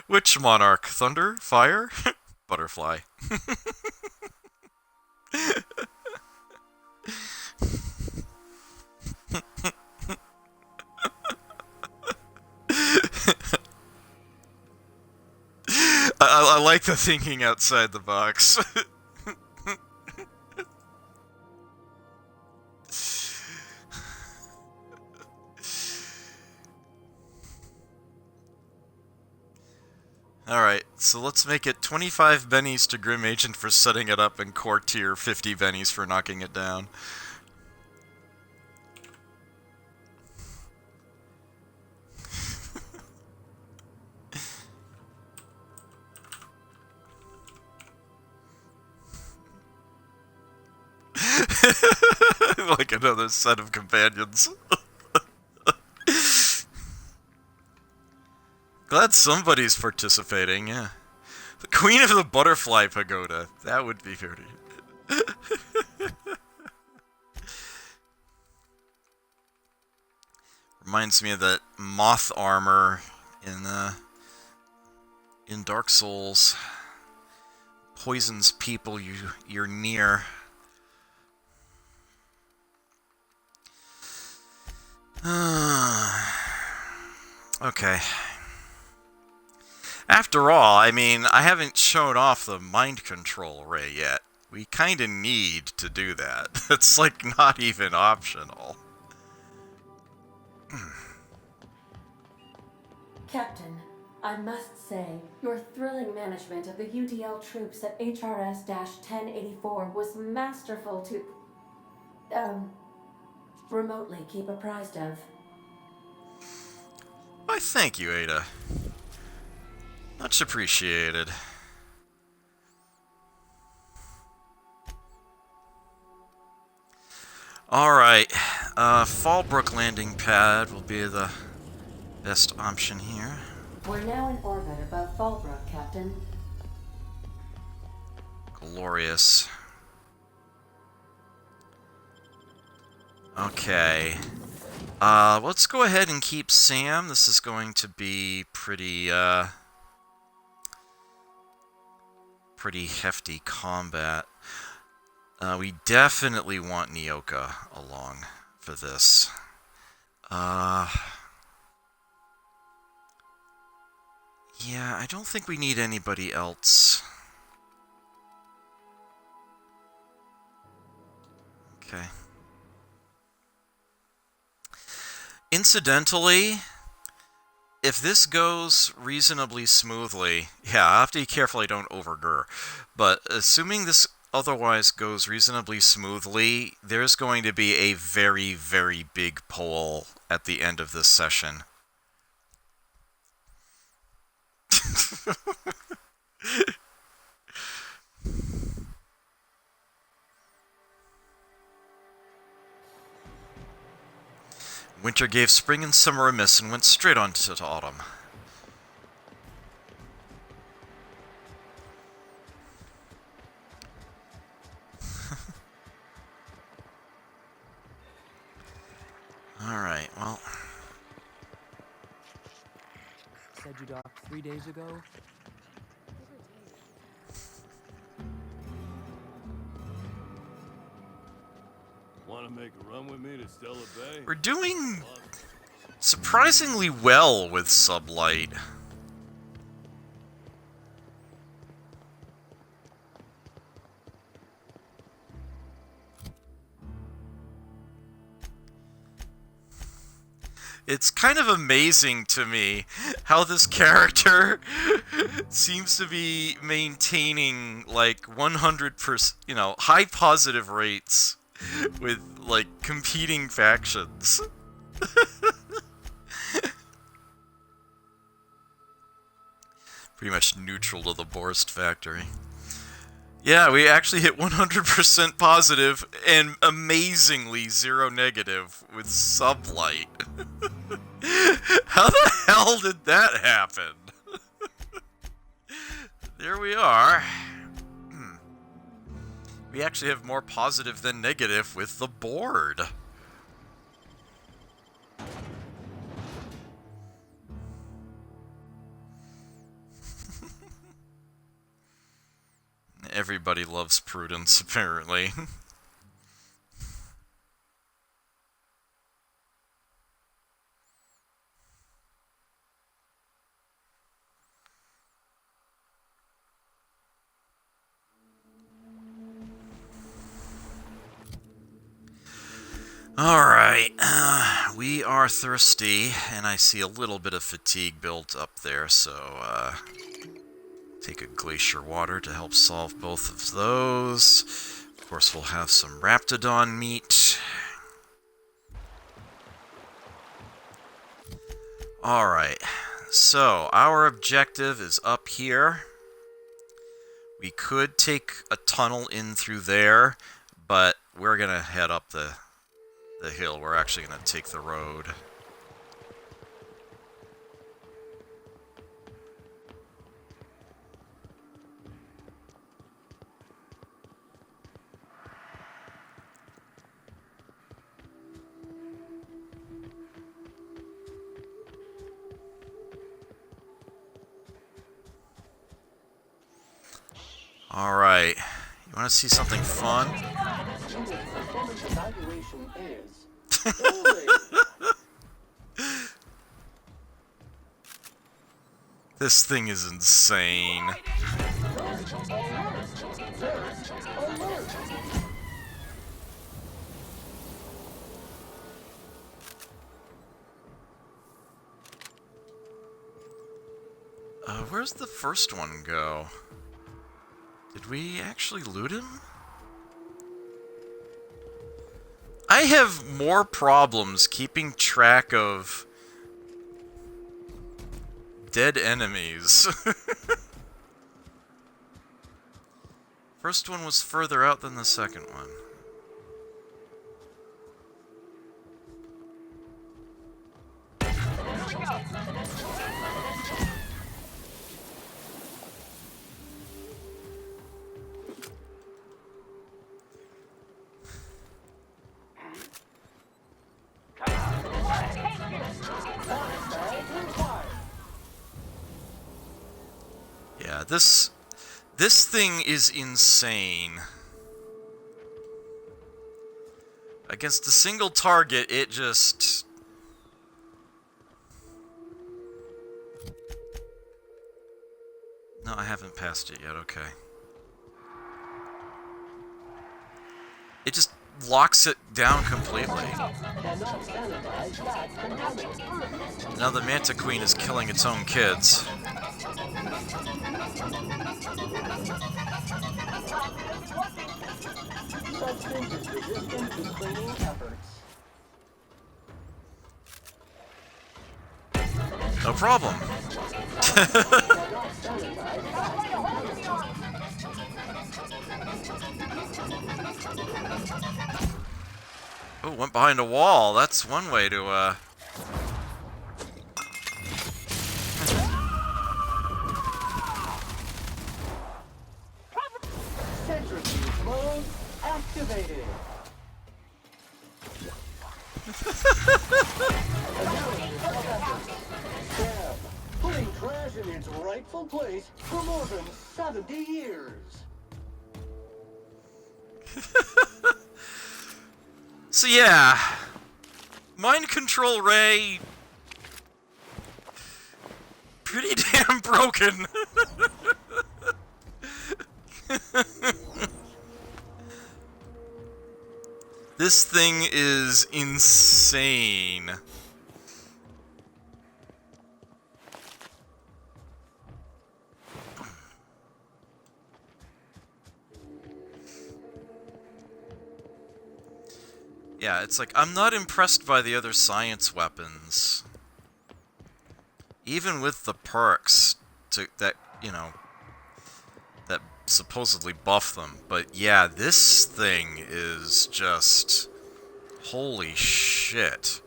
Which monarch? Thunder? Fire? Butterfly. I like the thinking outside the box. Alright, so let's make it 25 bennies to Grim Agent for setting it up and core tier 50 bennies for knocking it down. Like another set of companions. Glad somebody's participating, yeah. The Queen of the Butterfly Pagoda. That would be pretty. Reminds me of that moth armor in Dark Souls. Poisons people you're near. Okay. After all, I mean, I haven't shown off the mind control ray yet. We kinda need to do that. It's like not even optional. Captain, I must say, your thrilling management of the UDL troops at HRS-1084 was masterful to, remotely keep apprised of. Why, thank you, Ada. Much appreciated. Alright, Fallbrook landing pad will be the best option here. We're now in orbit above Fallbrook, Captain. Glorious. Okay. Let's go ahead and keep Sam. This is going to be pretty hefty combat. We definitely want Nyoka along for this. Yeah, I don't think we need anybody else. Okay. Incidentally, if this goes reasonably smoothly, yeah, I have to be careful I don't overgur, but assuming this otherwise goes reasonably smoothly, there's going to be a very, very big poll at the end of this session. Winter gave spring and summer a miss and went straight on to autumn. Alright, well. Said you docked 3 days ago? Want to make a run with me to Stella Bay? We're doing surprisingly well with Sublight. It's kind of amazing to me how this character seems to be maintaining like 100%, you know, high positive rates with like competing factions. Pretty much neutral to the Borst factory. Yeah, we actually hit 100% positive and amazingly 0 negative with Sublight. How the hell did that happen? There we are. We actually have more positive than negative with the board. Everybody loves Prudence, apparently. Alright, we are thirsty, and I see a little bit of fatigue built up there, so, take a glacier water to help solve both of those. Of course, we'll have some Raptidon meat. Alright, so our objective is up here. We could take a tunnel in through there, but we're gonna head up the hill. We're actually gonna take the road. Alright, you want to see something fun? This thing is insane. Where's the first one go? Did we actually loot him? I have more problems keeping track of dead enemies. First one was further out than the second one. Yeah, this thing is insane. Against a single target, it just... No, I haven't passed it yet, okay. It just locks it down completely. Now the Manta Queen is killing its own kids. No problem. Oh, went behind a wall. That's one way to, Centrifuge mode activated. Sam, putting trash in its rightful place for more than 70 years. So yeah, mind control ray, pretty damn broken. This thing is insane. Yeah, it's like, I'm not impressed by the other science weapons. Even with the perks that, you know, that supposedly buff them. But yeah, this thing is just... holy shit.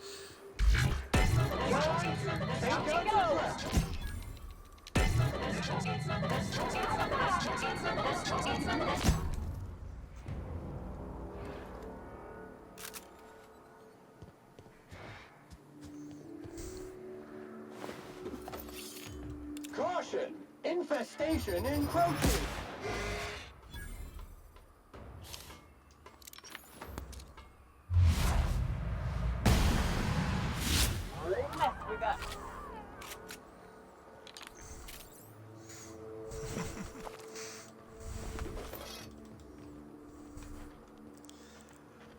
Caution! Infestation encroaching! We got.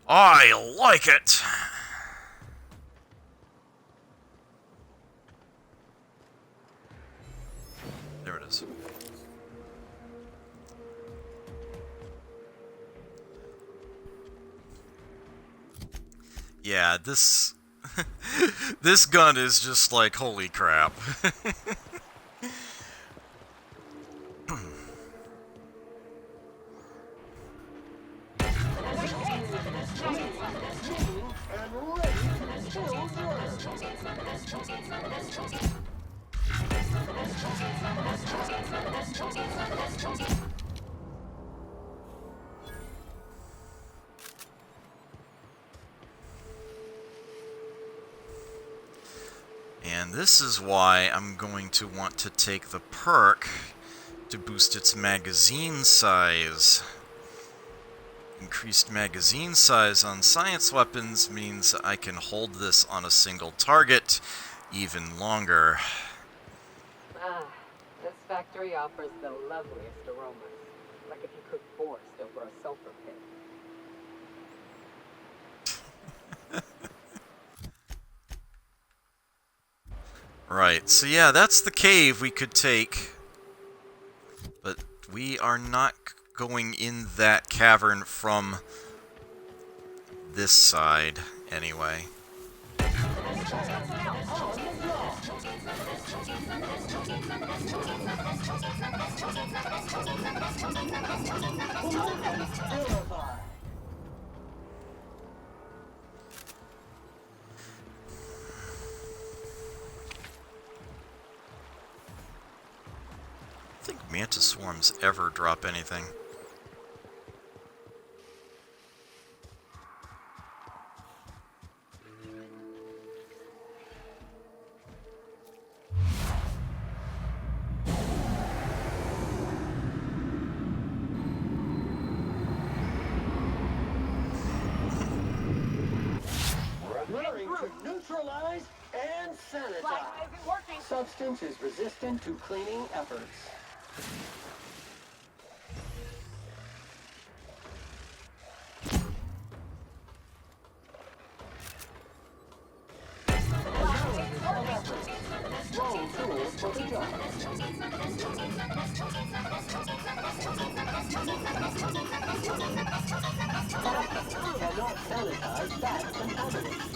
I like it! There it is. Yeah, this... this gun is just like, holy crap. And this is why I'm going to want to take the perk to boost its magazine size. Increased magazine size on science weapons means I can hold this on a single target even longer. Ah, this factory offers the loveliest aromas. Like if you cook forest over a sulfur pit. Right, so yeah, that's the cave we could take. But we are not going in that cavern from this side, anyway. I think mantis swarms ever drop anything. Preparing to neutralize and sanitize. Substance is resistant to cleaning efforts. Wrong tools for the job. Cannot sanitize that contaminant.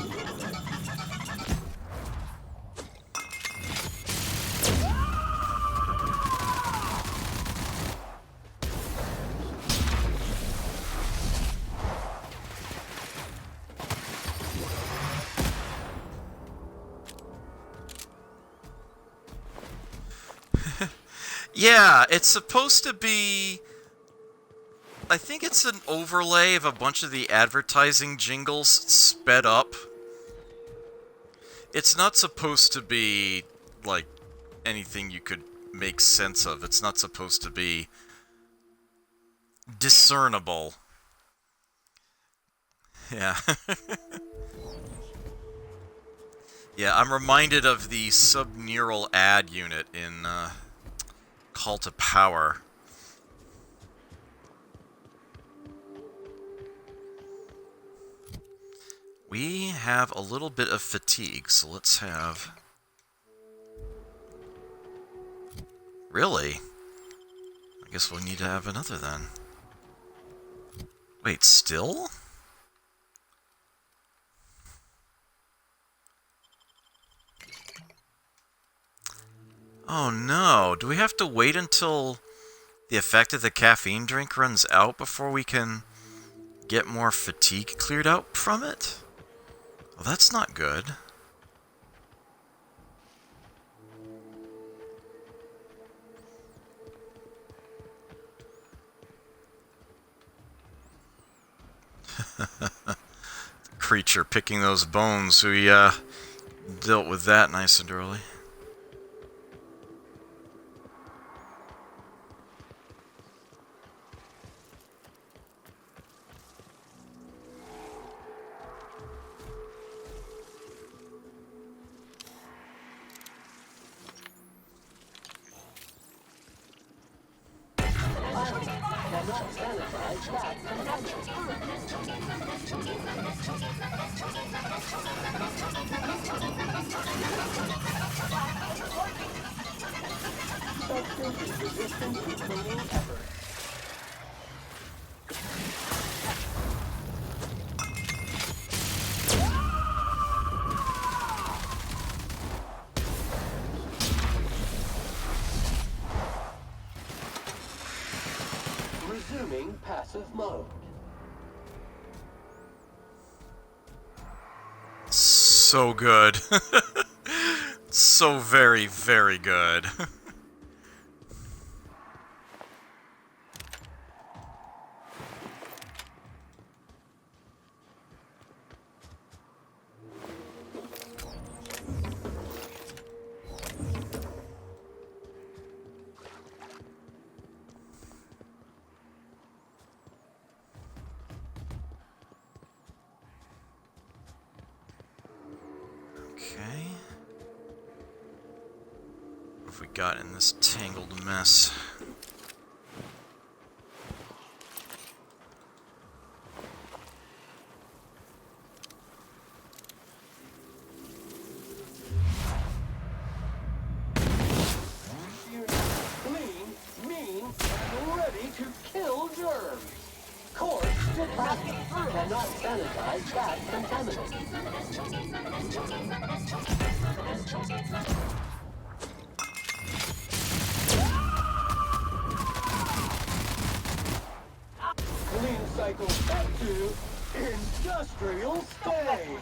Yeah, it's supposed to be... I think it's an overlay of a bunch of the advertising jingles sped up. It's not supposed to be, like, anything you could make sense of. It's not supposed to be discernible. Yeah. Yeah, I'm reminded of the subneural ad unit in Call to Power. We have a little bit of fatigue, so let's have... Really? I guess we'll need to have another then. Wait, still? Oh no, do we have to wait until the effect of the caffeine drink runs out before we can get more fatigue cleared out from it? Well, that's not good. Creature picking those bones. We dealt with that nice and early. Substance is resistant to cleaning efforts. Resuming passive mode. So good. So very, very good. Okay. What have we got in this tangled mess? Clean, mean, and ready to kill germs. Course detached. Cannot sanitize that contaminant. Clean cycle back to industrial state.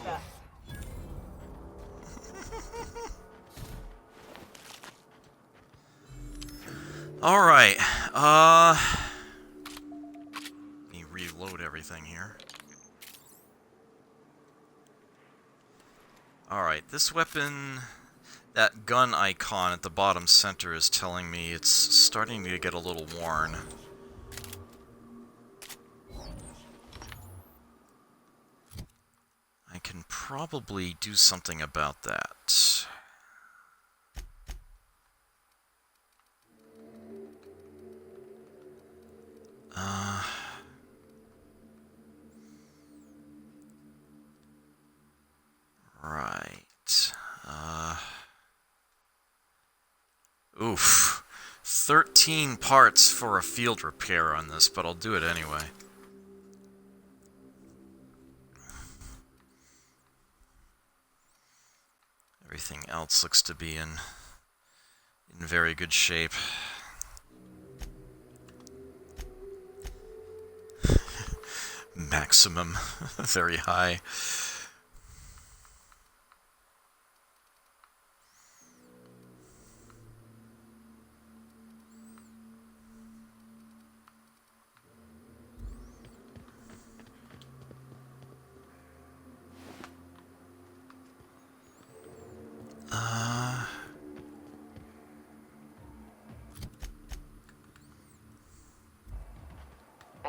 Alright, let me reload everything here. Alright, this weapon, that gun icon at the bottom center is telling me it's starting to get a little worn. I can probably do something about that. Right. Oof. 13 parts for a field repair on this, but I'll do it anyway. Everything else looks to be in very good shape. Maximum. Very high.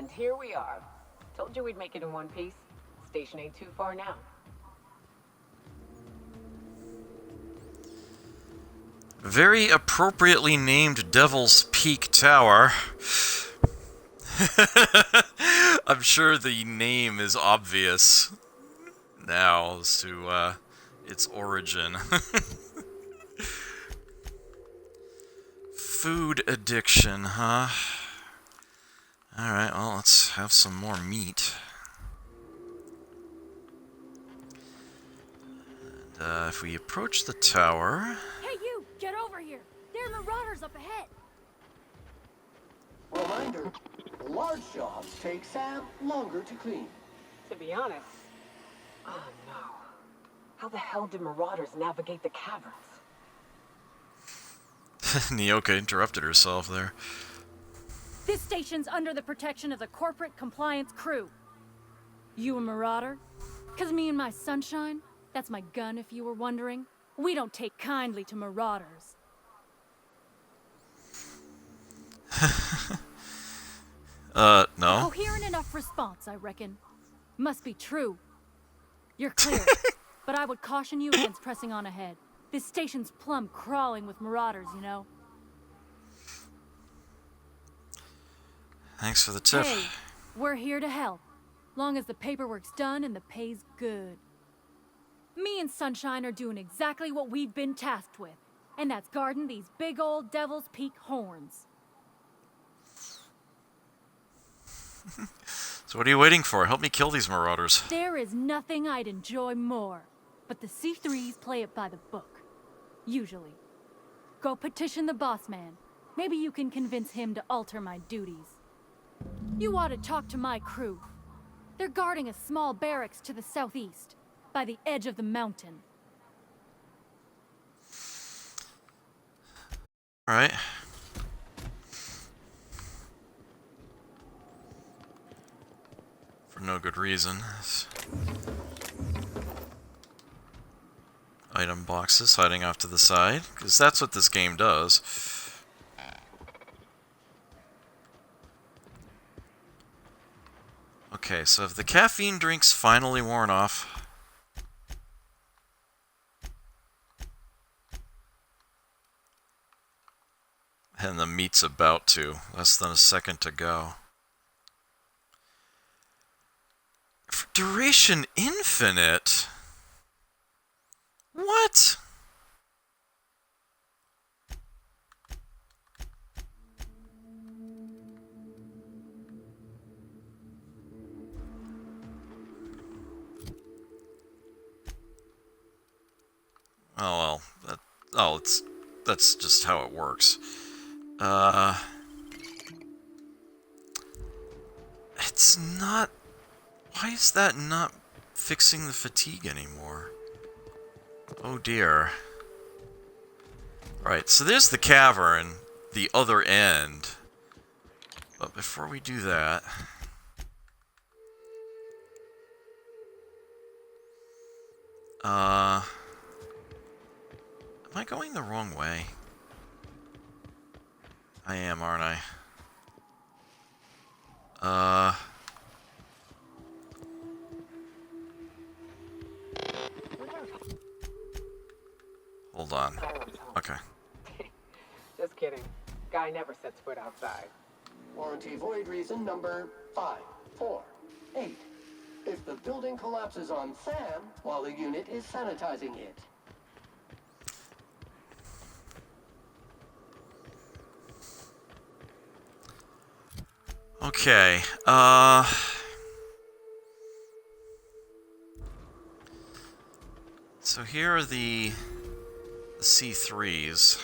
And here we are. Told you we'd make it in one piece. Station ain't too far now. Very appropriately named Devil's Peak Tower. I'm sure the name is obvious now as to its origin. Food addiction, huh? Alright, well, let's have some more meat. And if we approach the tower... Hey, you! Get over here! There are marauders up ahead! Reminder, large jobs take Sam longer to clean. To be honest, oh no. How the hell did marauders navigate the caverns? Nyoka interrupted herself there. This station's under the protection of the corporate compliance crew. You a marauder? 'Cause me and my sunshine, that's my gun if you were wondering, we don't take kindly to marauders. No. Coherent enough response, I reckon. Must be true. You're clear, but I would caution you against pressing on ahead. This station's plumb crawling with marauders, you know. Thanks for the tip. Hey, we're here to help. Long as the paperwork's done and the pay's good. Me and Sunshine are doing exactly what we've been tasked with, and that's guarding these big old Devil's Peak horns. So what are you waiting for? Help me kill these marauders. There is nothing I'd enjoy more, but the C3s play it by the book. Usually. Go petition the boss man. Maybe you can convince him to alter my duties. You ought to talk to my crew. They're guarding a small barracks to the southeast, by the edge of the mountain. Alright. For no good reason. Item boxes hiding off to the side, because that's what this game does. Okay, so have the caffeine drinks finally worn off? And the meat's about to. Less than a second to go. For duration infinite? What? Oh well, that's just how it works. It's not. Why is that not fixing the fatigue anymore? Oh dear. Right, so there's the cavern, the other end. But before we do that... Am I going the wrong way? I am, aren't I? Hold on. Okay. Just kidding. Guy never sets foot outside. Warranty void reason number 548. If the building collapses on Sam while the unit is sanitizing it. Okay, so here are the C3s.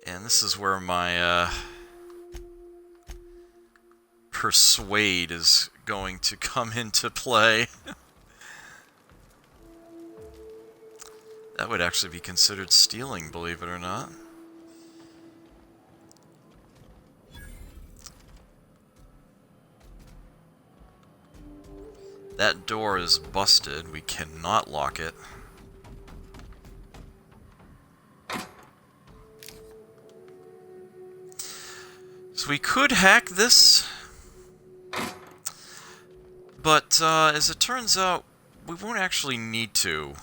And this is where my, persuade is going to come into play. That would actually be considered stealing, believe it or not. That door is busted. We cannot lock it. So we could hack this, but as it turns out, we won't actually need to.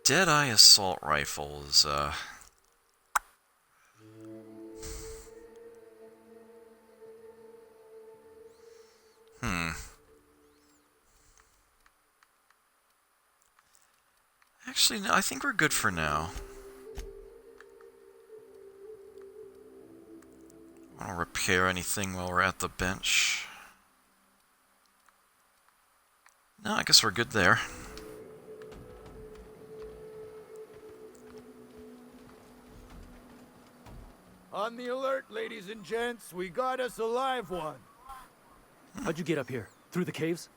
Deadeye assault rifles, Actually, no, I think we're good for now. Want to repair anything while we're at the bench? No, I guess we're good there. On the alert, ladies and gents. We got us a live one. How'd you get up here? Through the caves?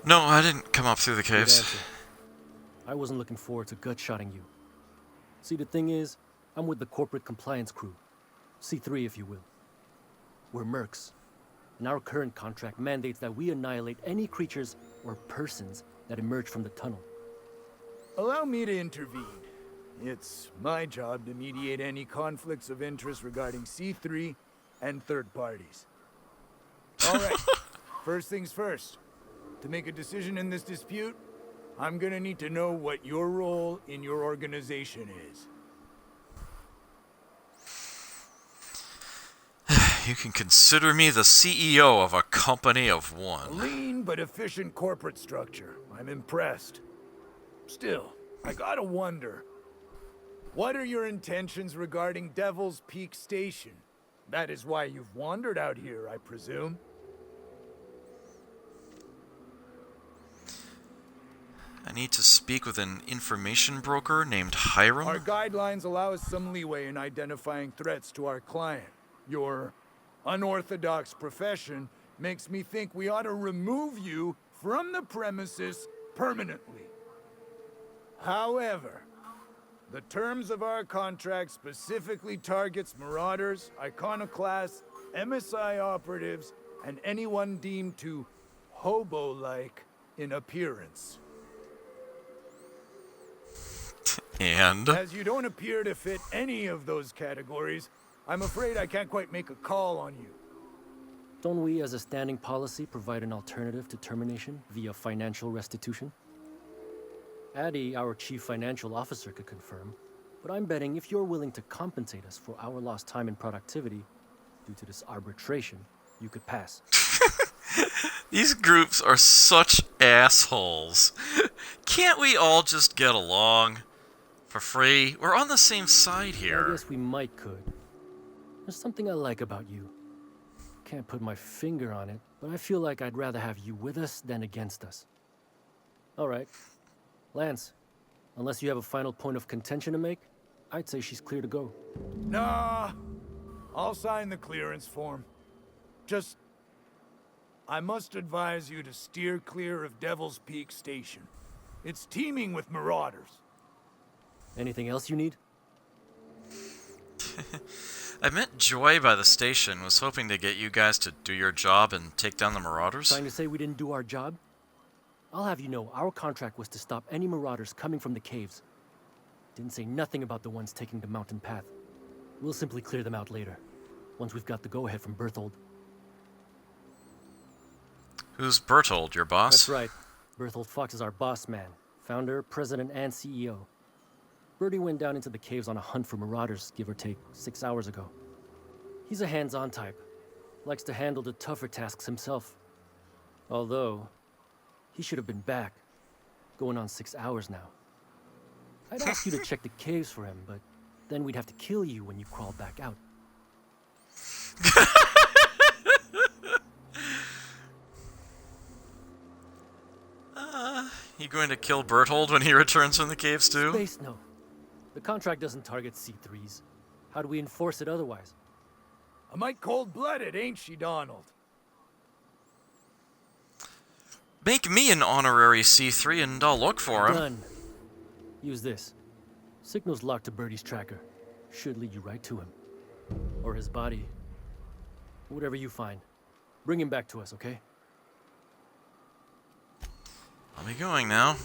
No, I didn't come up through the Good caves. answer. I wasn't looking forward to gut-shotting you. See, the thing is, I'm with the corporate compliance crew. C3, if you will. We're mercs. And our current contract mandates that we annihilate any creatures or persons that emerge from the tunnel. Allow me to intervene. It's my job to mediate any conflicts of interest regarding C3 and third parties. All right, first things first. To make a decision in this dispute, I'm gonna need to know what your role in your organization is. You can consider me the CEO of a company of A one. lean but efficient corporate structure. I'm impressed. Still, I gotta wonder, what are your intentions regarding Devil's Peak Station? That is why you've wandered out here, I presume. I need to speak with an information broker named Hiram. Our guidelines allow us some leeway in identifying threats to our client. Your unorthodox profession makes me think we ought to remove you from the premises permanently. However, the terms of our contract specifically targets marauders, iconoclasts, MSI operatives, and anyone deemed to hobo-like in appearance. And? As you don't appear to fit any of those categories, I'm afraid I can't quite make a call on you. Don't we, as a standing policy, provide an alternative to termination via financial restitution? Addie, our chief financial officer, could confirm, but I'm betting if you're willing to compensate us for our lost time and productivity due to this arbitration, you could pass. These groups are such assholes. Can't we all just get along? For free? We're on the same side here. I guess we might could. There's something I like about you. Can't put my finger on it, but I feel like I'd rather have you with us than against us. All right. Lance, unless you have a final point of contention to make, I'd say she's clear to go. Nah, I'll sign the clearance form. Just, I must advise you to steer clear of Devil's Peak Station. It's teeming with marauders. Anything else you need? I met Joy by the station, was hoping to get you guys to do your job and take down the marauders. Trying to say we didn't do our job? I'll have you know, our contract was to stop any marauders coming from the caves. Didn't say nothing about the ones taking the mountain path. We'll simply clear them out later, once we've got the go-ahead from Berthold. Who's Berthold, your boss? That's right. Berthold Fox is our boss man, founder, president, and CEO. Bertie went down into the caves on a hunt for marauders, give or take, 6 hours ago. He's a hands-on type. Likes to handle the tougher tasks himself. Although, he should have been back. Going on 6 hours now. I'd ask you to check the caves for him, but then we'd have to kill you when you crawl back out. You going to kill Berthold when he returns from the caves too? Space, no. The contract doesn't target C3s. How do we enforce it otherwise? A mite cold-blooded, ain't she, Donald? Make me an honorary C3 and I'll look for him. Done. Use this. Signal's locked to Bertie's tracker. Should lead you right to him. Or his body. Whatever you find. Bring him back to us, okay? I'll be going now.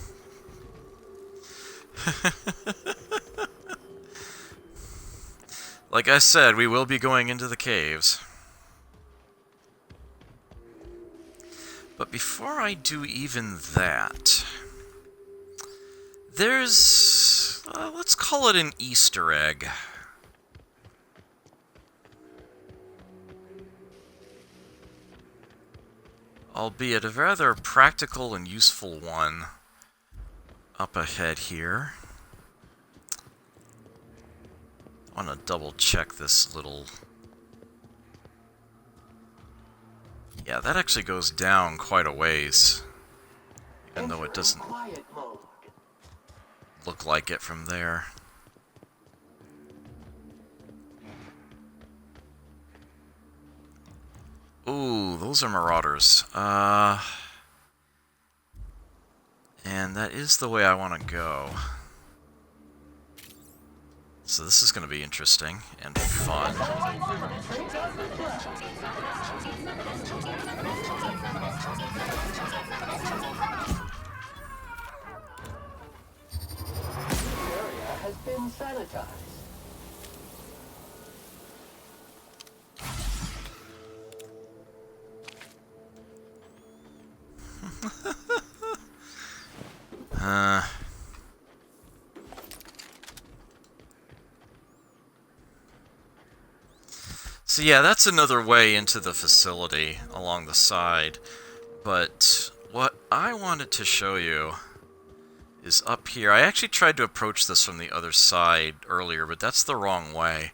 Like I said, we will be going into the caves. But before I do even that, there's, let's call it an Easter egg. Albeit a rather practical and useful one up ahead here. I want to double check this little... Yeah, that actually goes down quite a ways. Even though it doesn't look like it from there. Ooh, those are marauders. And that is the way I want to go. So this is going to be interesting and fun. Area has been sanitized. So yeah, that's another way into the facility along the side. But what I wanted to show you is up here. I actually tried to approach this from the other side earlier, but that's the wrong way.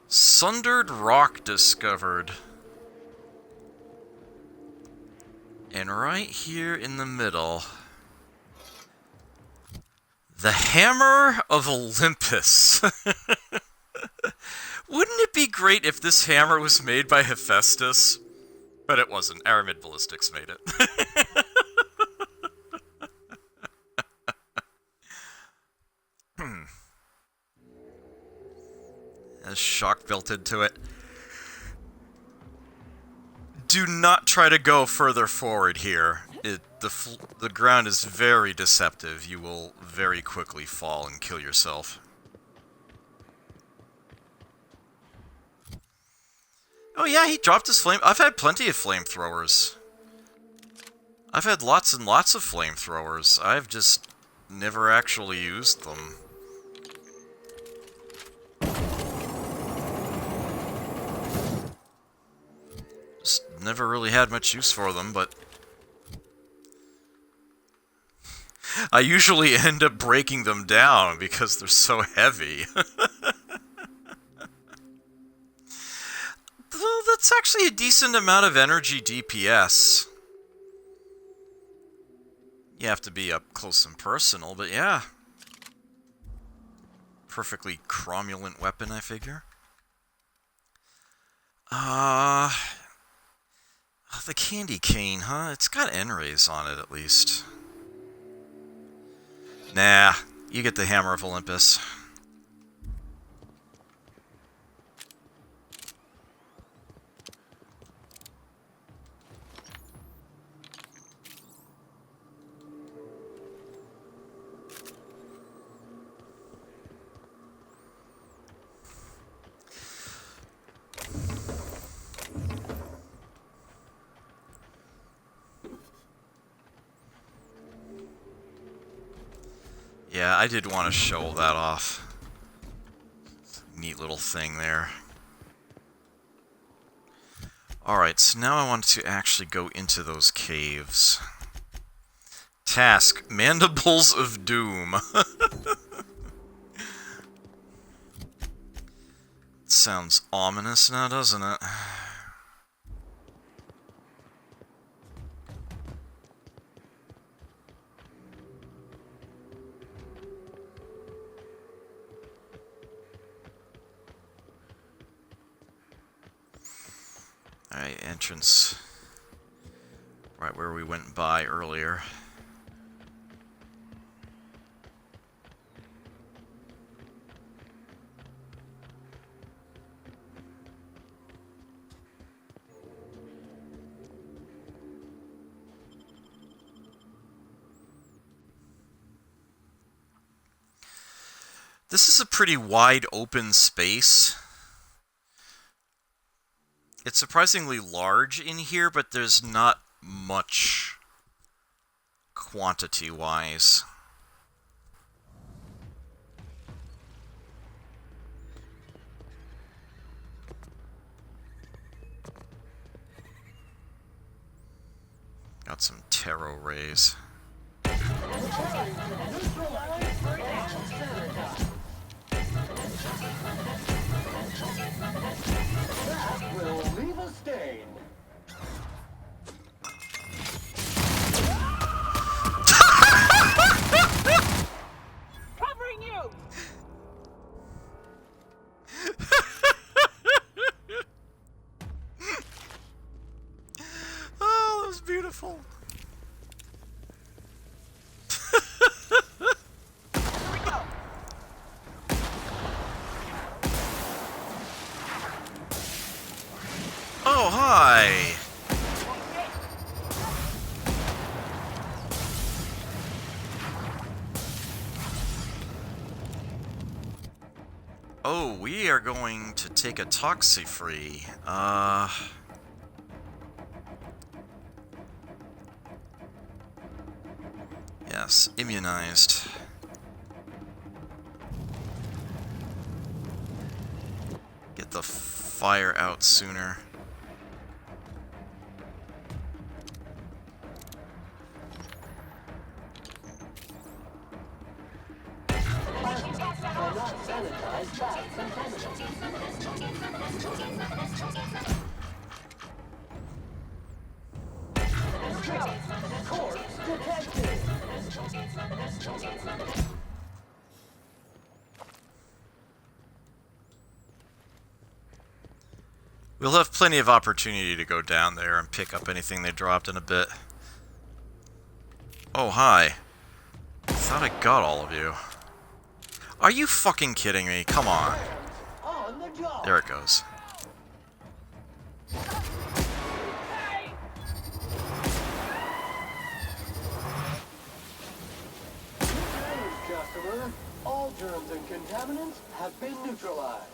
Sundered rock discovered. And right here in the middle, the Hammer of Olympus. Wouldn't it be great if this hammer was made by Hephaestus? But it wasn't. Aramid Ballistics made it. A shock built into it. Do not try to go further forward here. The ground is very deceptive. You will very quickly fall and kill yourself. Oh yeah, he dropped his flame. I've had plenty of flamethrowers. I've had lots and lots of flamethrowers. I've just never actually used them. Just never really had much use for them, but I usually end up breaking them down because they're so heavy. Well, that's actually a decent amount of energy DPS. You have to be up close and personal, but yeah. Perfectly cromulent weapon, I figure. The candy cane, huh? It's got N-rays on it, at least. Nah, you get the Hammer of Olympus. Yeah, I did want to show that off. Neat little thing there. Alright, so now I want to actually go into those caves. Task, Mandibles of Doom. Sounds ominous now, doesn't it? Alright, entrance. Right where we went by earlier. a pretty wide open space. It's surprisingly large in here, but there's not much quantity-wise. Got some tarot rays. Will leave a stain. Covering you! Oh, that was beautiful. Oh, hi. Oh, we are going to take a toxi-free. Yes, immunized. Get the fire out sooner. Cannot sanitize back contaminants. Corpse detected. We'll have plenty of opportunity to go down there and pick up anything they dropped in a bit. Oh, hi. I thought I got all of you. Are you fucking kidding me? Come on. On the job. There it goes. Customer, all germs and contaminants have been neutralized.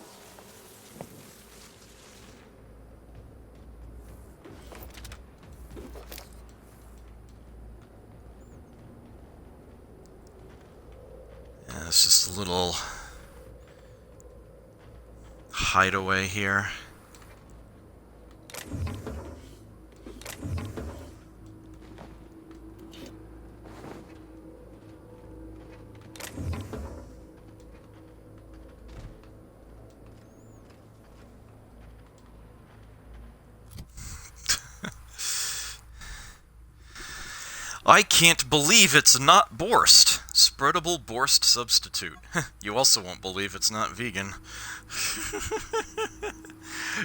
Yeah, it's just a little hideaway here. I can't believe it's not Borst. Spreadable Borst substitute. You also won't believe it's not vegan.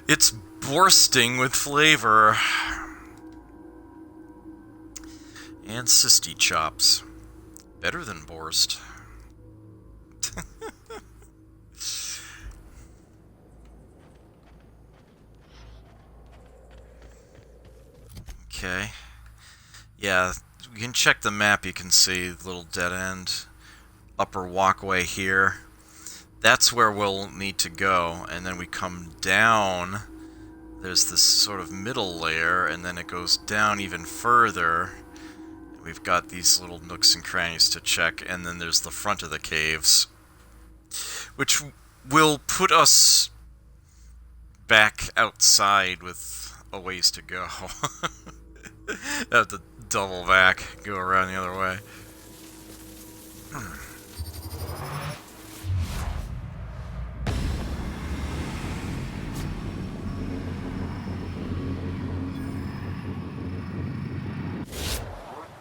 It's borsting with flavor. And cysty chops. Better than Borst. Okay. Yeah, you can check the map, you can see the little dead end. Upper walkway here. That's where we'll need to go, and then we come down. There's this sort of middle layer, and then it goes down even further. We've got these little nooks and crannies to check, and then there's the front of the caves, which will put us back outside with a ways to go. I have to double back, go around the other way.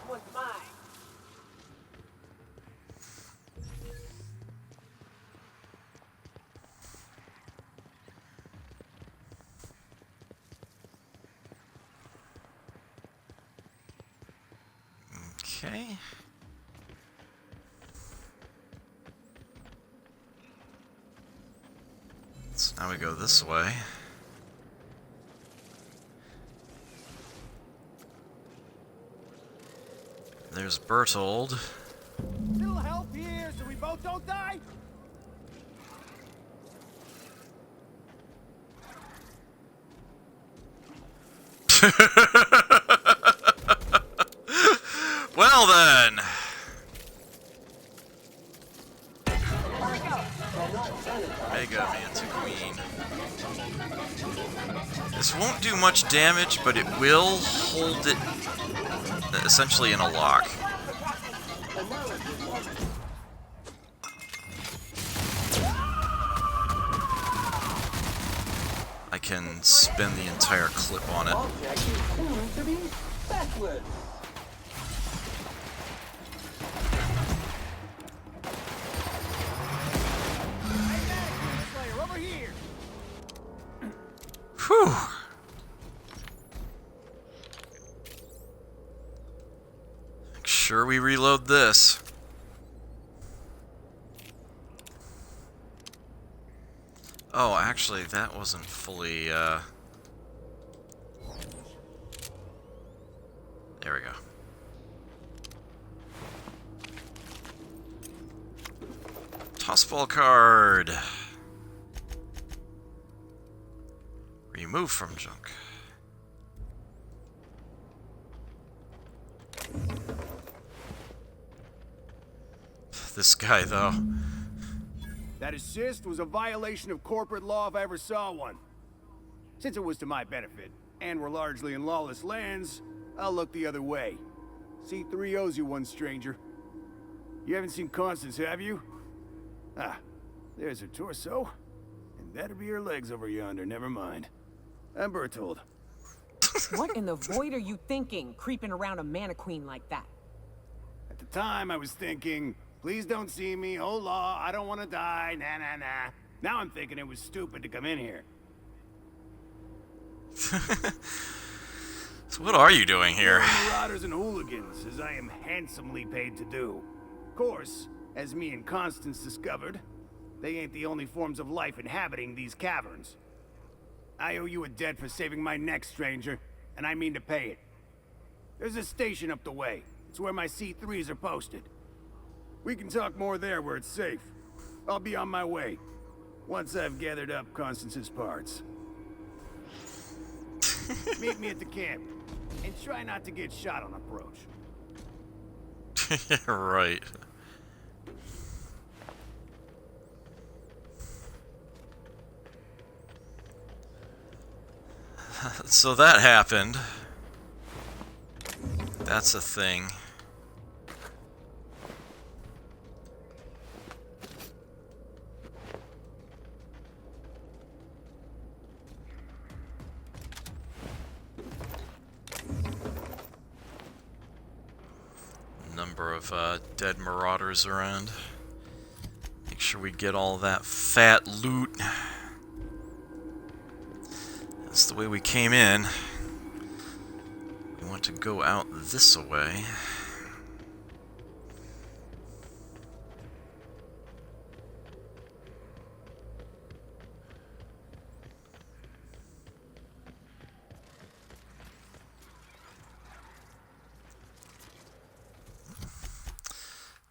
What's mine? Okay. So now we go this way. There's Bertold. Little help here so we both don't die? Well then. Mega Manta Queen. This won't do much damage, but it will hold it essentially in a lock. I can spin the entire clip on it. Whew. Make sure we reload this. Oh, actually, that wasn't fully, There we go. Tossball card. Remove from junk. This guy, though. That assist was a violation of corporate law if I ever saw one. Since it was to my benefit, and we're largely in lawless lands, I'll look the other way. C3 owes you one, stranger. You haven't seen Constance, have you? Ah, there's her torso. And that'll be her legs over yonder, never mind. I'm Bertold. What in the void are you thinking, creeping around a mannequin like that? At the time, I was thinking, please don't see me, oh law, I don't want to die, nah nah nah. Now I'm thinking it was stupid to come in here. So what are you doing here? Marauders and hooligans, as I am handsomely paid to do. Of course, as me and Constance discovered, they ain't the only forms of life inhabiting these caverns. I owe you a debt for saving my neck, stranger, and I mean to pay it. There's a station up the way. It's where my C3s are posted. We can talk more there where it's safe. I'll be on my way, once I've gathered up Constance's parts. Meet me at the camp, and try not to get shot on approach. Right. So that happened. That's a thing. Number of dead marauders around. Make sure we get all that fat loot. That's the way we came in. We want to go out this way.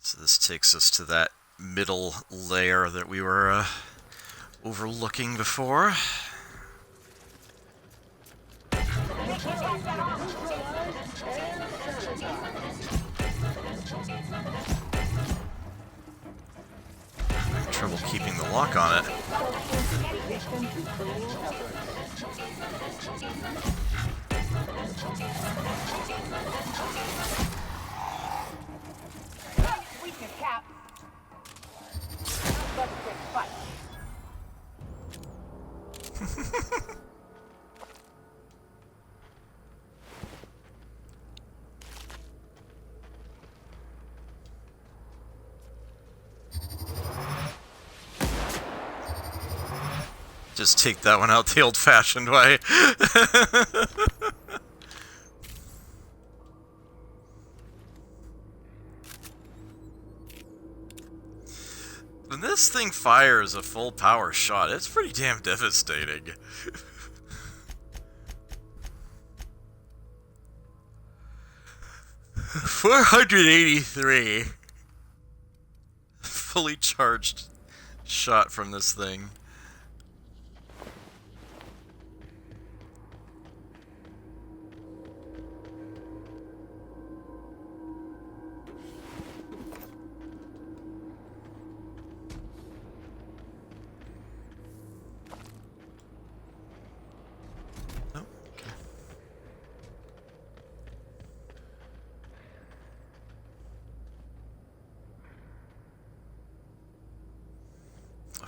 So this takes us to that middle layer that we were overlooking before. Trouble keeping the lock on it. Weakness, Cap. Just take that one out the old-fashioned way. When this thing fires a full power shot, it's pretty damn devastating. 483 fully charged shot from this thing. –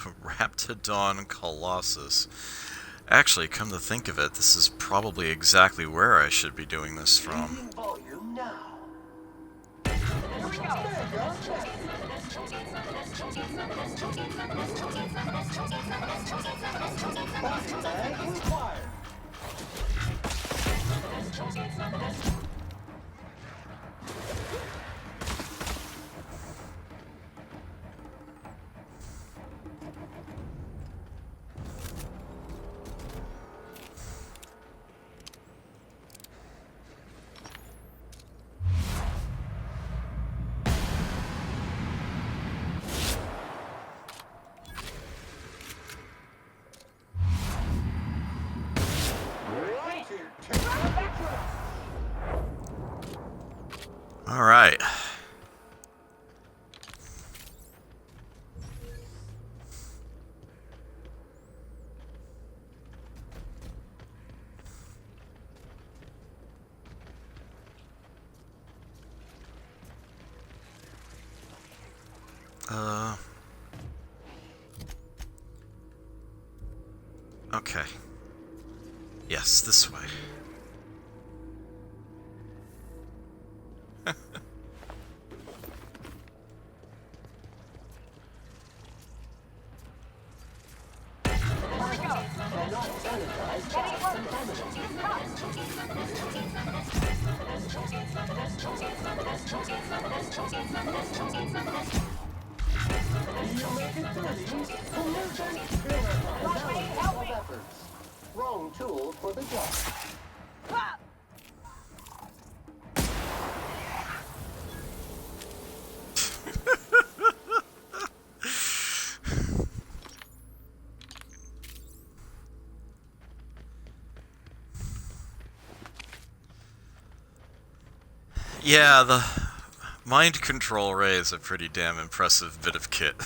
Raptidon Colossus. Actually, come to think of it, this is probably exactly where I should be doing this from. Leaving volume now. Body bag inquired. All right. Okay. Yes, this way. Wrong tool for the job. Yeah, the mind control ray is a pretty damn impressive bit of kit.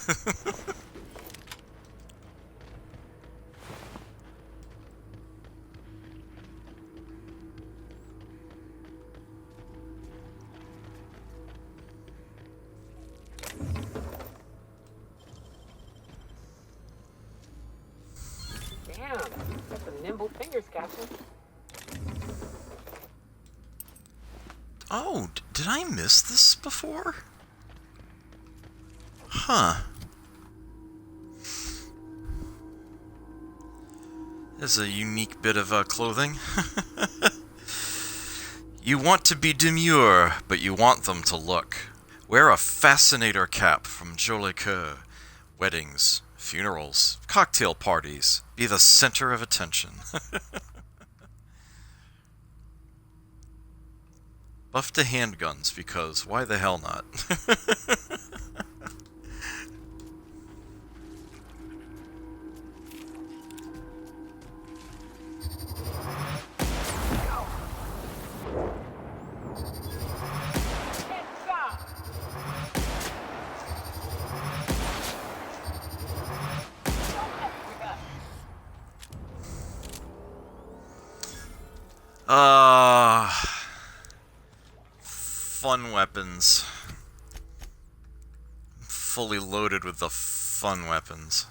Damn, got some nimble fingers, Captain. Oh, did I miss this before? Huh. There's a unique bit of clothing. You want to be demure, but you want them to look. Wear a fascinator cap from Jolie Coeur. Weddings, funerals, cocktail parties. Be the center of attention. Buff to handguns, because why the hell not? Fun weapons. Fully loaded with the fun weapons.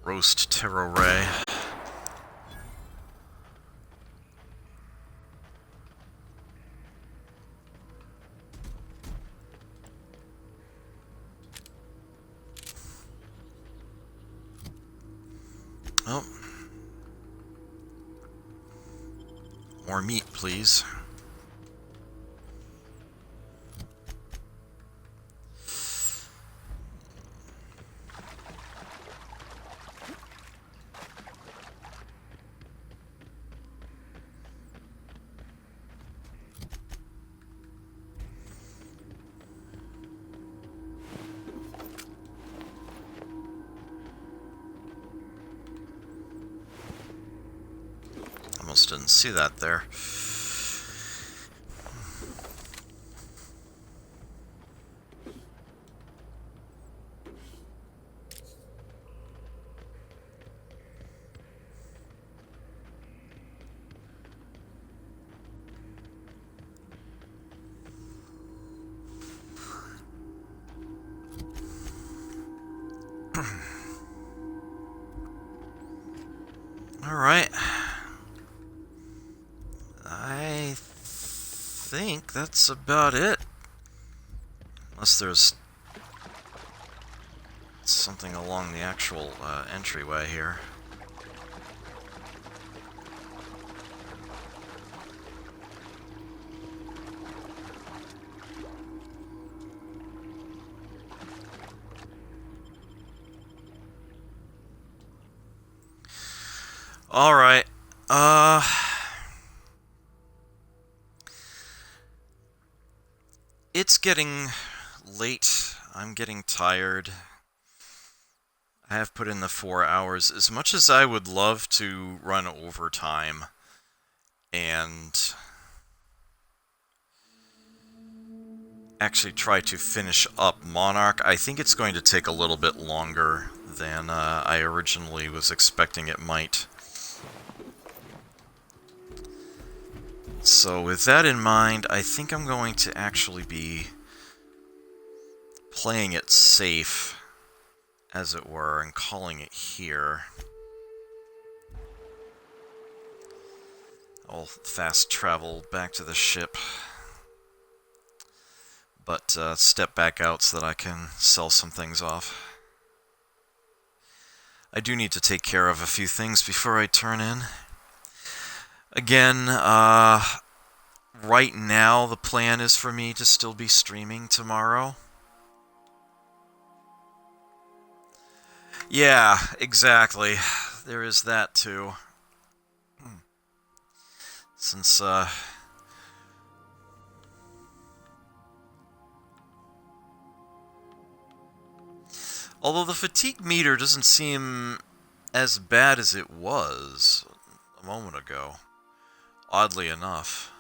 Roast Terror Ray. Oh. More meat, please. see that there. Alright. I think that's about it. Unless there's something along the actual entryway here. Alright. It's getting late. I'm getting tired. I have put in the 4 hours. As much as I would love to run overtime and actually try to finish up Monarch, I think it's going to take a little bit longer than I originally was expecting it might. So with that in mind, I think I'm going to actually be playing it safe, as it were, and calling it here. I'll fast travel back to the ship, but step back out so that I can sell some things off. I do need to take care of a few things before I turn in. Again, right now the plan is for me to still be streaming tomorrow. Yeah, exactly. There is that too. Since, although the fatigue meter doesn't seem as bad as it was a moment ago, oddly enough.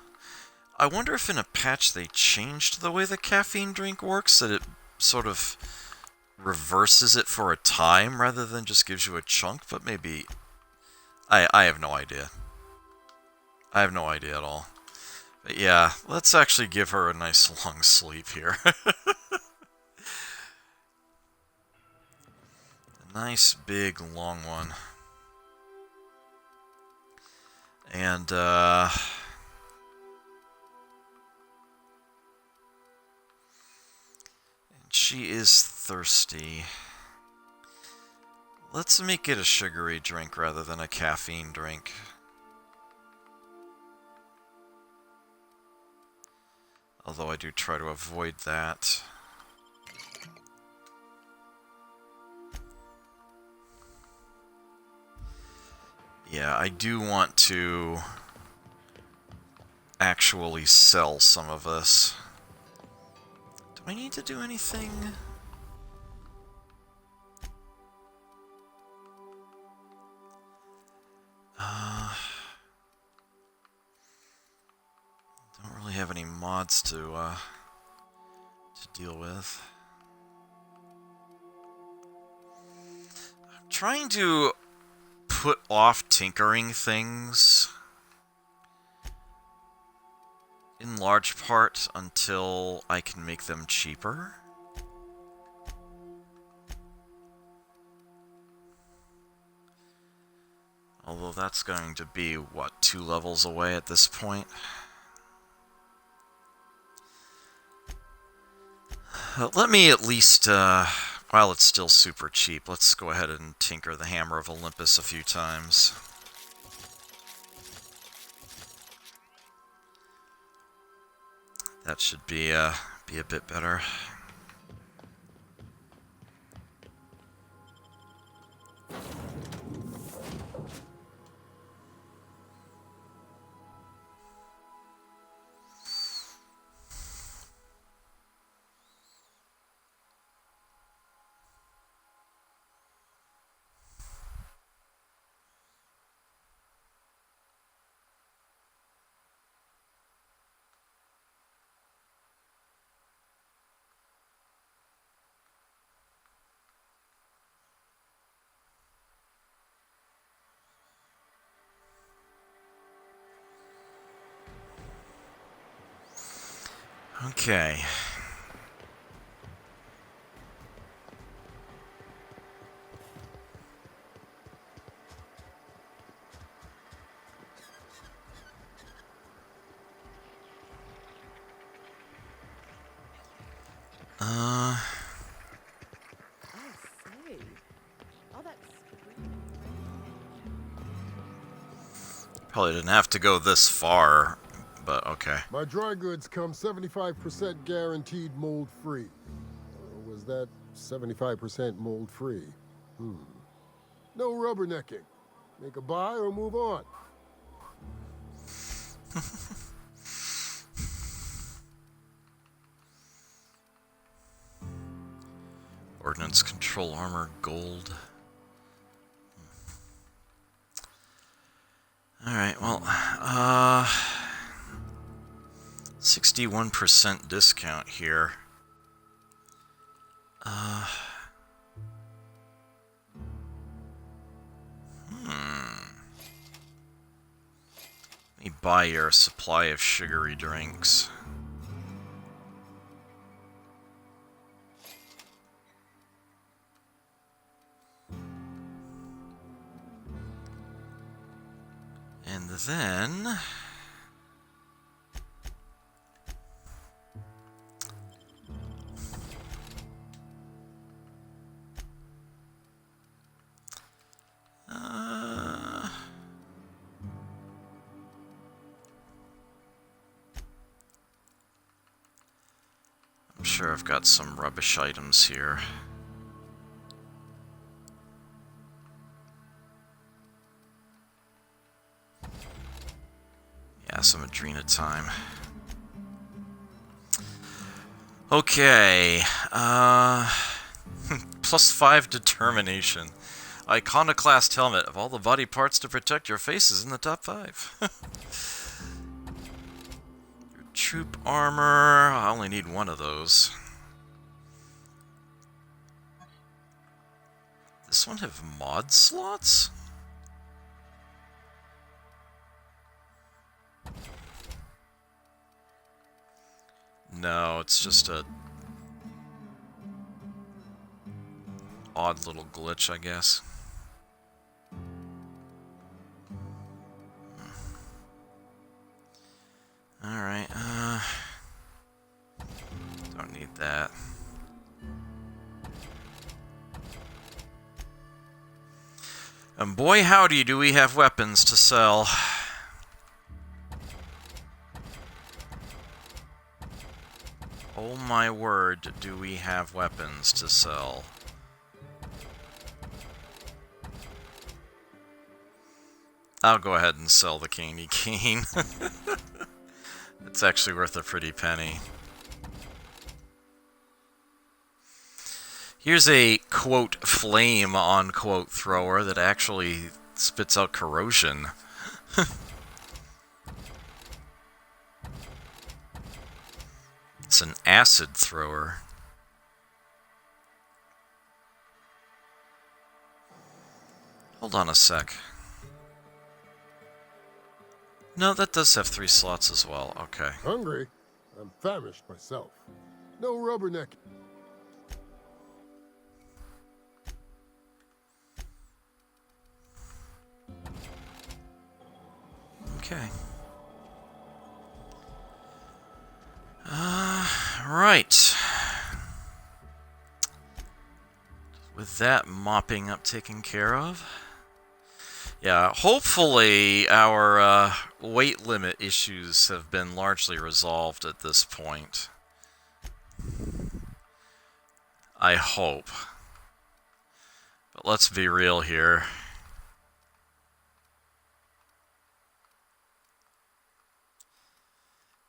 I wonder if in a patch they changed the way the caffeine drink works, that it sort of reverses it for a time rather than just gives you a chunk, but maybe... I have no idea. I have no idea at all. But yeah, let's actually give her a nice long sleep here. A nice big long one. And she is thirsty. Let's make it a sugary drink rather than a caffeine drink. Although I do try to avoid that. Yeah, I do want to actually sell some of this. Do I need to do anything? Don't really have any mods to deal with. I'm trying to put off tinkering things in large part until I can make them cheaper. Although that's going to be, what, 2 levels away at this point? Let me at least, while it's still super cheap, let's go ahead and tinker the Hammer of Olympus a few times. That should be a bit better. Okay. Probably didn't have to go this far, but okay. My dry goods come 75% guaranteed mold-free. Was that 75% mold-free? No rubbernecking. Make a buy or move on. Ordnance control armor, gold. Alright, well, 61% discount here. Let me buy your supply of sugary drinks. And then... I'm sure I've got some rubbish items here. Yeah, some Adrena time. Okay, +5 determination. Iconoclast helmet. Of all the body parts to protect, your face is in the top 5. Troop armor. I only need one of those. This one have mod slots? No, it's just a odd little glitch, I guess. Alright, don't need that. And boy howdy do we have weapons to sell. Oh my word, do we have weapons to sell. I'll go ahead and sell the candy cane. It's actually worth a pretty penny. Here's a, quote, flame, unquote, thrower that actually spits out corrosion. It's an acid thrower. Hold on a sec. No, that does have 3 slots as well. Okay. Hungry? I'm famished myself. No rubbernecking. Okay. Right. With that mopping up taken care of. Yeah, hopefully our weight limit issues have been largely resolved at this point. I hope. But let's be real here.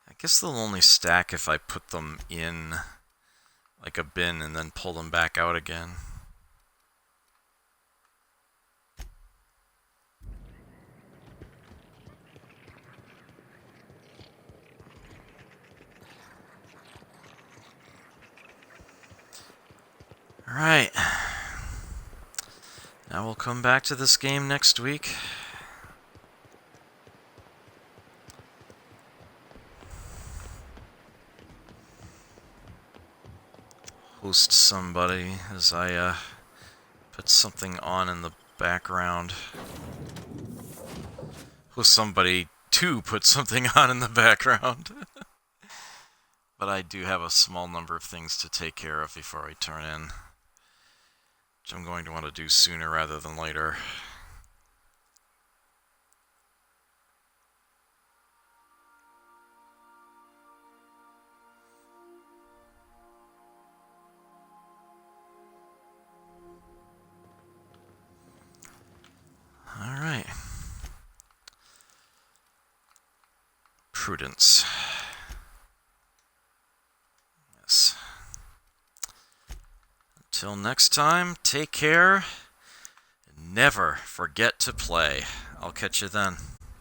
I guess they'll only stack if I put them in like a bin and then pull them back out again. Alright. Now we'll come back to this game next week. host somebody as I put something on in the background. Host somebody to put something on in the background. But I do have a small number of things to take care of before I turn in, which I'm going to want to do sooner rather than later. All right. Prudence. Yes. Until next time, take care. And never forget to play. I'll catch you then.